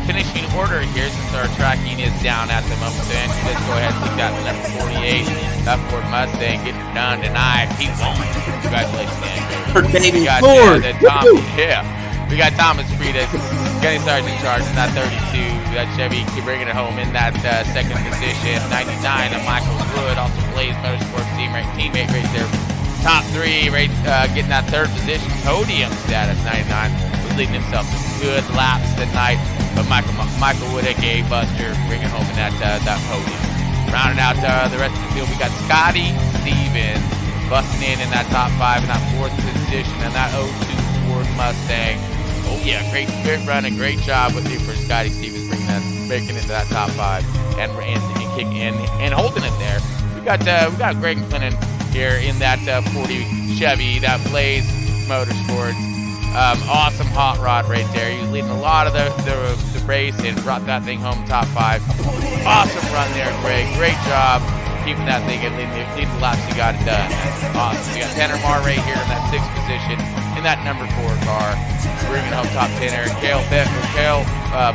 finishing order here since our tracking is down at the moment. So Andrew, let's go ahead and take that to number 48. That Ford Mustang getting it done tonight. He won. Congratulations, Andrew. Baby We got Ford. we got Thomas Fritas, Gunny Sergeant Charge in that 32. That Chevy bringing it home in that second position. 99 of Michael Wood, also Blaze Motorsports teammate right there. Top three, right, getting that third position, podium status. 99 was leading himself to good laps tonight, but Michael Wood, aka Buster, bringing home in that podium. Rounding out the rest of the field, we got Scotty Stevens busting in that top five in that fourth position, and that 02 Ford Mustang. Oh yeah, great spit run and great job with you for Scotty Stevens making into that top five and holding it there. We got Greg McLennan here in that 40 Chevy, that Blaze Motorsports. Awesome hot rod right there. He was leading a lot of the race and brought that thing home top five. Awesome run there, Greg. Great job keeping that thing and leading the laps. You got it done. Awesome. We got Tanner Marr right here in that sixth position in that number 4 car, bringing home top 10 there. Cale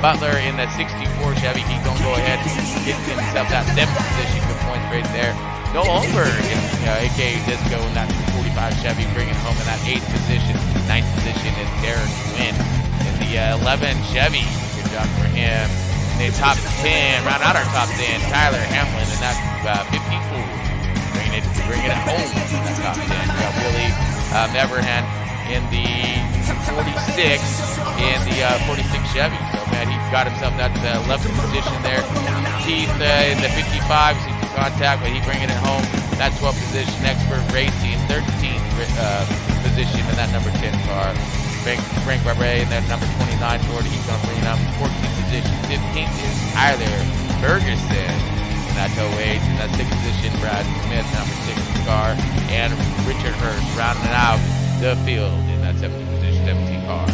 Butler in that 64 Chevy. He's gonna go ahead and get himself that 7th position. Good points right there. Noah Holmberg, aka Disco, in that 45 Chevy, bringing home in that 8th position. 9th position is Darren Quinn in the 11 Chevy. Good job for him. In the top 10, round out our top 10, Tyler Hamlin in that 54, bringing it home in that top 10. We got Willie Neverhand in the 46 in the 46 Chevy. So man, he got himself that 11th position there. Keith in the 55, seems to contact, but he bringing it home. That 12th position, Expert Racing, 13th position in that number 10 car. Frank Barbre in that number 29 Ford. He's going to bring it up 14th position. 15th is Tyler Ferguson in that 08. In that 6th position, Brad Smith, number 6 car. And Richard Hurst rounding out the field in that 17th position, 17 car.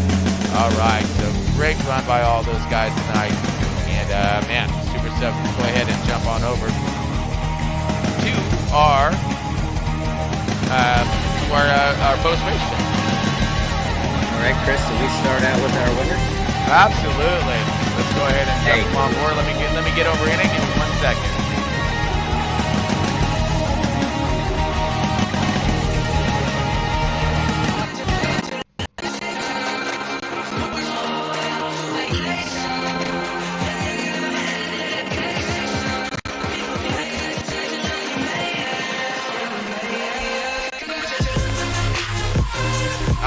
All right, so great run by all those guys tonight. And man, super stuff. Let's go ahead and jump on over to our post-race show. All right, Chris, so we start out with our winner? Absolutely. Let's go ahead and jump on board. Let me get over in it. Give me 1 second.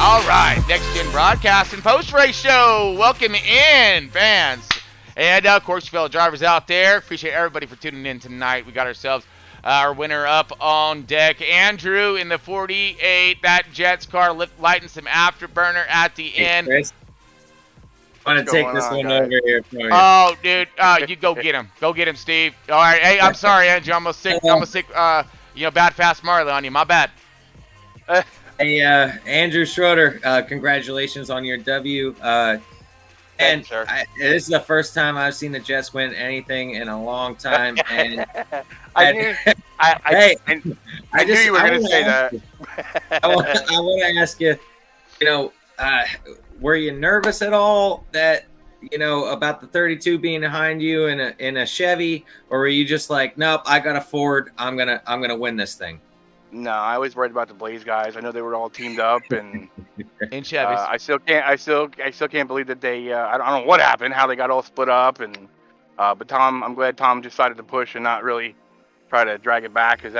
All right, Next Gen Broadcast and Post-Race Show. Welcome in, fans. And, of course, you fellow drivers out there. Appreciate everybody for tuning in tonight. We got ourselves our winner up on deck. Andrew in the 48, that Jets car lighting some afterburner at the end. Chris, I want to take this one over here for you. Oh, dude, you go get him. Go get him, Steve. All right, hey, I'm sorry, Andrew. I'm a sick, bad fast Marley on you. My bad. Hey, Andrew Schroeder, congratulations on your W. And this is the first time I've seen the Jets win anything in a long time. And I knew you were going to say that. I want to ask you, were you nervous at all that, about the 32 being behind you in a Chevy, or were you just like, nope, I got a Ford, I'm gonna win this thing? No, I was worried about the Blaze guys. I know they were all teamed up, and in Chevys. I still can't believe that they. I don't know what happened, how they got all split up, and but I'm glad Tom decided to push and not really try to drag it back, because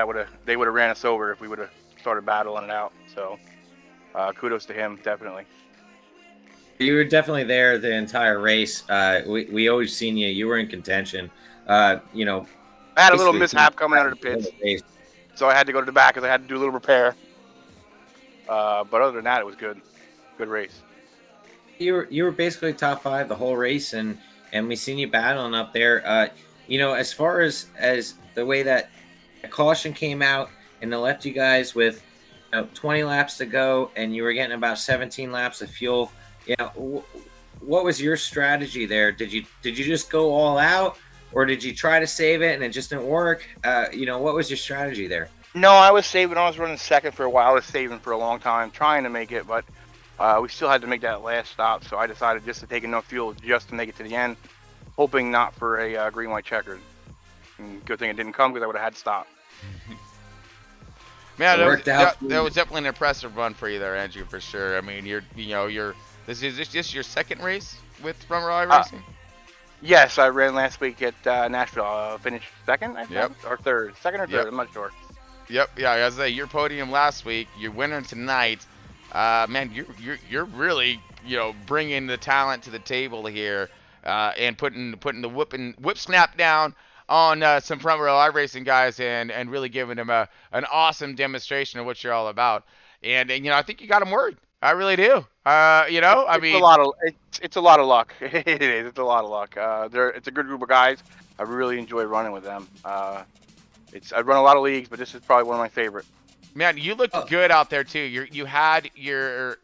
they would have ran us over if we would have started battling it out. So kudos to him, definitely. You were definitely there the entire race. We always seen you. You were in contention. You know, I had a little mishap coming out of the pits, so I had to go to the back because I had to do a little repair. But other than that, it was good. Good race. You were basically top 5 the whole race, and we seen you battling up there. You know, as far as the way that the caution came out and it left you guys with 20 laps to go, and you were getting about 17 laps of fuel. You know, what was your strategy there? Did you just go all out, or did you try to save it and it just didn't work? You know, what was your strategy there? No, I was saving. I was running second for a while. I was saving for a long time, trying to make it, but we still had to make that last stop. So I decided just to take enough fuel just to make it to the end, hoping not for a green, white checkered. And good thing it didn't come because I would have had to stop. Man, that was definitely an impressive run for you there, Andrew, for sure. I mean, this is this your second race with Front Row iRacing? Yes, I ran last week at Nashville. Finished second, I think, or third. Second or third, I'm not sure. Yep, yeah. As I say, your podium last week, your winner tonight. Man, you're really bringing the talent to the table here, and putting the whip snap down on some Front Row iRacing guys, and really giving them an awesome demonstration of what you're all about. And I think you got them worried. I really do. I mean, it's a lot of luck. It is. It's a lot of luck. It's a good group of guys. I really enjoy running with them. I run a lot of leagues, but this is probably one of my favorite. Man, you looked good out there too. You had your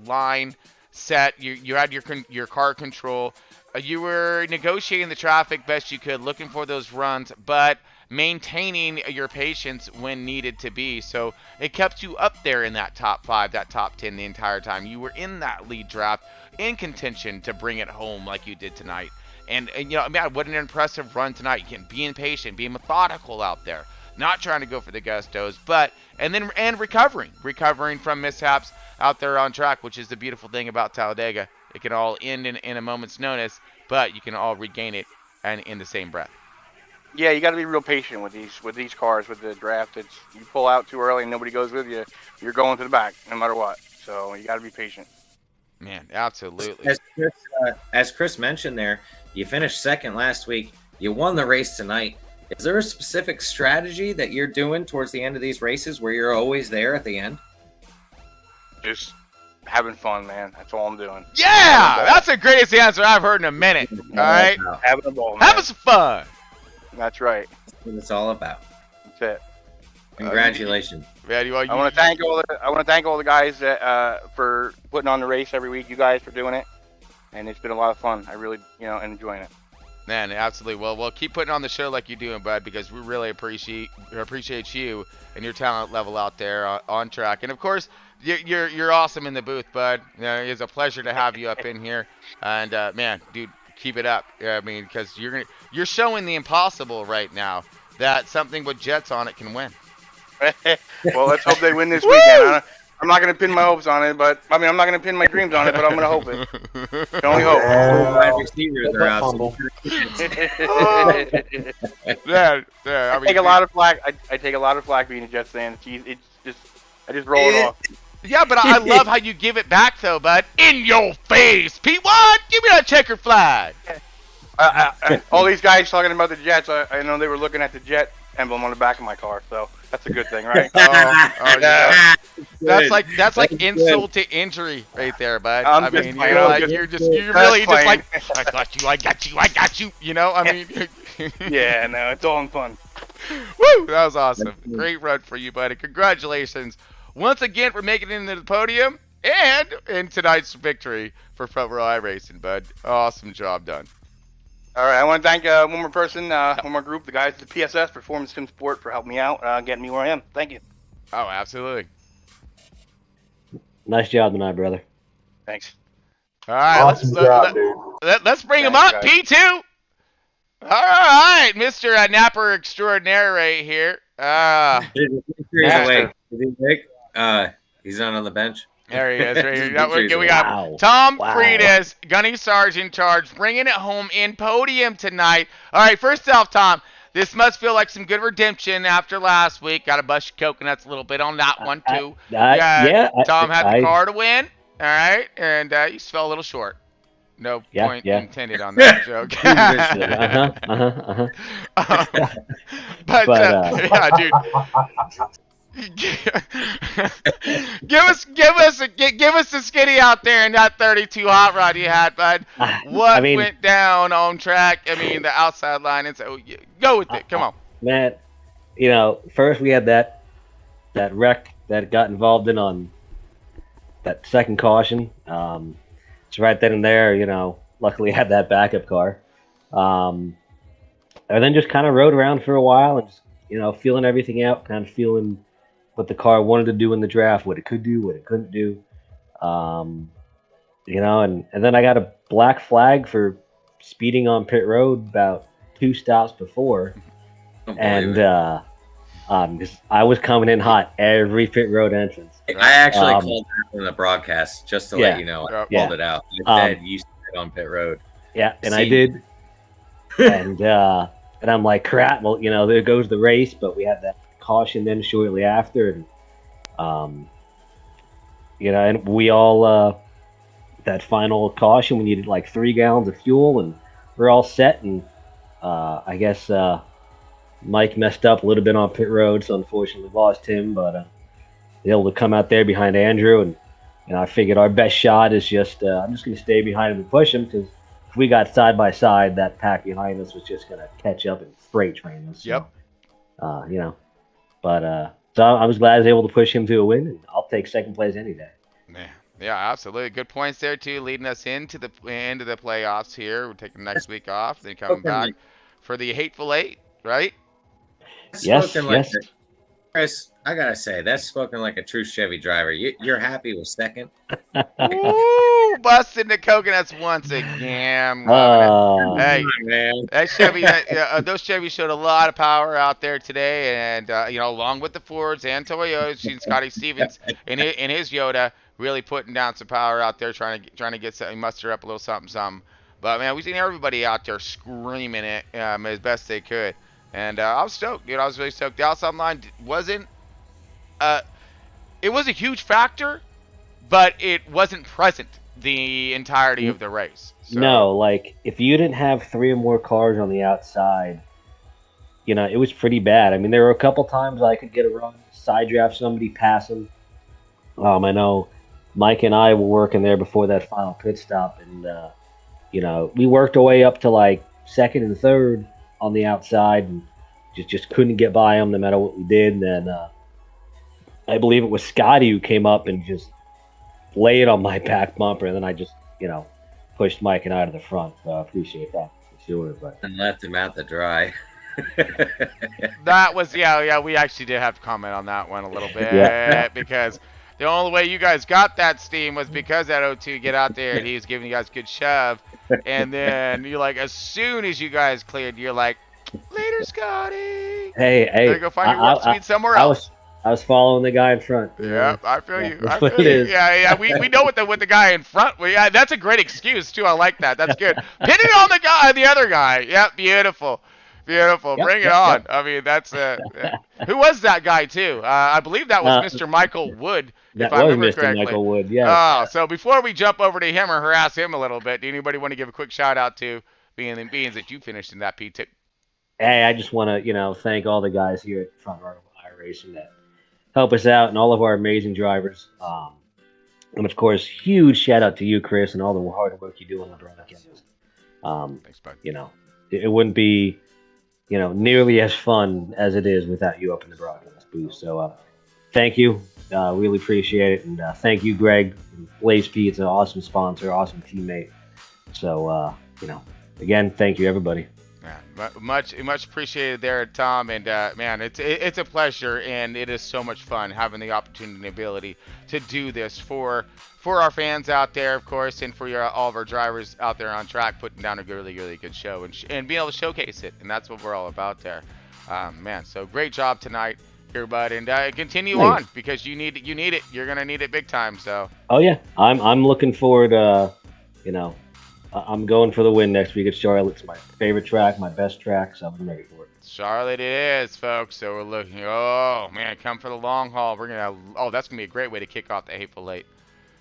line set. You had your car control. You were negotiating the traffic best you could, looking for those runs, but maintaining your patience when needed to be. So it kept you up there in that top 5, that top 10 the entire time. You were in that lead draft, in contention to bring it home like you did tonight. And man, what an impressive run tonight. You can be patient, being methodical out there, not trying to go for the gustos, and recovering from mishaps out there on track, which is the beautiful thing about Talladega. It can all end in a moment's notice, but you can all regain it and in the same breath. Yeah, you got to be real patient with these cars with the draft. You pull out too early and nobody goes with you, you're going to the back no matter what. So you got to be patient. Man, absolutely. As Chris mentioned there, you finished second last week. You won the race tonight. Is there a specific strategy that you're doing towards the end of these races where you're always there at the end? Just having fun, man. That's all I'm doing. Yeah, that's the greatest answer I've heard in a minute. All right, having a ball, man. Having some fun. That's right. That's what it's all about. That's it. Congratulations. I want to thank all the guys for putting on the race every week. You guys for doing it, and it's been a lot of fun. I really enjoying it. Man, absolutely. Well, keep putting on the show like you're doing, bud, because we really appreciate you and your talent level out there on track. And of course, you're awesome in the booth, bud. It's a pleasure to have you up in here. And man, dude, keep it up. I mean, because you're showing the impossible right now, that something with jets on it can win. Well, let's hope they win this weekend. I'm not going to pin my hopes on it, but I'm not going to pin my dreams on it, but I'm going to hope it. Can only hope. I take a lot of flack. I take a lot of flack being a Jets fan. I just roll it off. Yeah, but I love how you give it back, though, bud. In your face, P1. Give me that checkered flag. All these guys talking about the Jets. I know they were looking at the Jet emblem on the back of my car, so that's a good thing, right? Yeah. That's like insult to injury right there, bud. You're really just like, I got you. I mean. Yeah, no, it's all in fun. Woo! That was awesome. Great run for you, buddy. Congratulations once again for making it into the podium and in tonight's victory for Front Row iRacing, bud. Awesome job done. All right, I want to thank one more person, one more group, the guys at the PSS, Performance Sim Sport, for helping me out, getting me where I am. Thank you. Oh, absolutely. Nice job tonight, brother. Thanks. All right, let's bring him up, guys. P2. All right, Mr. Napper Extraordinaire right here. He's not on the bench. There he is. Right here. We got Tom Freitas, Gunny Sargent Charge, bringing it home in podium tonight. All right, first off, Tom, this must feel like some good redemption after last week. Got to bust your coconuts a little bit on that one, too. Yeah. Tom had the car to win. All right, and you just fell a little short. No Yeah, point yeah. intended on that joke. But yeah, dude. give us the skinny out there in that 32 hot rod you had, bud. What went down on track? I mean, the outside line. And so go with it. Come on, man. You know, first we had that wreck that got involved in on that second caution. It's right then and there. You know, luckily I had that backup car, and then just kind of rode around for a while and just, you know, feeling everything out, kind of feeling what the car wanted to do in the draft, what it could do, what it couldn't do. You know, and then I got a black flag for speeding on pit road about 2 stops before. And because I was coming in hot every pit road entrance. I actually called that in the broadcast just to let you know. I called it out. I said you said on pit road. Yeah, and I did. And I'm like, crap. Well, you know, there goes the race. But we had that caution then shortly after, and you know, and we all that final caution, we needed like 3 gallons of fuel, and we're all set. And I guess Mike messed up a little bit on pit road, so unfortunately lost him. But able to come out there behind Andrew, and you know, I figured our best shot is just I'm just going to stay behind him and push him, because if we got side by side, that pack behind us was just going to catch up and freight train us. Yep. So, you know, but so I was glad I was able to push him to a win, and I'll take second place any day. Yeah, absolutely. Good points there too, leading us into the playoffs here. We're taking next week off, then coming back for the Hateful Eight, right? Yes. Chris, I gotta say, that's spoken like a true Chevy driver. You're happy with second? Ooh, busting the coconuts once again. Hey, man, that Chevy, those Chevys showed a lot of power out there today, and you know, along with the Fords and Toyotas, and Scotty Stevens in his Yoda, really putting down some power out there, trying to get something, muster up a little something. But man, we've seen everybody out there screaming it as best they could. And I was stoked, dude. I was really stoked. The outside line wasn't, it was a huge factor, but it wasn't present the entirety of the race. So. No, like, if you didn't have 3 or more cars on the outside, you know, it was pretty bad. I mean, there were a couple times I could get a run, side draft somebody, pass them. I know Mike and I were working there before that final pit stop, and, you know, we worked our way up to, like, second and third on the outside, and just couldn't get by them no matter what we did. And then I believe it was Scotty who came up and just laid on my back bumper, and then I just, you know, pushed Mike and I to the front. So I appreciate that for sure. But and left him out to dry. That was we actually did have to comment on that one a little bit because the only way you guys got that steam was because that O2 get out there and he was giving you guys a good shove. And then you're like, as soon as you guys cleared, you're like, later, Scotty. Hey, Better go find your warp speed somewhere else. I was following the guy in front. Yeah, I feel you. I feel you. Yeah. We know what the guy in front. That's a great excuse too. I like that. That's good. Pin it on the other guy. Yep, beautiful. Yep, bring it on. Yep. I mean, that's who was that guy too? I believe that was Mr. Michael Wood. That was Mr. Michael Wood. Yeah. So before we jump over to him or harass him a little bit, do anybody want to give a quick shout out to being that you finished in that P2? Hey, I just want to, you know, thank all the guys here at Front Row iRacing that help us out, and all of our amazing drivers. And of course, huge shout out to you, Chris, and all the hard work you do on the broadcast. Thanks, bud. You know, it wouldn't be, you know, nearly as fun as it is without you up in the broadcast booth. So, thank you. Really appreciate it. And thank you, Greg. Blaze P, it's an awesome sponsor, awesome teammate. So, you know, again, thank you, everybody. Yeah, much appreciated there, Tom. And man, it's a pleasure, and it is so much fun having the opportunity and ability to do this for our fans out there, of course, and for all of our drivers out there on track, putting down a really good show and being able to showcase it. And that's what we're all about there, man. So great job tonight here, bud, and continue on, because you need it. You're gonna need it big time. So. Oh yeah, I'm looking forward. You know. I'm going for the win next week at Charlotte. It's my favorite track, my best track, so I'm ready for it. Charlotte it is, folks. So we're looking. Oh man, come for the long haul. We're gonna. That's gonna be a great way to kick off the Hateful Eight.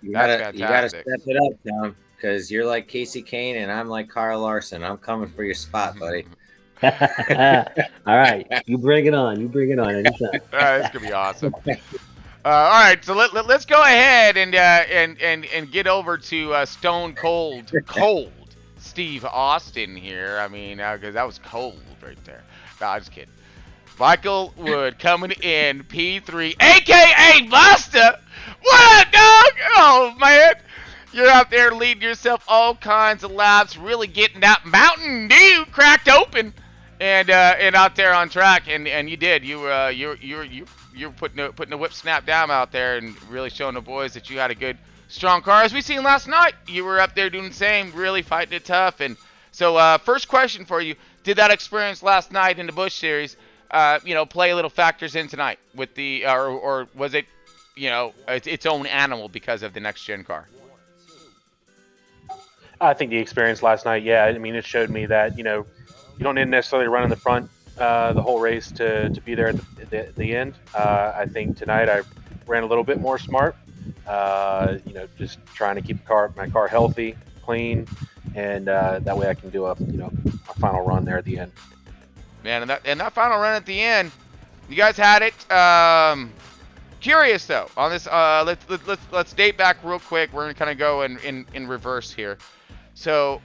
You That's gotta fantastic. step it up, Tom, because you're like Casey Kane and I'm like Kyle Larson. I'm coming for your spot, buddy. All right, you bring it on. You bring it on anytime. All right, this could be awesome. All right, so let's go ahead and get over to Stone Cold Steve Austin here. I mean, because that was cold right there. No, I'm just kidding. Michael Wood coming in P3, aka Buster. What up, dog? Oh man, you're out there leading yourself all kinds of laps, really getting that Mountain Dew cracked open, and out there on track, and you did. You're putting the whip snap down out there and really showing the boys that you had a good, strong car. As we seen last night, you were up there doing the same, really fighting it tough. And so, first question for you: did that experience last night in the Busch Series, play a little factors in tonight with the, or was it, its own animal because of the next gen car? I think the experience last night, yeah. I mean, it showed me that you don't need to necessarily run in the front the whole race to be there at the end. I think tonight I ran a little bit more smart. Just trying to keep my car healthy, clean, and that way I can do a final run there at the end. Man, and that final run at the end, you guys had it. Curious though on this. Let's date back real quick. We're gonna kind of go in reverse here. So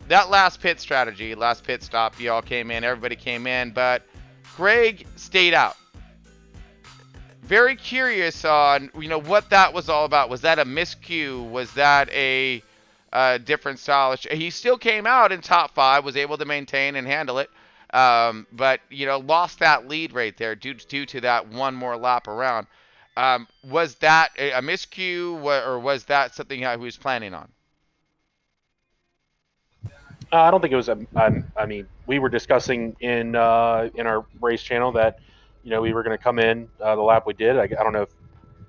that last pit strategy, last pit stop, you all came in, everybody came in, but Greg stayed out. Very curious on what that was all about. Was that a miscue? Was that a different style? He still came out in top 5, was able to maintain and handle it. But lost that lead right there due to that one more lap around. Was that a miscue, or was that something he was planning on? I don't think it was I mean, we were discussing in our race channel that we were going to come in the lap we did. I don't know if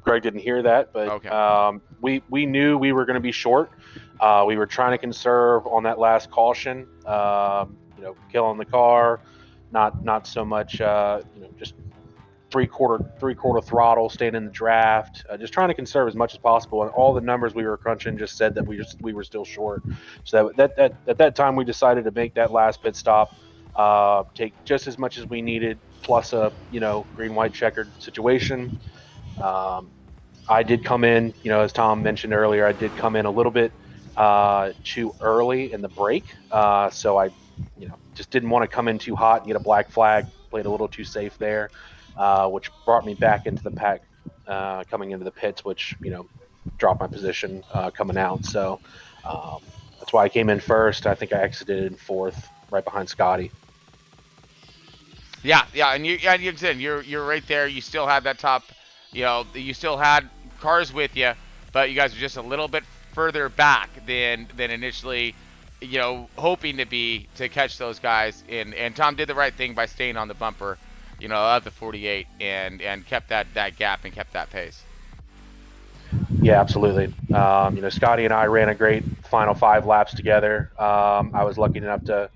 Greg didn't hear that, but okay. We knew we were going to be short. We were trying to conserve on that last caution. Killing the car, not so much just three-quarter throttle, staying in the draft, just trying to conserve as much as possible. And all the numbers we were crunching just said that we were still short. So that at that time we decided to make that last pit stop, take just as much as we needed, plus a green-white checkered situation. I did come in, as Tom mentioned earlier, I did come in a little bit too early in the break, so I just didn't want to come in too hot and get a black flag. Played a little too safe there, which brought me back into the pack coming into the pits, which dropped my position coming out. So that's why I came in first. I think I exited in 4th, right behind Scotty. Yeah, and you said you're right there. You still had that top, you still had cars with you, but you guys were just a little bit further back than initially, hoping to catch those guys. And Tom did the right thing by staying on the bumper, of the 48 and kept that gap and kept that pace. Yeah, absolutely. Scotty and I ran a great final 5 laps together. I was lucky enough to,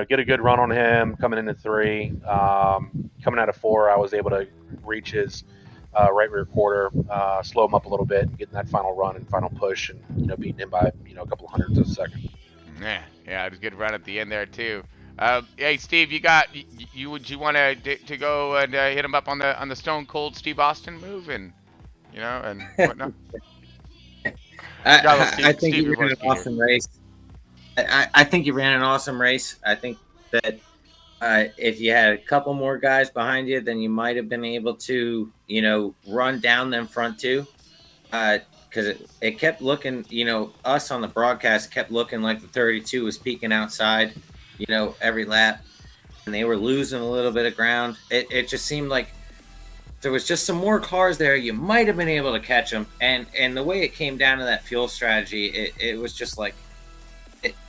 get a good run on him coming into 3. Coming out of 4, I was able to reach his right rear quarter, slow him up a little bit, getting that final run and final push, and beating him by a couple of hundredths of a second. Yeah, it was a good run at the end there too. Hey Steve, would you want to go and hit him up on the Stone Cold Steve Austin move and and whatnot? I think you ran an awesome race. I think you ran an awesome race. I think that if you had a couple more guys behind you, then you might have been able to, run down them front two. Because it kept looking, us on the broadcast kept looking like the 32 was peeking outside, every lap. And they were losing a little bit of ground. It just seemed like there was just some more cars there. You might have been able to catch them. And the way it came down to that fuel strategy, it was just like,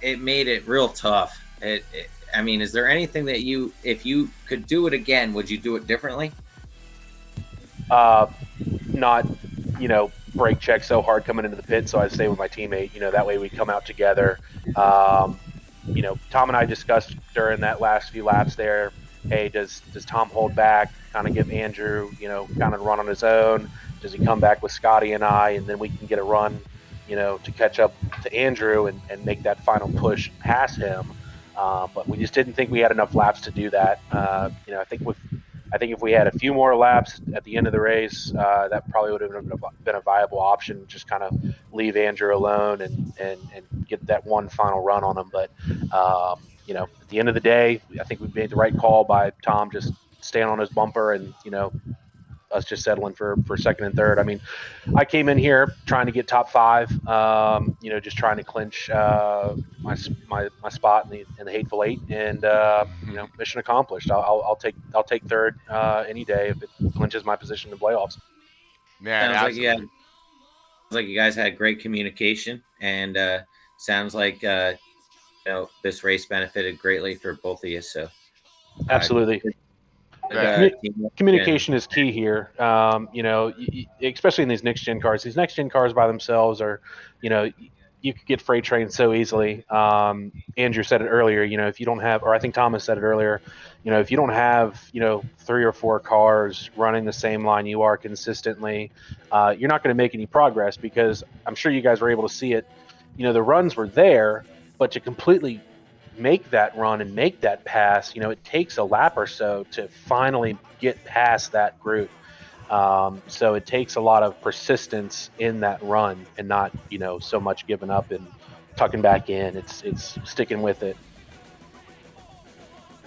it made it real tough. I mean, is there anything that if you could do it again, would you do it differently? Not, brake check so hard coming into the pit, so I stay with my teammate. That way we come out together. Tom and I discussed during that last few laps there, hey, does Tom hold back, kind of give Andrew, kind of run on his own? Does he come back with Scotty and I, and then we can get a run to catch up to Andrew and make that final push past him. But we just didn't think we had enough laps to do that. I think if we had a few more laps at the end of the race, that probably would have been a viable option. Just kind of leave Andrew alone and get that one final run on him. But at the end of the day, I think we made the right call by Tom just staying on his bumper and us just settling for second and third. I mean, I came in here trying to get top 5, just trying to clinch my spot in the Hateful Eight, and mission accomplished. I'll take third any day if it clinches my position in the playoffs. Man, sounds like you guys had great communication, and sounds like this race benefited greatly for both of you. So absolutely. Communication is key here. Especially in these next gen cars. These next gen cars by themselves are, you could get freight trained so easily. Andrew said it earlier. If you don't have, or I think Thomas said it earlier. If you don't have, 3 or 4 cars running the same line you are consistently, you're not going to make any progress, because I'm sure you guys were able to see it. The runs were there, but to completely make that run and make that pass, it takes a lap or so to finally get past that group. So it takes a lot of persistence in that run, and not so much giving up and tucking back in. It's sticking with it.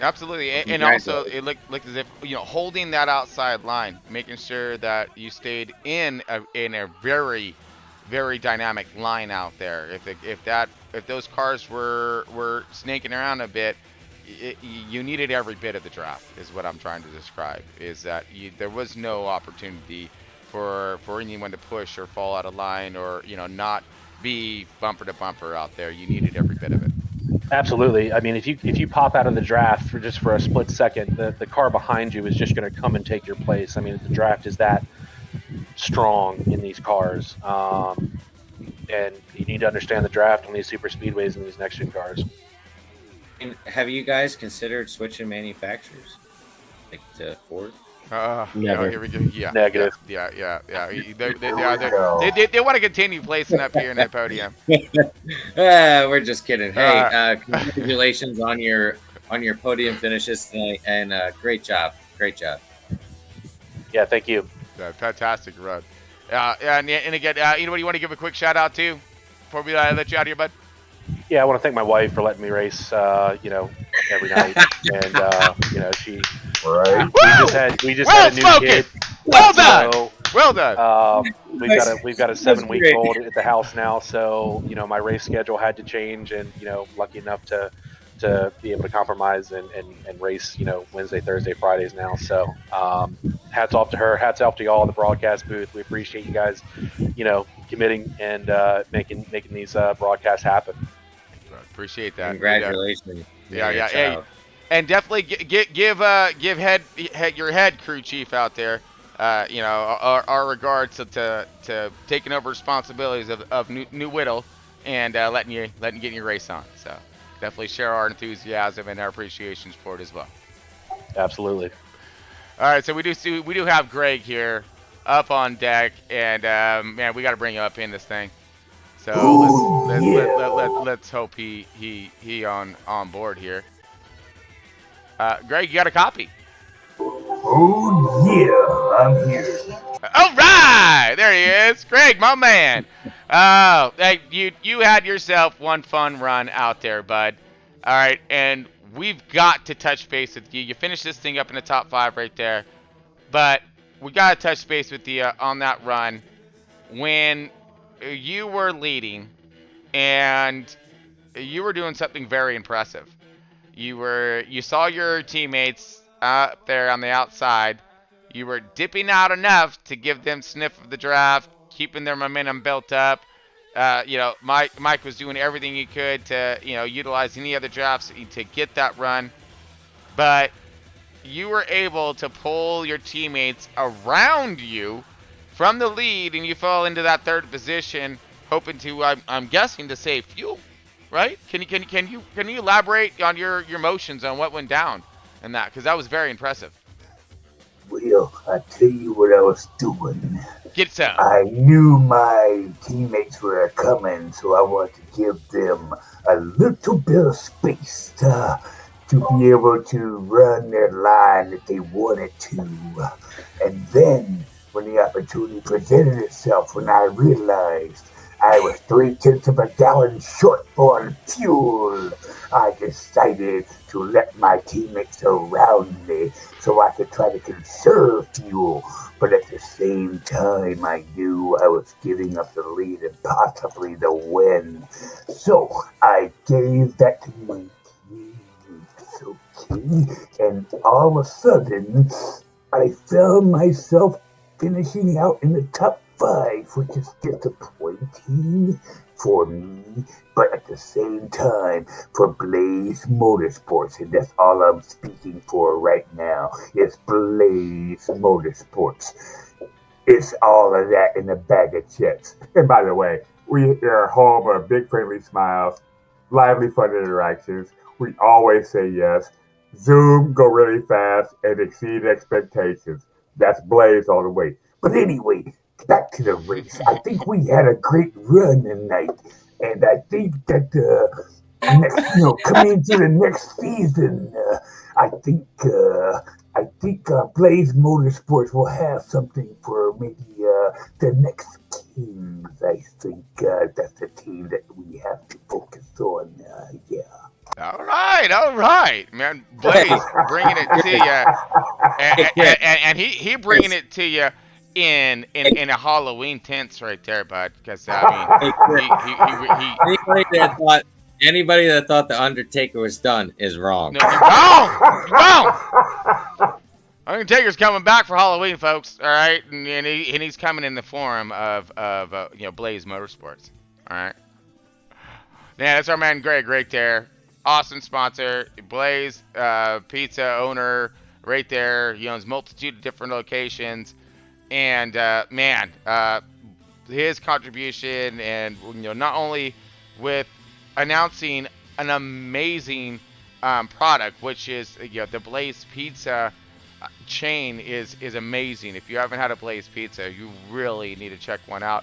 Absolutely. And also it looked as if holding that outside line, making sure that you stayed in a very, very dynamic line out there. If those cars were snaking around a bit, you needed every bit of the draft, is what I'm trying to describe. Is that there was no opportunity for anyone to push or fall out of line, or not be bumper to bumper out there. You needed every bit of it. Absolutely. I mean, if you pop out of the draft for a split second, the car behind you is just going to come and take your place. I mean, the draft is that strong in these cars. And you need to understand the draft on these super speedways and these next gen cars. And have you guys considered switching manufacturers, like to Ford? Never. Here we go. Yeah. Negative. Yeah. They want to continue placing up here in the podium. We're just kidding. Hey, congratulations on your podium finishes tonight, and great job. Yeah, thank you. Fantastic run. And again, anybody you want to give a quick shout out to before we let you out of here, bud? Yeah, I want to thank my wife for letting me race, every night, and she. Right. We just had a new kid. Well done. Well done. We've got a 7-week-old at the house now, so my race schedule had to change, and lucky enough to be able to compromise and race Wednesday, Thursday, Fridays now. So hats off to her. Hats off to y'all in the broadcast booth. We appreciate you guys, committing and making these broadcasts happen. Appreciate that. Congratulations. Yeah. Hey, and definitely give your head crew chief out there, our regards to taking over responsibilities of New Whittle and letting you get your race on. So definitely share our enthusiasm and our appreciation for it as well. Absolutely. All right, so we do have Greg here up on deck, and man, we got to bring him up in this thing. So let's hope he on board here. Greg, you got a copy? Oh yeah, I'm here. All right, there he is, Greg, my man. Hey, you had yourself one fun run out there, bud. All right, and we've got to touch base with you. You finished this thing up in the top 5 right there, but we got to touch base with you on that run when you were leading and you were doing something very impressive. You saw your teammates up there on the outside. You were dipping out enough to give them sniff of the draft, keeping their momentum built up. Mike was doing everything he could to, utilize any other drafts to get that run. But you were able to pull your teammates around you from the lead, and you fell into that third position, hoping to, I'm guessing, to save fuel, right? Can you elaborate on your emotions on what went down in that? Because that was very impressive. Well, I tell you what I was doing. Get some. I knew my teammates were coming, so I wanted to give them a little bit of space to be able to run their line if they wanted to. And then, when the opportunity presented itself, when I realized I was 3/10 of a gallon short on fuel, I decided to let my teammates around me so I could try to conserve fuel. But at the same time, I knew I was giving up the lead and possibly the win. So I gave that to my teammates, okay? And all of a sudden, I found myself finishing out in the top 5, which is disappointing for me, but at the same time for Blaze Motorsports, and that's all I'm speaking for right now, is Blaze Motorsports. It's all of that in a bag of chips. And by the way, we are home of big friendly smiles, lively fun interactions. We always say yes. Zoom, go really fast, and exceed expectations. That's Blaze all the way. But anyway, back to the race. I think we had a great run tonight, and I think that coming into the next season, I think Blaze Motorsports will have something for maybe the next Kings. I think that's the team that we have to focus on. Yeah. All right, man. Blaze bringing it to you, and he bringing it to you in a Halloween tense right there, bud. Because anybody that thought the Undertaker was done is wrong. No, you're wrong. Undertaker's coming back for Halloween, folks. All right, and he's coming in the form of Blaze Motorsports. All right. Yeah, that's our man Greg right there. Awesome sponsor, Blaze Pizza owner right there. He owns multitude of different locations, and his contribution, and not only with announcing an amazing product, which is the Blaze Pizza chain is amazing. If you haven't had a Blaze Pizza, you really need to check one out.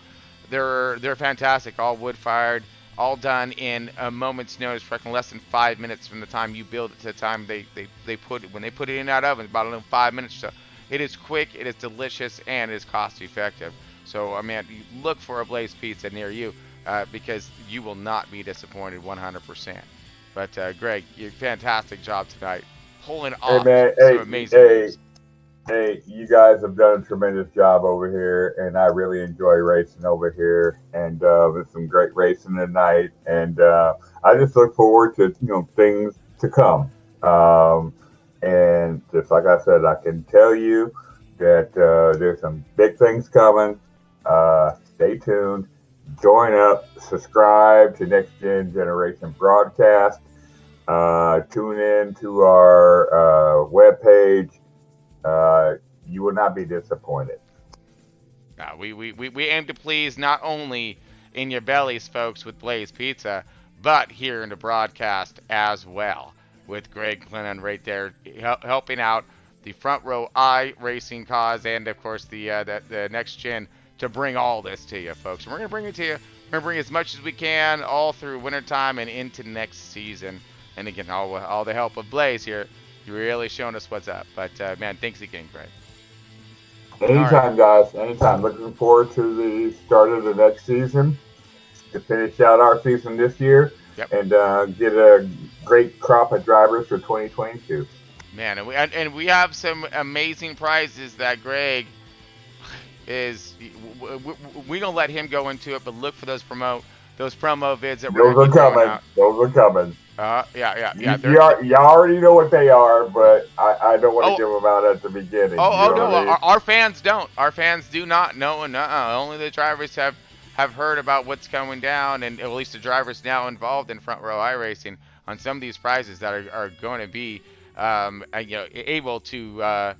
They're fantastic, all wood fired. All done in a moment's notice, for less than 5 minutes from the time you build it to the time they put it in that oven. About 5 minutes. So it is quick, it is delicious, and it is cost effective. So you look for a Blaze Pizza near you because you will not be disappointed 100%. But Greg, you fantastic job tonight, pulling off some amazing moves. Hey, you guys have done a tremendous job over here, and I really enjoy racing over here, and there's some great racing tonight, and I just look forward to things to come. And just like I said, I can tell you that there's some big things coming. Stay tuned, join up, subscribe to Next Gen Generation Broadcast, tune in to our webpage. You will not be disappointed. We aim to please not only in your bellies, folks, with Blaze Pizza, but here in the broadcast as well, with Greg Clennon right there helping out the Front Row iRacing cause, and of course the Next Gen to bring all this to you, folks. And we're gonna bring it to you. We're gonna bring as much as we can all through wintertime and into next season. And again, all the help of Blaze here. You're really showing us what's up. But, man, thanks again, Greg. Anytime, guys. Anytime. Looking forward to the start of the next season to finish out our season this year and get a great crop of drivers for 2022. Man, and we have some amazing prizes that Greg is. We're going to let him go into it, but look for those promo vids that we're going to be throwing out. Those are coming. Yeah. You already know what they are, but I don't want to give them out at the beginning. No, our fans don't. Our fans do not know, and only the drivers have heard about what's going down, and at least the drivers now involved in Front Row iRacing on some of these prizes that are going to be able to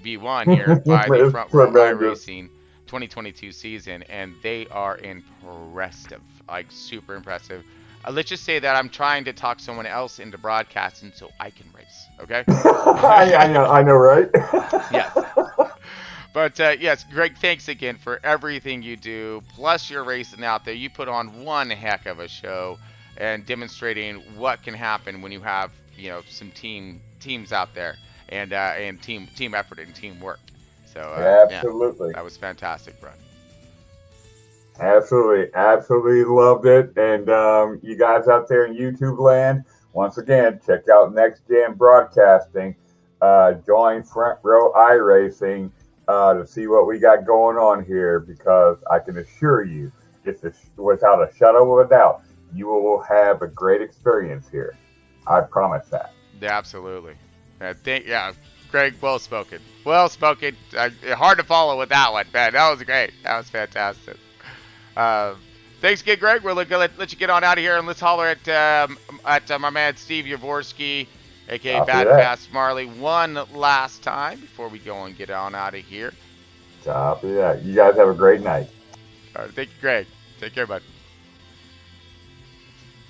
be won here by the Front Row iRacing 2022 season, and they are impressive, like super impressive. Let's just say that I'm trying to talk someone else into broadcasting so I can race. Okay. I know, right? Yes. But yes, Greg, thanks again for everything you do. Plus, you're racing out there. You put on one heck of a show and demonstrating what can happen when you have some teams out there and team effort and teamwork. So absolutely, that was fantastic, bro. Absolutely loved it. And you guys out there in YouTube land, once again, check out Next Gen Broadcasting. Join Front Row iRacing to see what we got going on here, because I can assure you, without a shadow of a doubt, you will have a great experience here. I promise that. Yeah, absolutely. Greg, well spoken. Well spoken. Hard to follow with that one, man. That was great. That was fantastic. Thanks again, Greg. We're going to let you get on out of here, and let's holler at my man Steve Yavorski, a.k.a. Bad Fast Marley, one last time before we go and get on out of here. Copy that. You guys have a great night. All right, thank you, Greg. Take care, bud.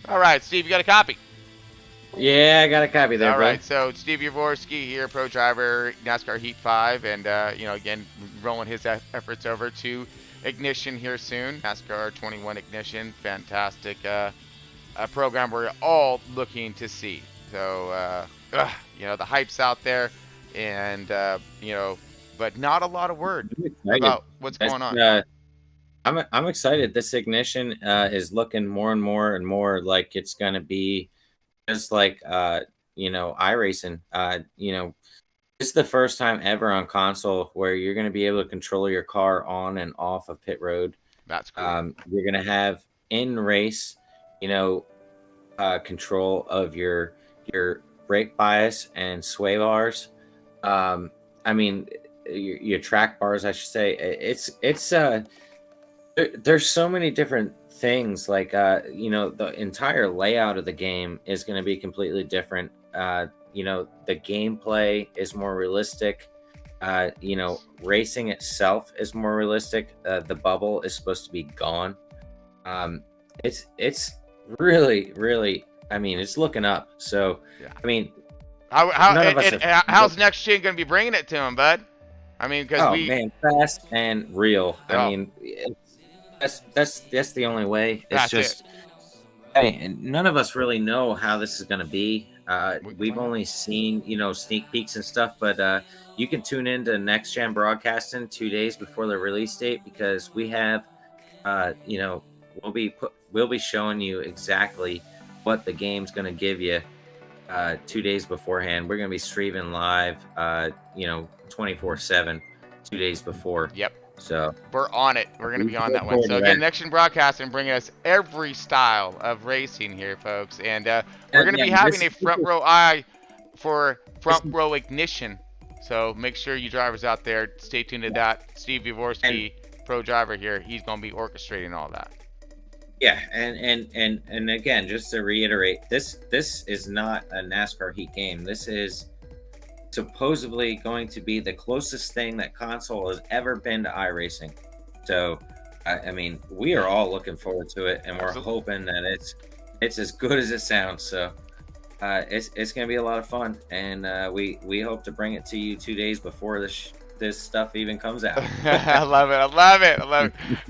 All right, Steve, you got a copy? Yeah, I got a copy there, All bro. right, so Steve Yavorski here, pro driver, NASCAR Heat 5, and, again, rolling his efforts over to Ignition here soon. NASCAR 21 Ignition, fantastic program we're all looking to see. So, the hype's out there, and, but not a lot of word about what's going on. I'm excited. This Ignition is looking more and more like it's going to be just like, iRacing. This is the first time ever on console where you're going to be able to control your car on and off of pit road. That's cool. You're going to have in race, control of your brake bias and sway bars. Your track bars, I should say. There's so many different things. Like the entire layout of the game is going to be completely different. The gameplay is more realistic. Racing itself is more realistic. The bubble is supposed to be gone. It's really, it's looking up. So, yeah. How's Next Gen going to be bringing it to him, bud? Because fast and real. That's the only way. It's just none of us really know how this is going to be. We've only seen sneak peeks and stuff, but you can tune into Next Gen Broadcasting 2 days before the release date, because we have we'll be showing you exactly what the game's going to give you 2 days beforehand. We're going to be streaming live 24/7 2 days before. Yep. So we're on it. We're going to be on that one. So again, Next Gen Broadcasting bringing us every style of racing here, folks. And we're going to be having a front row eye for front row Ignition. So make sure you drivers out there stay tuned to that. Steve Yavorski, pro driver here, he's going to be orchestrating all that. Yeah, and again, just to reiterate, this is not a NASCAR Heat game. This is supposedly going to be the closest thing that console has ever been to iRacing. So, we are all looking forward to it, and we're hoping that it's as good as it sounds. So, it's going to be a lot of fun, and we hope to bring it to you 2 days before this stuff even comes out. I love it.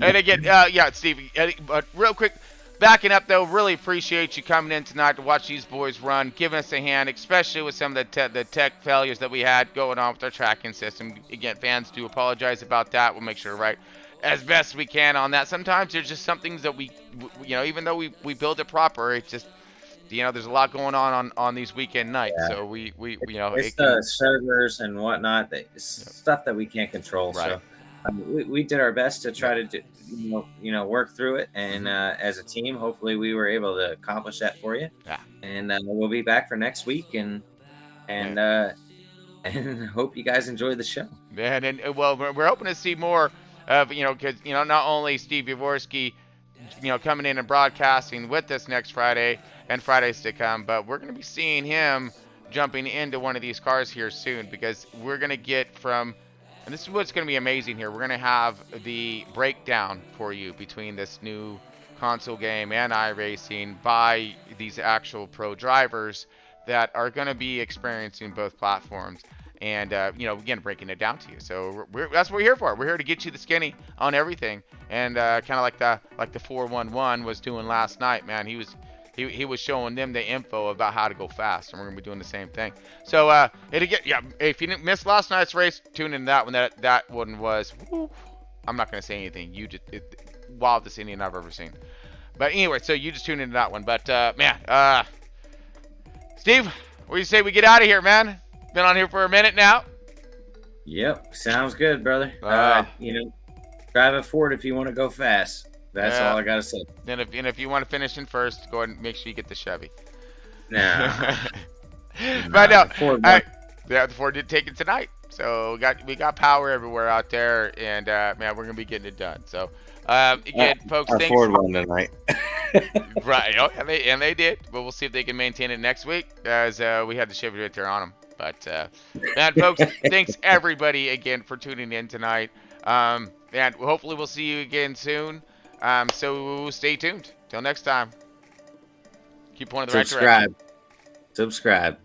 And again, Steve, but real quick, backing up though, really appreciate you coming in tonight to watch these boys run, giving us a hand, especially with some of the tech failures that we had going on with our tracking system. Again, fans do apologize about that. We'll make sure to write as best we can on that. Sometimes there's just some things that we even though we build it proper, it's just there's a lot going on these weekend nights. Yeah. So it's the servers and whatnot, stuff that we can't control. Right. So we did our best to try to do, work through it, and as a team, hopefully we were able to accomplish that for you. Yeah. And we'll be back for next week, and hope you guys enjoyed the show. Man, and we're hoping to see more of because not only Steve Yavorski coming in and broadcasting with us next Friday and Fridays to come, but we're going to be seeing him jumping into one of these cars here soon, because we're going to get and this is what's going to be amazing here, we're going to have the breakdown for you between this new console game and iRacing by these actual pro drivers that are going to be experiencing both platforms. and again, breaking it down to you. So that's what we're here for. We're here to get you the skinny on everything, and kind of like the 411 was doing last night, man. He was showing them the info about how to go fast, and we're gonna be doing the same thing. So if you didn't miss last night's race, tune in to that one. That one was, woo, I'm not gonna say anything. Wildest Indian I've ever seen. But anyway, so you just tune into that one. But man, Steve, what do you say we get out of here, man? Been on here for a minute now. Yep, sounds good, brother. Drive it forward if you want to go fast. That's all I gotta say. And if you want to finish in first, go ahead and make sure you get the Chevy. Nah. But no, the Ford did take it tonight. So we got power everywhere out there, and man, we're gonna be getting it done. So again, folks, our thanks. Ford won tonight. Right. Oh, and they did. But we'll see if they can maintain it next week, as we had the Chevy right there on them. But man, folks, thanks everybody again for tuning in tonight. And hopefully we'll see you again soon. So stay tuned. Till next time. Keep pointing in the right direction. Subscribe.